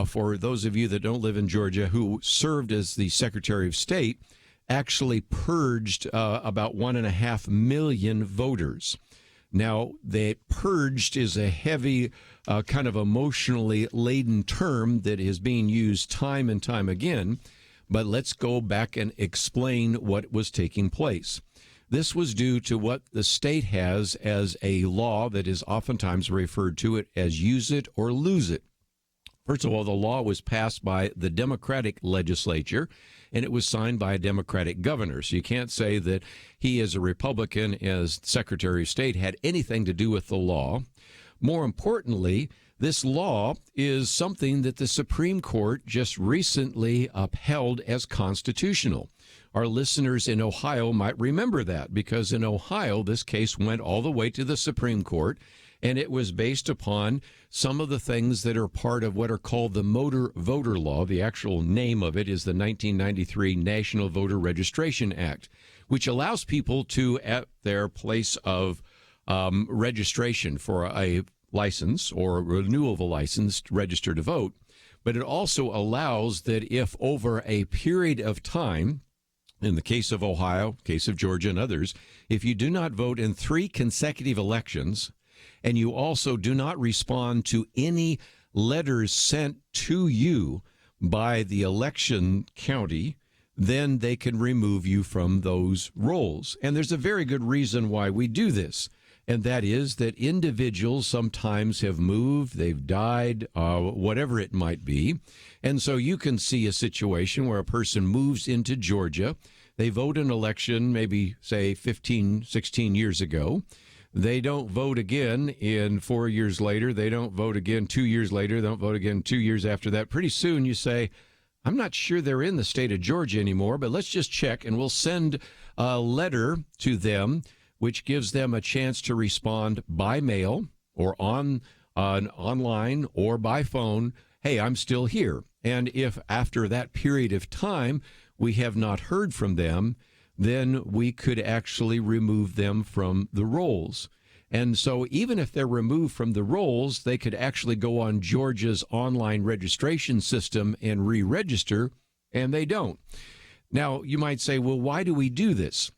for those of you that don't live in Georgia, who served as the Secretary of State, actually purged about 1.5 million voters. Now, the purged is a heavy, kind of emotionally laden term that is being used time and time again, but let's go back and explain what was taking place. This was due to what the state has as a law that is oftentimes referred to it as use it or lose it. First of all, the law was passed by the Democratic legislature, and it was signed by a Democratic governor. So you can't say that he, as a Republican, as Secretary of State, had anything to do with the law. More importantly, this law is something that the Supreme Court just recently upheld as constitutional. Our listeners in Ohio might remember that, because in Ohio, this case went all the way to the Supreme Court, and it was based upon some of the things that are part of what are called the Motor Voter Law. The actual name of it is the 1993 National Voter Registration Act, which allows people to, at their place of registration for a license or a renewal of a license, to register to vote. But it also allows that if over a period of time, in the case of Ohio, case of Georgia and others, if you do not vote in 3 consecutive elections, and you also do not respond to any letters sent to you by the election county, then they can remove you from those rolls. And there's a very good reason why we do this, and that is that individuals sometimes have moved, they've died, whatever it might be. And so you can see a situation where a person moves into Georgia, they vote an election maybe, say, 15, 16 years ago. They don't vote again in 4 years later. They don't vote again 2 years later. They don't vote again 2 years after that. Pretty soon you say, I'm not sure they're in the state of Georgia anymore, but let's just check, and we'll send a letter to them which gives them a chance to respond by mail or online or by phone, hey, I'm still here. And if after that period of time we have not heard from them, then we could actually remove them from the rolls. And so even if they're removed from the rolls, they could actually go on Georgia's online registration system and re-register, and they don't. Now, you might say, well, why do we do this?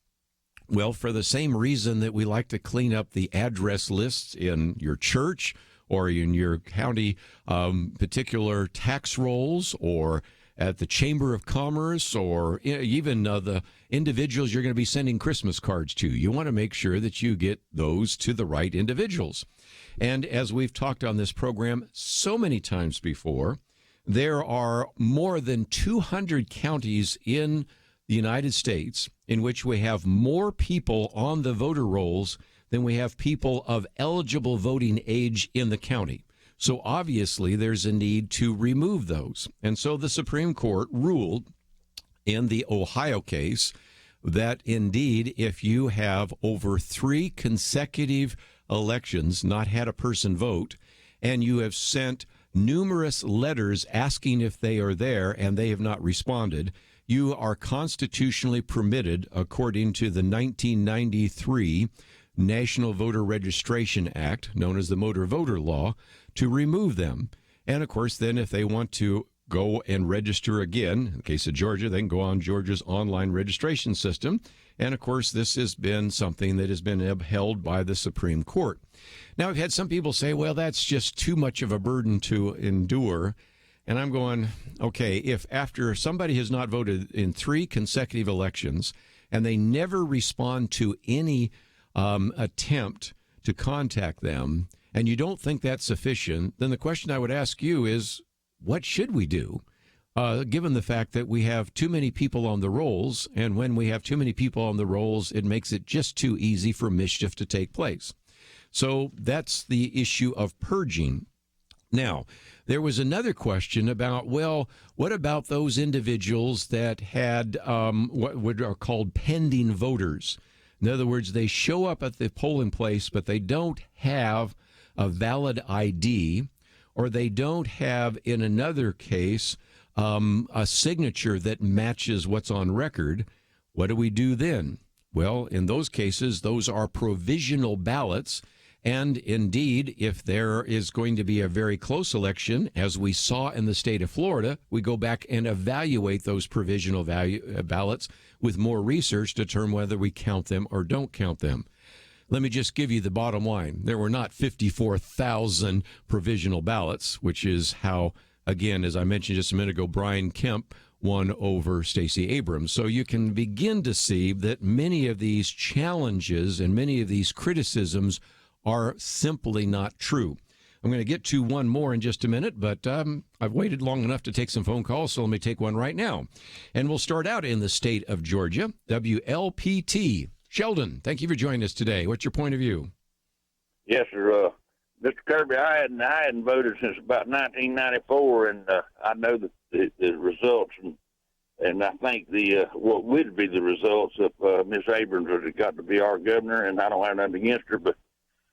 Well, for the same reason that we like to clean up the address lists in your church or in your county particular tax rolls, or at the Chamber of Commerce, or even the individuals you're going to be sending Christmas cards to. You want to make sure that you get those to the right individuals. And as we've talked on this program so many times before, there are more than 200 counties in the United States in which we have more people on the voter rolls than we have people of eligible voting age in the county. So obviously there's a need to remove those. And so the Supreme Court ruled in the Ohio case that indeed if you have over 3 consecutive elections not had a person vote, and you have sent numerous letters asking if they are there and they have not responded, you are constitutionally permitted, according to the 1993 National Voter Registration Act, known as the Motor Voter Law, to remove them. And, of course, then if they want to go and register again, in the case of Georgia, they can go on Georgia's online registration system. And, of course, this has been something that has been upheld by the Supreme Court. Now, I've had some people say, well, that's just too much of a burden to endure. And I'm going, okay, if after somebody has not voted in 3 consecutive elections and they never respond to any attempt to contact them, and you don't think that's sufficient, then the question I would ask you is, what should we do? given the fact that we have too many people on the rolls, and when we have too many people on the rolls, it makes it just too easy for mischief to take place. So that's the issue of purging. Now, there was another question about, well, what about those individuals that had what are called pending voters? In other words, they show up at the polling place, but they don't have a valid ID, or they don't have, in another case, a signature that matches what's on record. What do we do then? Well, in those cases, those are provisional ballots. And indeed, if there is going to be a very close election, as we saw in the state of Florida, we go back and evaluate those provisional ballots with more research to determine whether we count them or don't count them. Let me just give you the bottom line. There were not 54,000 provisional ballots, which is how, again, as I mentioned just a minute ago, Brian Kemp won over Stacey Abrams. So you can begin to see that many of these challenges and many of these criticisms are simply not true. I'm going to get to one more in just a minute, but I've waited long enough to take some phone calls, so let me take one right now. And we'll start out in the state of Georgia, WLPT. Sheldon, thank you for joining us today. What's your point of view? Yes, sir. Mr. Kerby, I hadn't voted since about 1994, and I know the results, and I think what would be the results if Miss Abrams had got to be our governor, and I don't have nothing against her, but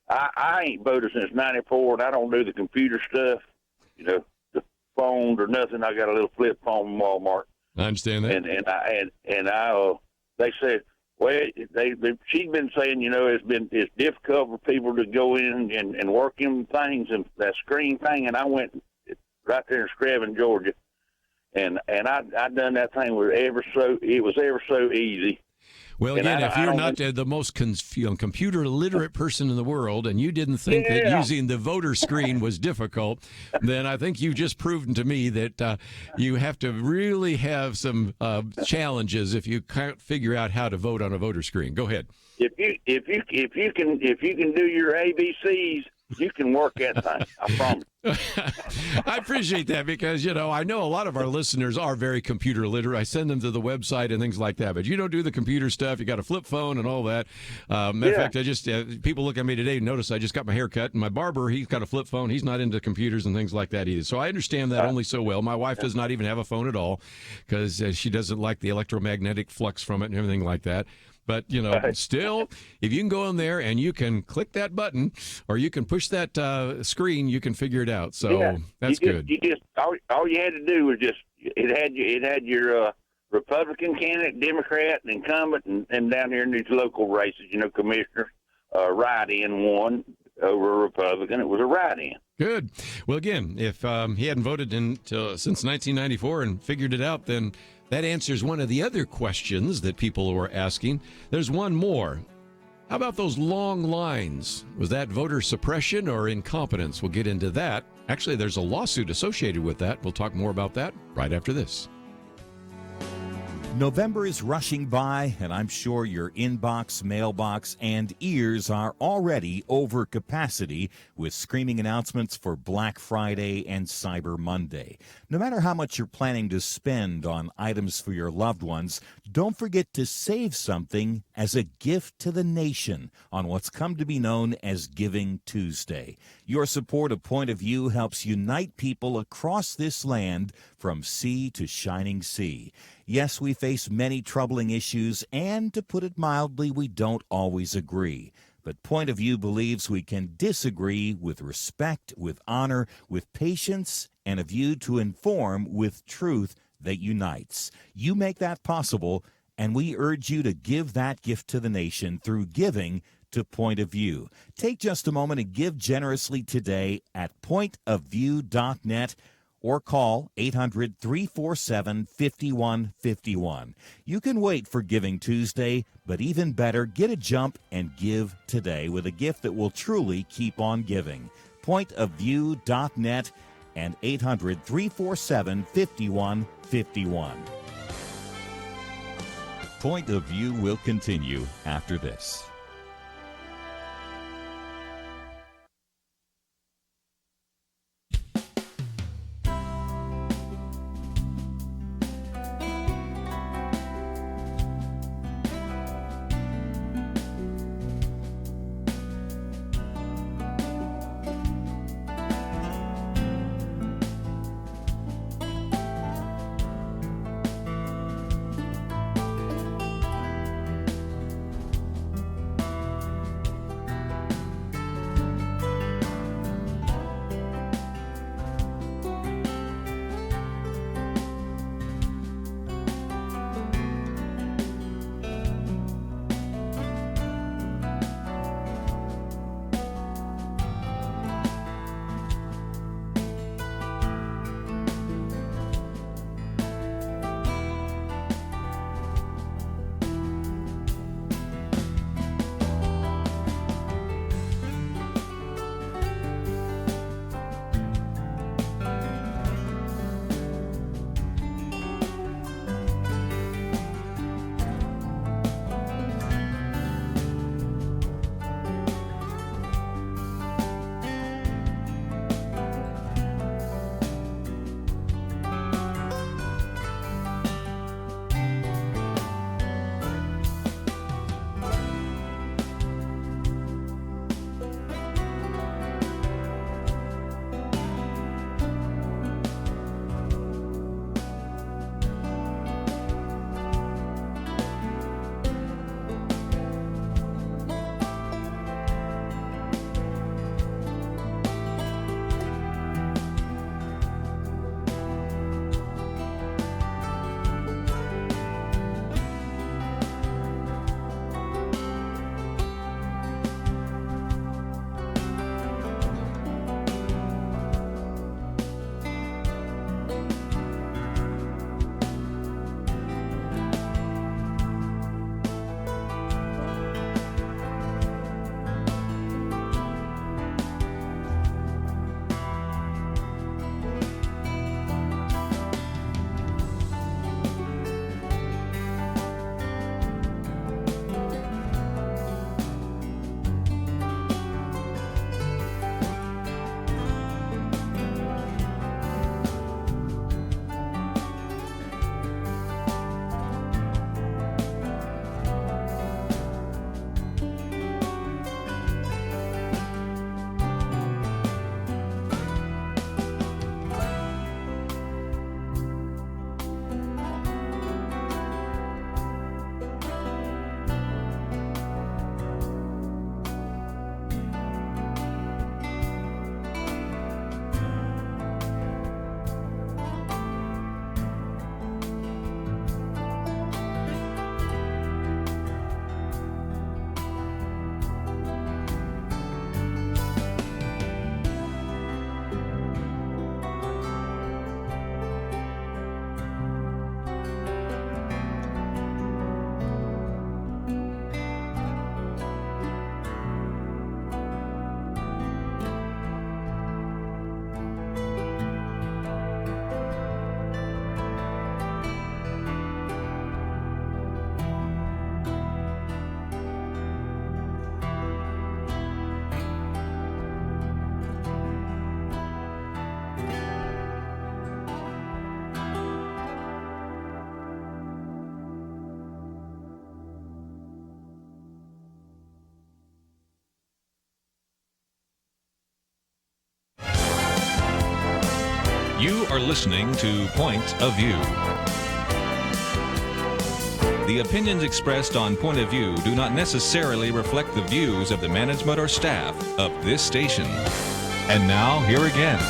I ain't voted since 94, and I don't do the computer stuff, the phone or nothing. I got a little flip phone from Walmart. I understand that. And they said, well, she's been saying, it's difficult for people to go in and work in things and that screen thing. And I went right there in Screven, Georgia, and I done that thing it was ever so easy. Well, again, if you're not the most computer literate person in the world, and you didn't think that using the voter screen was difficult, then I think you've just proven to me that you have to really have some challenges if you can't figure out how to vote on a voter screen. Go ahead. If you can do your ABCs, you can work that thing. I promise. I appreciate that because, I know a lot of our listeners are very computer literate. I send them to the website and things like that. But you don't do the computer stuff. You got a flip phone and all that. Matter of fact, I just people look at me today and notice I just got my hair cut. And my barber, he's got a flip phone. He's not into computers and things like that either. So I understand that only so well. My wife does not even have a phone at all because she doesn't like the electromagnetic flux from it and everything like that. But, still, if you can go in there and you can click that button or you can push that screen, you can figure it out. So that's good. All you had to do was it had your Republican candidate, Democrat, and incumbent, and down here in these local races, commissioners, write-in one over a Republican. It was a write-in. Good. Well, again, if he hadn't voted since 1994 and figured it out, then that answers one of the other questions that people were asking. There's one more. How about those long lines? Was that voter suppression or incompetence? We'll get into that. Actually, there's a lawsuit associated with that. We'll talk more about that right after this. November is rushing by, and I'm sure your inbox, mailbox, and ears are already over capacity with screaming announcements for Black Friday and Cyber Monday. No matter how much you're planning to spend on items for your loved ones, don't forget to save something as a gift to the nation on what's come to be known as Giving Tuesday. Your support of Point of View helps unite people across this land from sea to shining sea. Yes, we face many troubling issues, and to put it mildly, we don't always agree. But Point of View believes we can disagree with respect, with honor, with patience, and a view to inform with truth that unites. You make that possible, and we urge you to give that gift to the nation through giving to Point of View. Take just a moment and give generously today at pointofview.net. or call 800-347-5151. You can wait for Giving Tuesday, but even better, get a jump and give today with a gift that will truly keep on giving. Pointofview.net and 800-347-5151. Point of View will continue after this. You are listening to Point of View. The opinions expressed on Point of View do not necessarily reflect the views of the management or staff of this station. And now, here again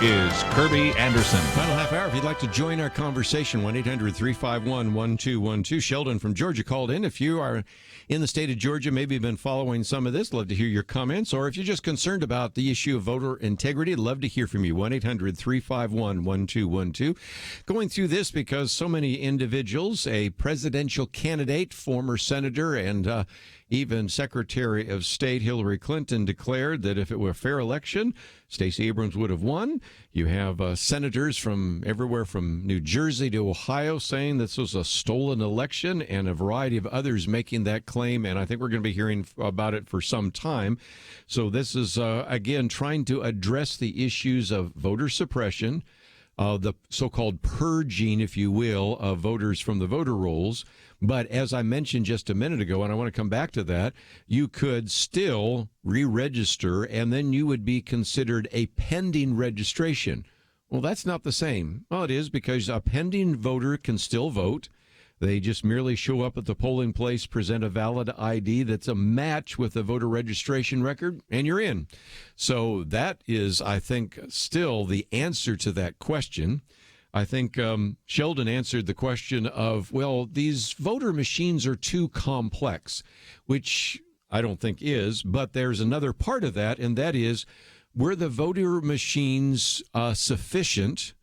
is Kerby Anderson. Final half hour. If you'd like to join our conversation, 1-800-351-1212. Sheldon from Georgia called in. If you are in the state of Georgia, maybe you've been following some of this, love to hear your comments. Or if you're just concerned about the issue of voter integrity, love to hear from you. 1-800-351-1212. Going through this because so many individuals, a presidential candidate, former senator, and even Secretary of State Hillary Clinton declared that if it were a fair election, Stacey Abrams would have won. You have senators from everywhere from New Jersey to Ohio saying this was a stolen election, and a variety of others making that claim, and I think we're going to be hearing about it for some time. So this is, again, trying to address the issues of voter suppression, the so-called purging, if you will, of voters from the voter rolls. But as I mentioned just a minute ago, and I want to come back to that, you could still re-register, and then you would be considered a pending registration. Well, that's not the same. Well, it is, because a pending voter can still vote. They just merely show up at the polling place, present a valid ID that's a match with the voter registration record, and you're in. So that is, I think, still the answer to that question. I think Sheldon answered the question of, well, these voter machines are too complex, which I don't think is, but there's another part of that, and that is, were the voter machines sufficient?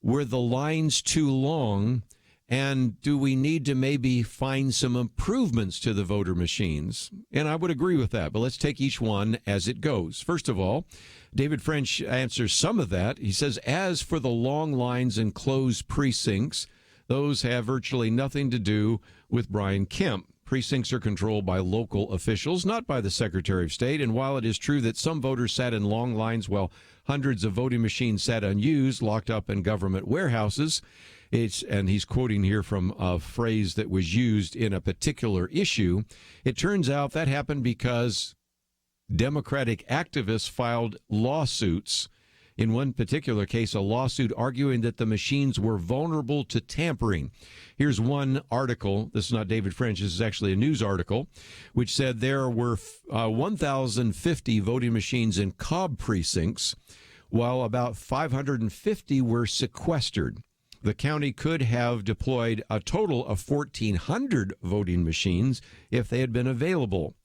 Were the lines too long? And do we need to maybe find some improvements to the voter machines? And I would agree with that, but let's take each one as it goes. First of all, David French answers some of that. He says, as for the long lines and closed precincts, those have virtually nothing to do with Brian Kemp. Precincts are controlled by local officials, not by the Secretary of State. And while it is true that some voters sat in long lines while hundreds of voting machines sat unused, locked up in government warehouses, and he's quoting here from a phrase that was used in a particular issue, it turns out that happened because Democratic activists filed lawsuits. In one particular case, a lawsuit arguing that the machines were vulnerable to tampering. Here's one article. This is not David French. This is actually a news article, which said there were 1,050 voting machines in Cobb precincts, while about 550 were sequestered. The county could have deployed a total of 1,400 voting machines if they had been available.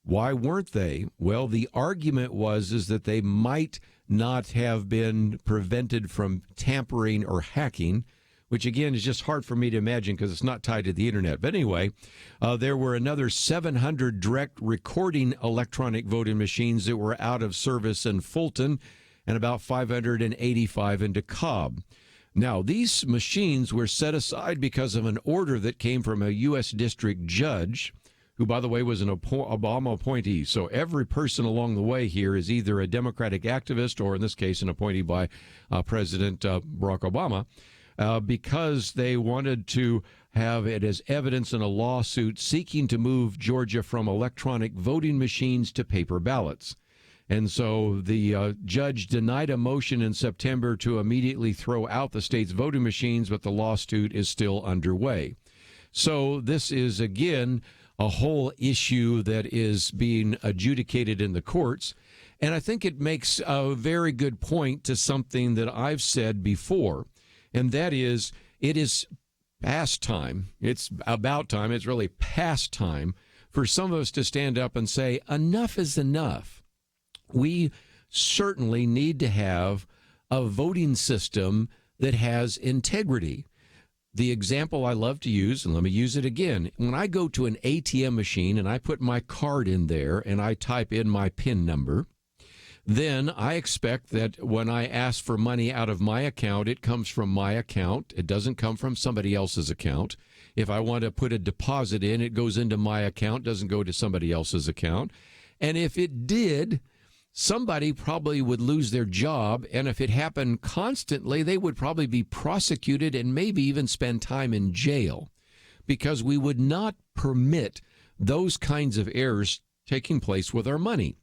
Why weren't they? Well, the argument is that they might not have been prevented from tampering or hacking, which again is just hard for me to imagine because it's not tied to the internet. But anyway, there were another 700 direct recording electronic voting machines that were out of service in Fulton, and about 585 in DeKalb. Now, these machines were set aside because of an order that came from a U.S. district judge, who, by the way, was an Obama appointee. So every person along the way here is either a Democratic activist or, in this case, an appointee by President Barack Obama, because they wanted to have it as evidence in a lawsuit seeking to move Georgia from electronic voting machines to paper ballots. And so the judge denied a motion in September to immediately throw out the state's voting machines, but the lawsuit is still underway. So this is, again, a whole issue that is being adjudicated in the courts. And I think it makes a very good point to something that I've said before, and that is, it is past time. It's about time. It's really past time for some of us to stand up and say, enough is enough. We certainly need to have a voting system that has integrity. The example I love to use, and let me use it again, when I go to an ATM machine and I put my card in there and I type in my PIN number, then I expect that when I ask for money out of my account, it comes from my account. It doesn't come from somebody else's account. If I want to put a deposit in, it goes into my account, doesn't go to somebody else's account. And if it did, somebody probably would lose their job, and if it happened constantly, they would probably be prosecuted and maybe even spend time in jail, because we would not permit those kinds of errors taking place with our money.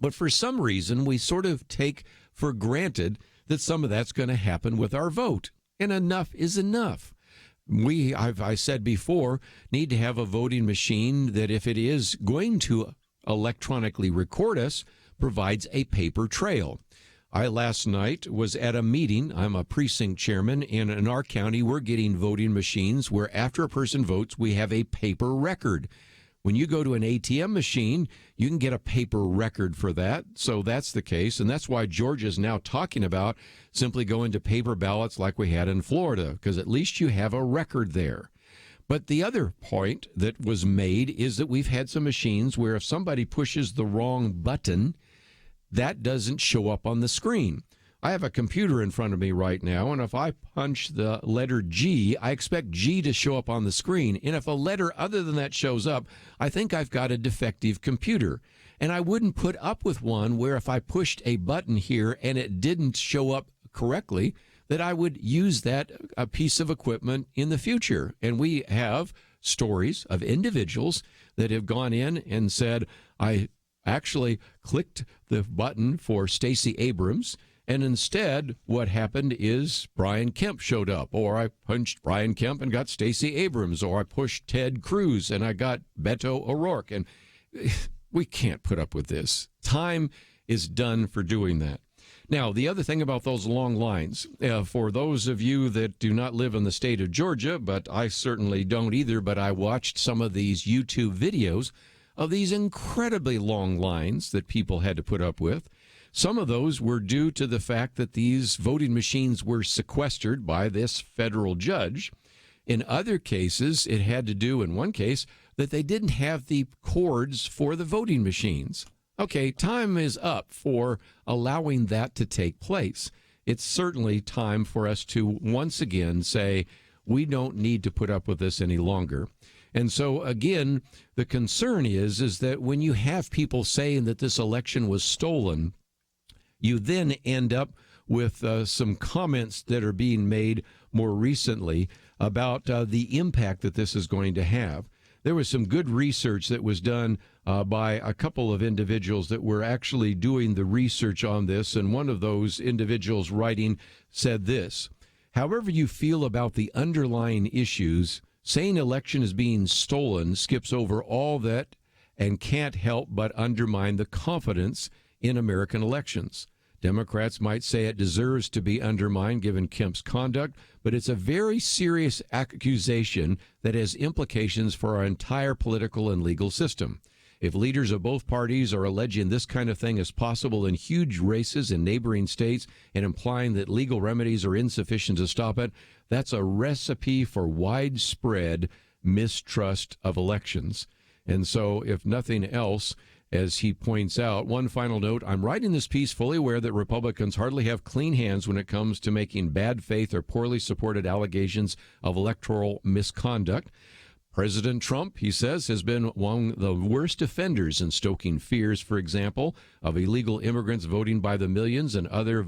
But for some reason, we sort of take for granted that some of that's going to happen with our vote. And enough is enough. I said before, need to have a voting machine that, if it is going to electronically record us, provides a paper trail. I last night was at a meeting. I'm a precinct chairman, and in our county, we're getting voting machines where after a person votes, we have a paper record. When you go to an ATM machine, you can get a paper record for that. So that's the case, and that's why Georgia is now talking about simply going to paper ballots like we had in Florida, because at least you have a record there. But the other point that was made is that we've had some machines where if somebody pushes the wrong button, that doesn't show up on the screen. I have a computer in front of me right now, and if I punch the letter G, I expect G to show up on the screen. And if a letter other than that shows up, I think I've got a defective computer. And I wouldn't put up with one where if I pushed a button here and it didn't show up correctly, that I would use that piece of equipment in the future. And we have stories of individuals that have gone in and said, I actually clicked the button for Stacey Abrams, and instead what happened is Brian Kemp showed up, or I punched Brian Kemp and got Stacey Abrams, or I pushed Ted Cruz and I got Beto O'Rourke. And we can't put up with this. Time is done for doing that. Now, the other thing about those long lines, for those of you that do not live in the state of Georgia, but I certainly don't either, but I watched some of these YouTube videos of these incredibly long lines that people had to put up with. Some of those were due to the fact that these voting machines were sequestered by this federal judge. In other cases, it had to do, in one case, that they didn't have the cords for the voting machines. Okay, time is up for allowing that to take place. It's certainly time for us to once again say, we don't need to put up with this any longer. And so, again, the concern is that when you have people saying that this election was stolen, you then end up with some comments that are being made more recently about the impact that this is going to have. There was some good research that was done by a couple of individuals that were actually doing the research on this, and one of those individuals writing said this: however you feel about the underlying issues, saying election is being stolen skips over all that and can't help but undermine the confidence in American elections. Democrats might say it deserves to be undermined given Kemp's conduct, but it's a very serious accusation that has implications for our entire political and legal system. If leaders of both parties are alleging this kind of thing is possible in huge races in neighboring states and implying that legal remedies are insufficient to stop it, that's a recipe for widespread mistrust of elections. And so, if nothing else, as he points out, one final note, I'm writing this piece fully aware that Republicans hardly have clean hands when it comes to making bad faith or poorly supported allegations of electoral misconduct. President Trump, he says, has been one of the worst offenders in stoking fears, for example, of illegal immigrants voting by the millions and other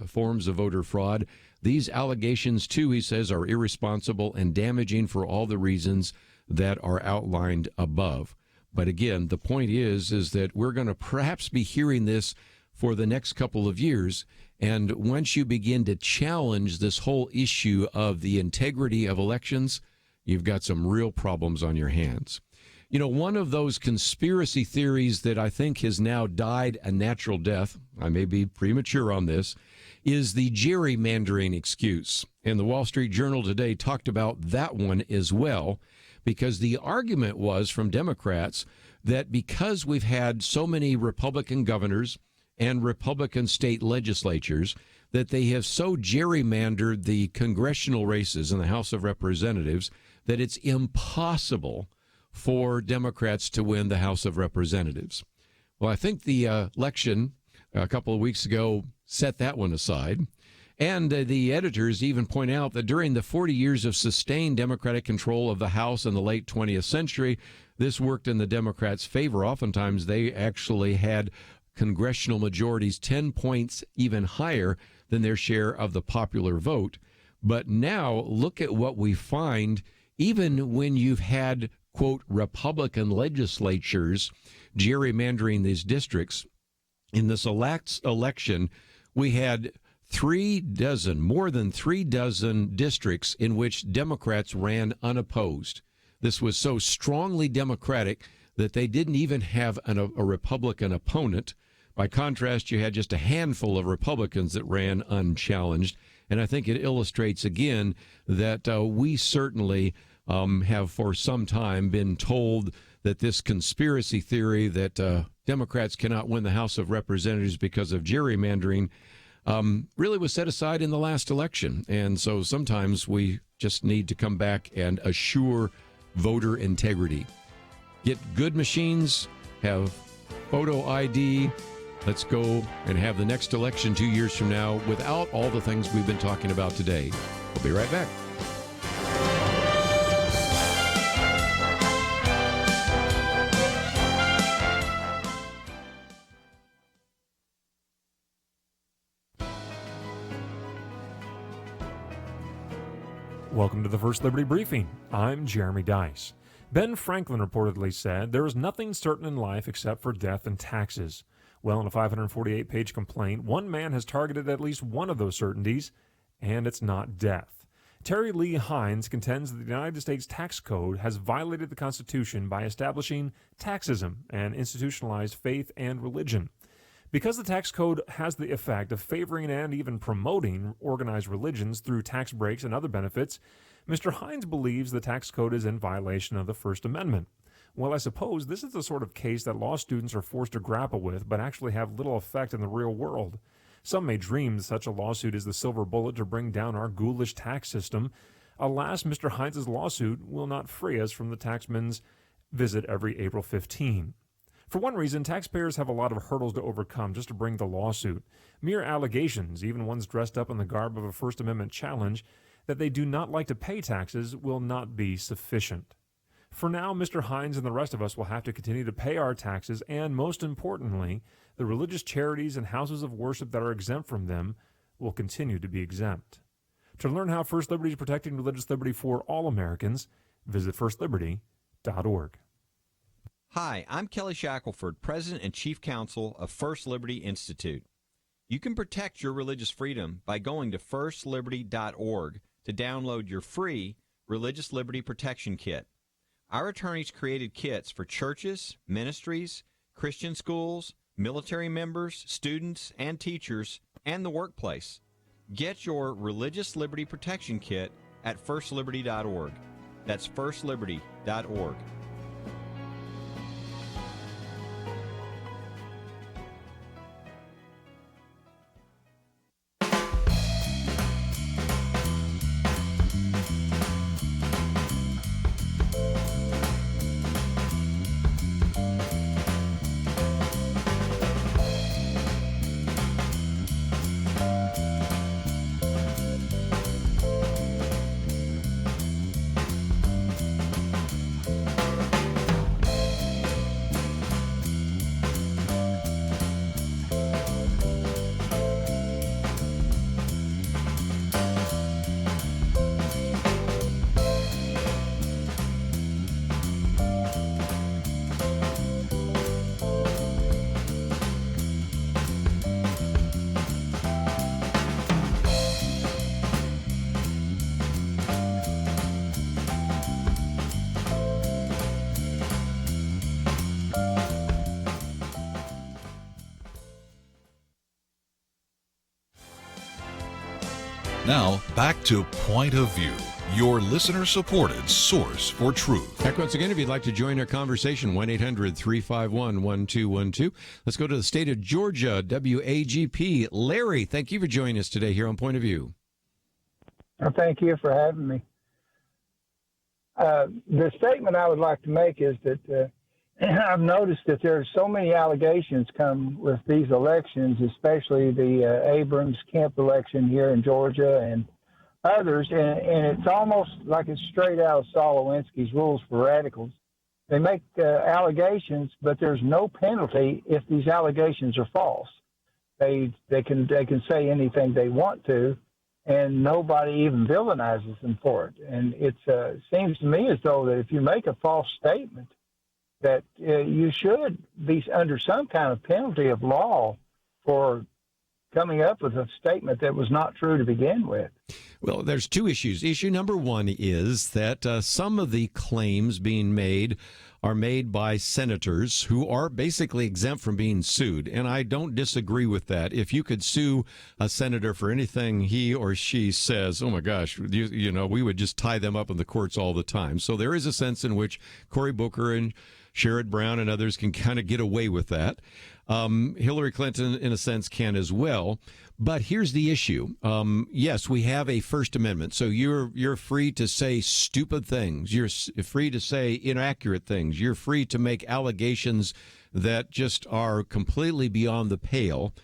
forms of voter fraud. These allegations, too, he says, are irresponsible and damaging for all the reasons that are outlined above. But again, the point is that we're going to perhaps be hearing this for the next couple of years. And once you begin to challenge this whole issue of the integrity of elections, you've got some real problems on your hands. You know, one of those conspiracy theories that I think has now died a natural death, I may be premature on this, is the gerrymandering excuse. And the Wall Street Journal today talked about that one as well, because the argument was from Democrats that because we've had so many Republican governors and Republican state legislatures, that they have so gerrymandered the congressional races in the House of Representatives that it's impossible for Democrats to win the House of Representatives. Well, I think the election a couple of weeks ago set that one aside. And the editors even point out that during the 40 years of sustained Democratic control of the House in the late 20th century, this worked in the Democrats' favor. Oftentimes, they actually had congressional majorities 10 points even higher than their share of the popular vote. But now, look at what we find, even when you've had, quote, Republican legislatures gerrymandering these districts. In this election, we had more than 3 dozen districts in which Democrats ran unopposed. This was so strongly Democratic that they didn't even have a Republican opponent. By contrast, you had just a handful of Republicans that ran unchallenged. And I think it illustrates again that we certainly have for some time been told that this conspiracy theory that Democrats cannot win the House of Representatives because of gerrymandering really was set aside in the last election. And so sometimes we just need to come back and assure voter integrity. Get good machines, have photo ID. Let's go and have the next election 2 years from now without all the things we've been talking about today. We'll be right back. Welcome to the First Liberty Briefing. I'm Jeremy Dice. Ben Franklin reportedly said, "There is nothing certain in life except for death and taxes." Well, in a 548-page complaint, one man has targeted at least one of those certainties, and it's not death. Terry Lee Hines contends that the United States tax code has violated the Constitution by establishing taxism and institutionalized faith and religion. Because the tax code has the effect of favoring and even promoting organized religions through tax breaks and other benefits, Mr. Hines believes the tax code is in violation of the First Amendment. Well, I suppose this is the sort of case that law students are forced to grapple with, but actually have little effect in the real world. Some may dream that such a lawsuit is the silver bullet to bring down our ghoulish tax system. Alas, Mr. Hines' lawsuit will not free us from the taxman's visit every April 15. For one reason, taxpayers have a lot of hurdles to overcome just to bring the lawsuit. Mere allegations, even ones dressed up in the garb of a First Amendment challenge, that they do not like to pay taxes will not be sufficient. For now, Mr. Hines and the rest of us will have to continue to pay our taxes, and most importantly, the religious charities and houses of worship that are exempt from them will continue to be exempt. To learn how First Liberty is protecting religious liberty for all Americans, visit firstliberty.org. Hi, I'm Kelly Shackelford, President and Chief Counsel of First Liberty Institute. You can protect your religious freedom by going to firstliberty.org to download your free Religious Liberty Protection Kit. Our attorneys created kits for churches, ministries, Christian schools, military members, students, and teachers, and the workplace. Get your Religious Liberty Protection Kit at firstliberty.org. That's firstliberty.org. Now, back to Point of View, your listener-supported source for truth. Back once again, if you'd like to join our conversation, 1-800-351-1212. Let's go to the state of Georgia, WAGP. Larry, thank you for joining us today here on Point of View. Well, thank you for having me. The statement I would like to make is that I've noticed that there are so many allegations come with these elections, especially the Abrams-Kemp election here in Georgia and others, and it's almost like it's straight out of Saul Alinsky's Rules for Radicals. They make allegations, but there's no penalty if these allegations are false. They can say anything they want to, and nobody even villainizes them for it. And it seems to me as though that if you make a false statement, that you should be under some kind of penalty of law for coming up with a statement that was not true to begin with. Well, there's two issues. Issue number one is that some of the claims being made are made by senators who are basically exempt from being sued. And I don't disagree with that. If you could sue a senator for anything he or she says, oh my gosh, you know, we would just tie them up in the courts all the time. So there is a sense in which Cory Booker and Sherrod Brown and others can kind of get away with that. Hillary Clinton, in a sense, can as well. But here's the issue. Yes, we have a First Amendment, so you're free to say stupid things. You're free to say inaccurate things. You're free to make allegations that just are completely beyond the pale,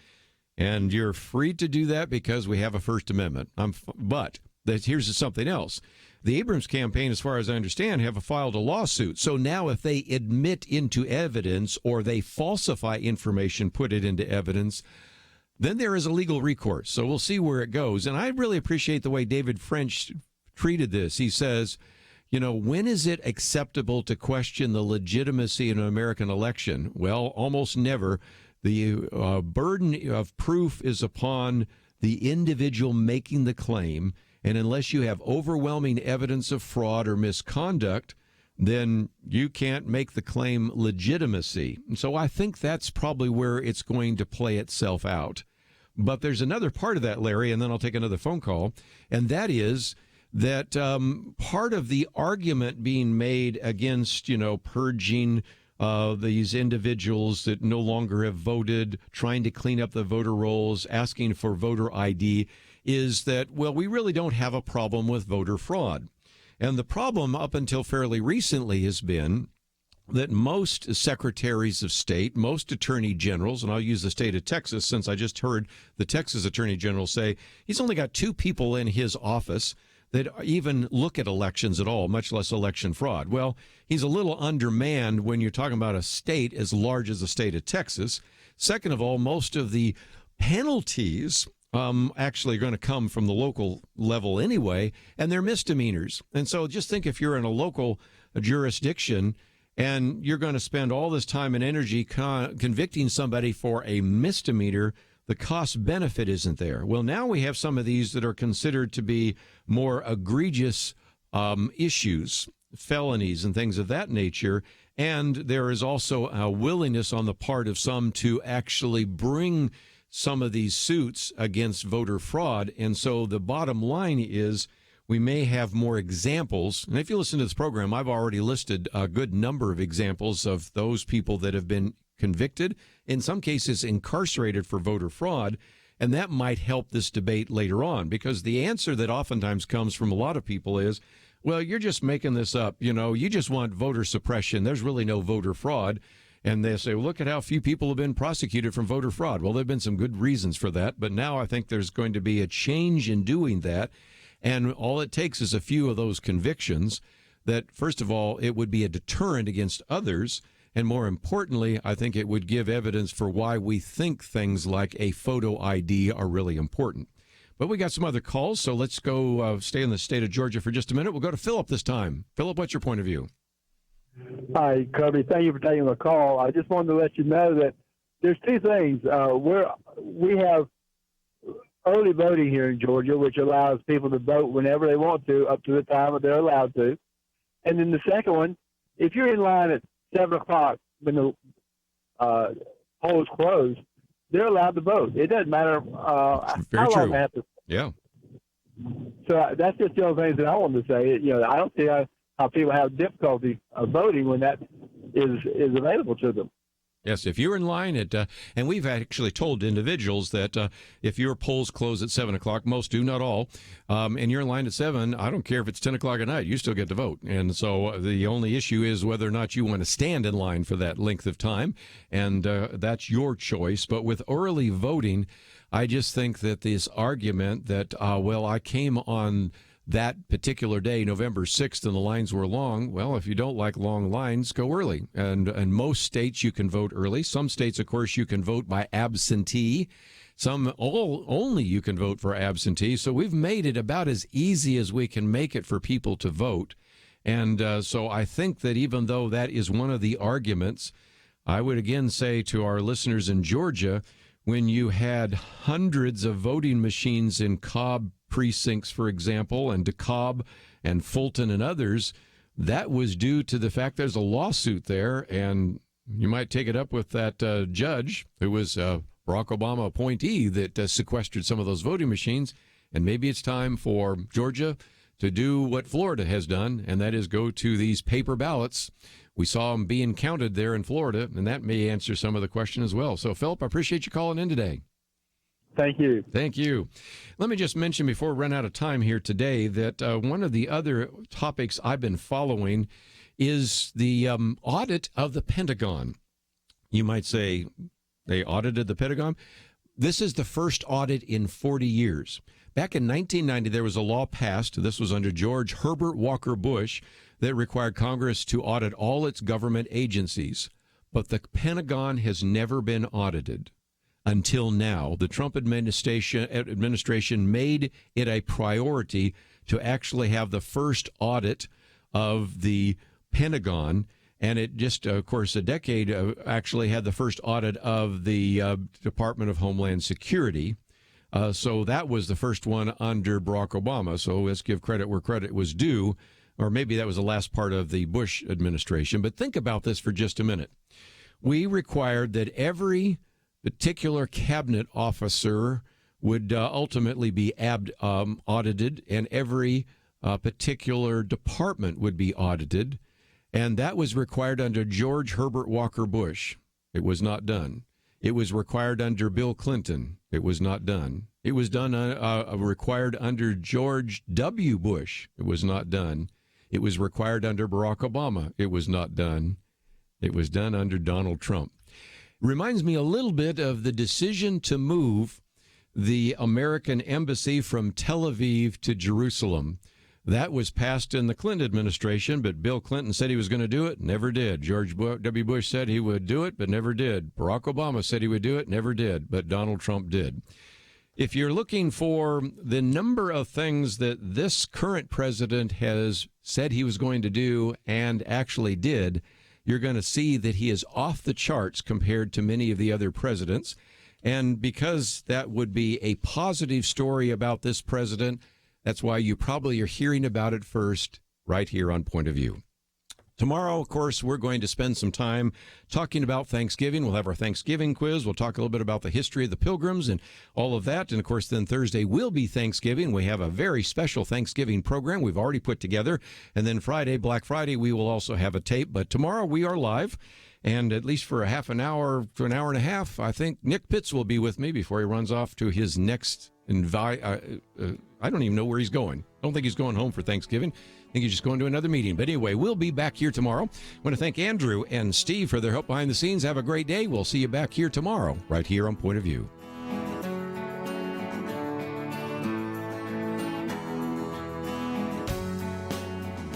and you're free to do that because we have a First Amendment. But here's something else. The Abrams campaign, as far as I understand, have filed a lawsuit. So now if they admit into evidence or they falsify information, put it into evidence, then there is a legal recourse. So we'll see where it goes. And I really appreciate the way David French treated this. He says, you know, when is it acceptable to question the legitimacy of an American election? Well, almost never. The burden of proof is upon the individual making the claim. And unless you have overwhelming evidence of fraud or misconduct, then you can't make the claim legitimacy. And so I think that's probably where it's going to play itself out. But there's another part of that, Larry, and then I'll take another phone call, and that is that part of the argument being made against, you know, purging these individuals that no longer have voted, trying to clean up the voter rolls, asking for voter ID, is that, well, we really don't have a problem with voter fraud. And the problem up until fairly recently has been that most secretaries of state, most attorney generals, and I'll use the state of Texas since I just heard the Texas attorney general say he's only got 2 people in his office that even look at elections at all, much less election fraud. Well, he's a little undermanned when you're talking about a state as large as the state of Texas. Second of all, most of the penalties actually going to come from the local level anyway, and they're misdemeanors. And so just think if you're in a local jurisdiction and you're going to spend all this time and energy convicting somebody for a misdemeanor, the cost benefit isn't there. Well, now we have some of these that are considered to be more egregious issues, felonies and things of that nature. And there is also a willingness on the part of some to actually bring some of these suits against voter fraud. And so the bottom line is we may have more examples. And if you listen to this program, I've already listed a good number of examples of those people that have been convicted, in some cases incarcerated for voter fraud. And that might help this debate later on, because the answer that oftentimes comes from a lot of people is, well, you're just making this up. You know, you just want voter suppression. There's really no voter fraud. And they say, well, look at how few people have been prosecuted from voter fraud. Well, there have been some good reasons for that. But now I think there's going to be a change in doing that. And all it takes is a few of those convictions that, first of all, it would be a deterrent against others. And more importantly, I think it would give evidence for why we think things like a photo ID are really important. But we got some other calls, so let's go stay in the state of Georgia for just a minute. We'll go to Philip this time. Philip, what's your point of view? Hi, Kirby. Thank you for taking the call. I just wanted to let you know that there's 2 things. We have early voting here in Georgia, which allows people to vote whenever they want to, up to the time that they're allowed to. And then the second one, if you're in line at 7 o'clock when the polls close, they're allowed to vote. It doesn't matter how long they have to. Yeah. So that's just the only thing that I wanted to say. You know, I don't see how people have difficulty voting when that is available to them. Yes, if you're in line at, and we've actually told individuals that if your polls close at 7 o'clock, most do, not all, and you're in line at 7, I don't care if it's 10 o'clock at night, you still get to vote. And so the only issue is whether or not you want to stand in line for that length of time, and that's your choice. But with early voting, I just think that this argument that, well, I came on that particular day, November 6th, and the lines were long. Well, if you don't like long lines, go early. And in most states, you can vote early. Some states, of course, you can vote by absentee. Some only you can vote for absentee. So we've made it about as easy as we can make it for people to vote. And so I think that even though that is one of the arguments, I would again say to our listeners in Georgia, when you had hundreds of voting machines in Cobb precincts, for example, and DeKalb and Fulton and others, that was due to the fact there's a lawsuit there, and you might take it up with that judge who was a Barack Obama appointee that sequestered some of those voting machines. And maybe it's time for Georgia to do what Florida has done, and that is go to these paper ballots. We saw them being counted there in Florida, and that may answer some of the question as well. So, Philip, I appreciate you calling in today. Thank you. Thank you. Let me just mention before we run out of time here today that one of the other topics I've been following is the audit of the Pentagon. You might say they audited the Pentagon. This is the first audit in 40 years. Back in 1990, there was a law passed, this was under George Herbert Walker Bush, that required Congress to audit all its government agencies. But the Pentagon has never been audited until now. The Trump administration made it a priority to actually have the first audit of the Pentagon, and it just, of course, a decade actually had the first audit of the Department of Homeland Security. So that was the first one under Barack Obama. So let's give credit where credit was due, or maybe that was the last part of the Bush administration. But think about this for just a minute. We required that every particular cabinet officer would ultimately be audited, and every particular department would be audited. And that was required under George Herbert Walker Bush. It was not done. It was required under Bill Clinton. It was not done. It was done required under George W. Bush. It was not done. It was required under Barack Obama. It was not done. It was done under Donald Trump. Reminds me a little bit of the decision to move the American embassy from Tel Aviv to Jerusalem. That was passed in the Clinton administration, but Bill Clinton said he was going to do it, never did. George W. Bush said he would do it, but never did. Barack Obama said he would do it, never did, but Donald Trump did. If you're looking for the number of things that this current president has said he was going to do and actually did, you're going to see that he is off the charts compared to many of the other presidents. And because that would be a positive story about this president, that's why you probably are hearing about it first right here on Point of View. Tomorrow, of course, we're going to spend some time talking about Thanksgiving. We'll have our Thanksgiving quiz. We'll talk a little bit about the history of the Pilgrims and all of that. And, of course, then Thursday will be Thanksgiving. We have a very special Thanksgiving program we've already put together. And then Friday, Black Friday, we will also have a tape. But tomorrow we are live. And at least for a half an hour to an hour and a half, I think Nick Pitts will be with me before he runs off to his next I don't even know where he's going. I don't think he's going home for Thanksgiving. I think he's just going to another meeting. But anyway, we'll be back here tomorrow. I want to thank Andrew and Steve for their help behind the scenes. Have a great day. We'll see you back here tomorrow, right here on Point of View.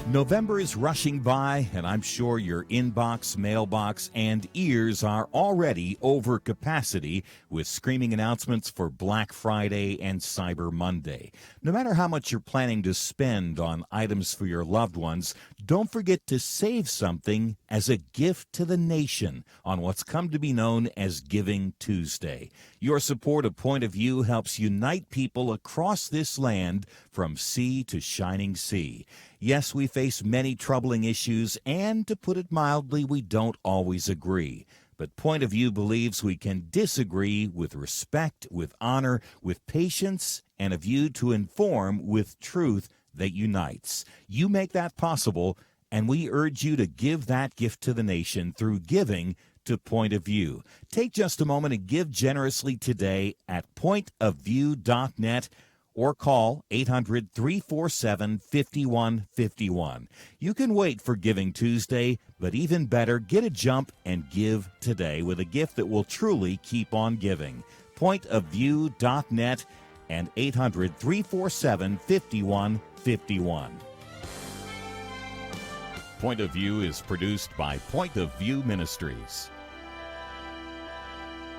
November is rushing by, and I'm sure your inbox, mailbox, and ears are already over capacity with screaming announcements for Black Friday and Cyber Monday. No matter how much you're planning to spend on items for your loved ones, don't forget to save something as a gift to the nation on what's come to be known as Giving Tuesday. Your support of Point of View helps unite people across this land from sea to shining sea. Yes, we face many troubling issues, and to put it mildly, we don't always agree. But Point of View believes we can disagree with respect, with honor, with patience, and a view to inform with truth that unites. You make that possible, and we urge you to give that gift to the nation through giving to Point of View. Take just a moment and give generously today at pointofview.net. or call 800-347-5151. You can wait for Giving Tuesday, but even better, get a jump and give today with a gift that will truly keep on giving. Pointofview.net and 800-347-5151. Point of View is produced by Point of View Ministries.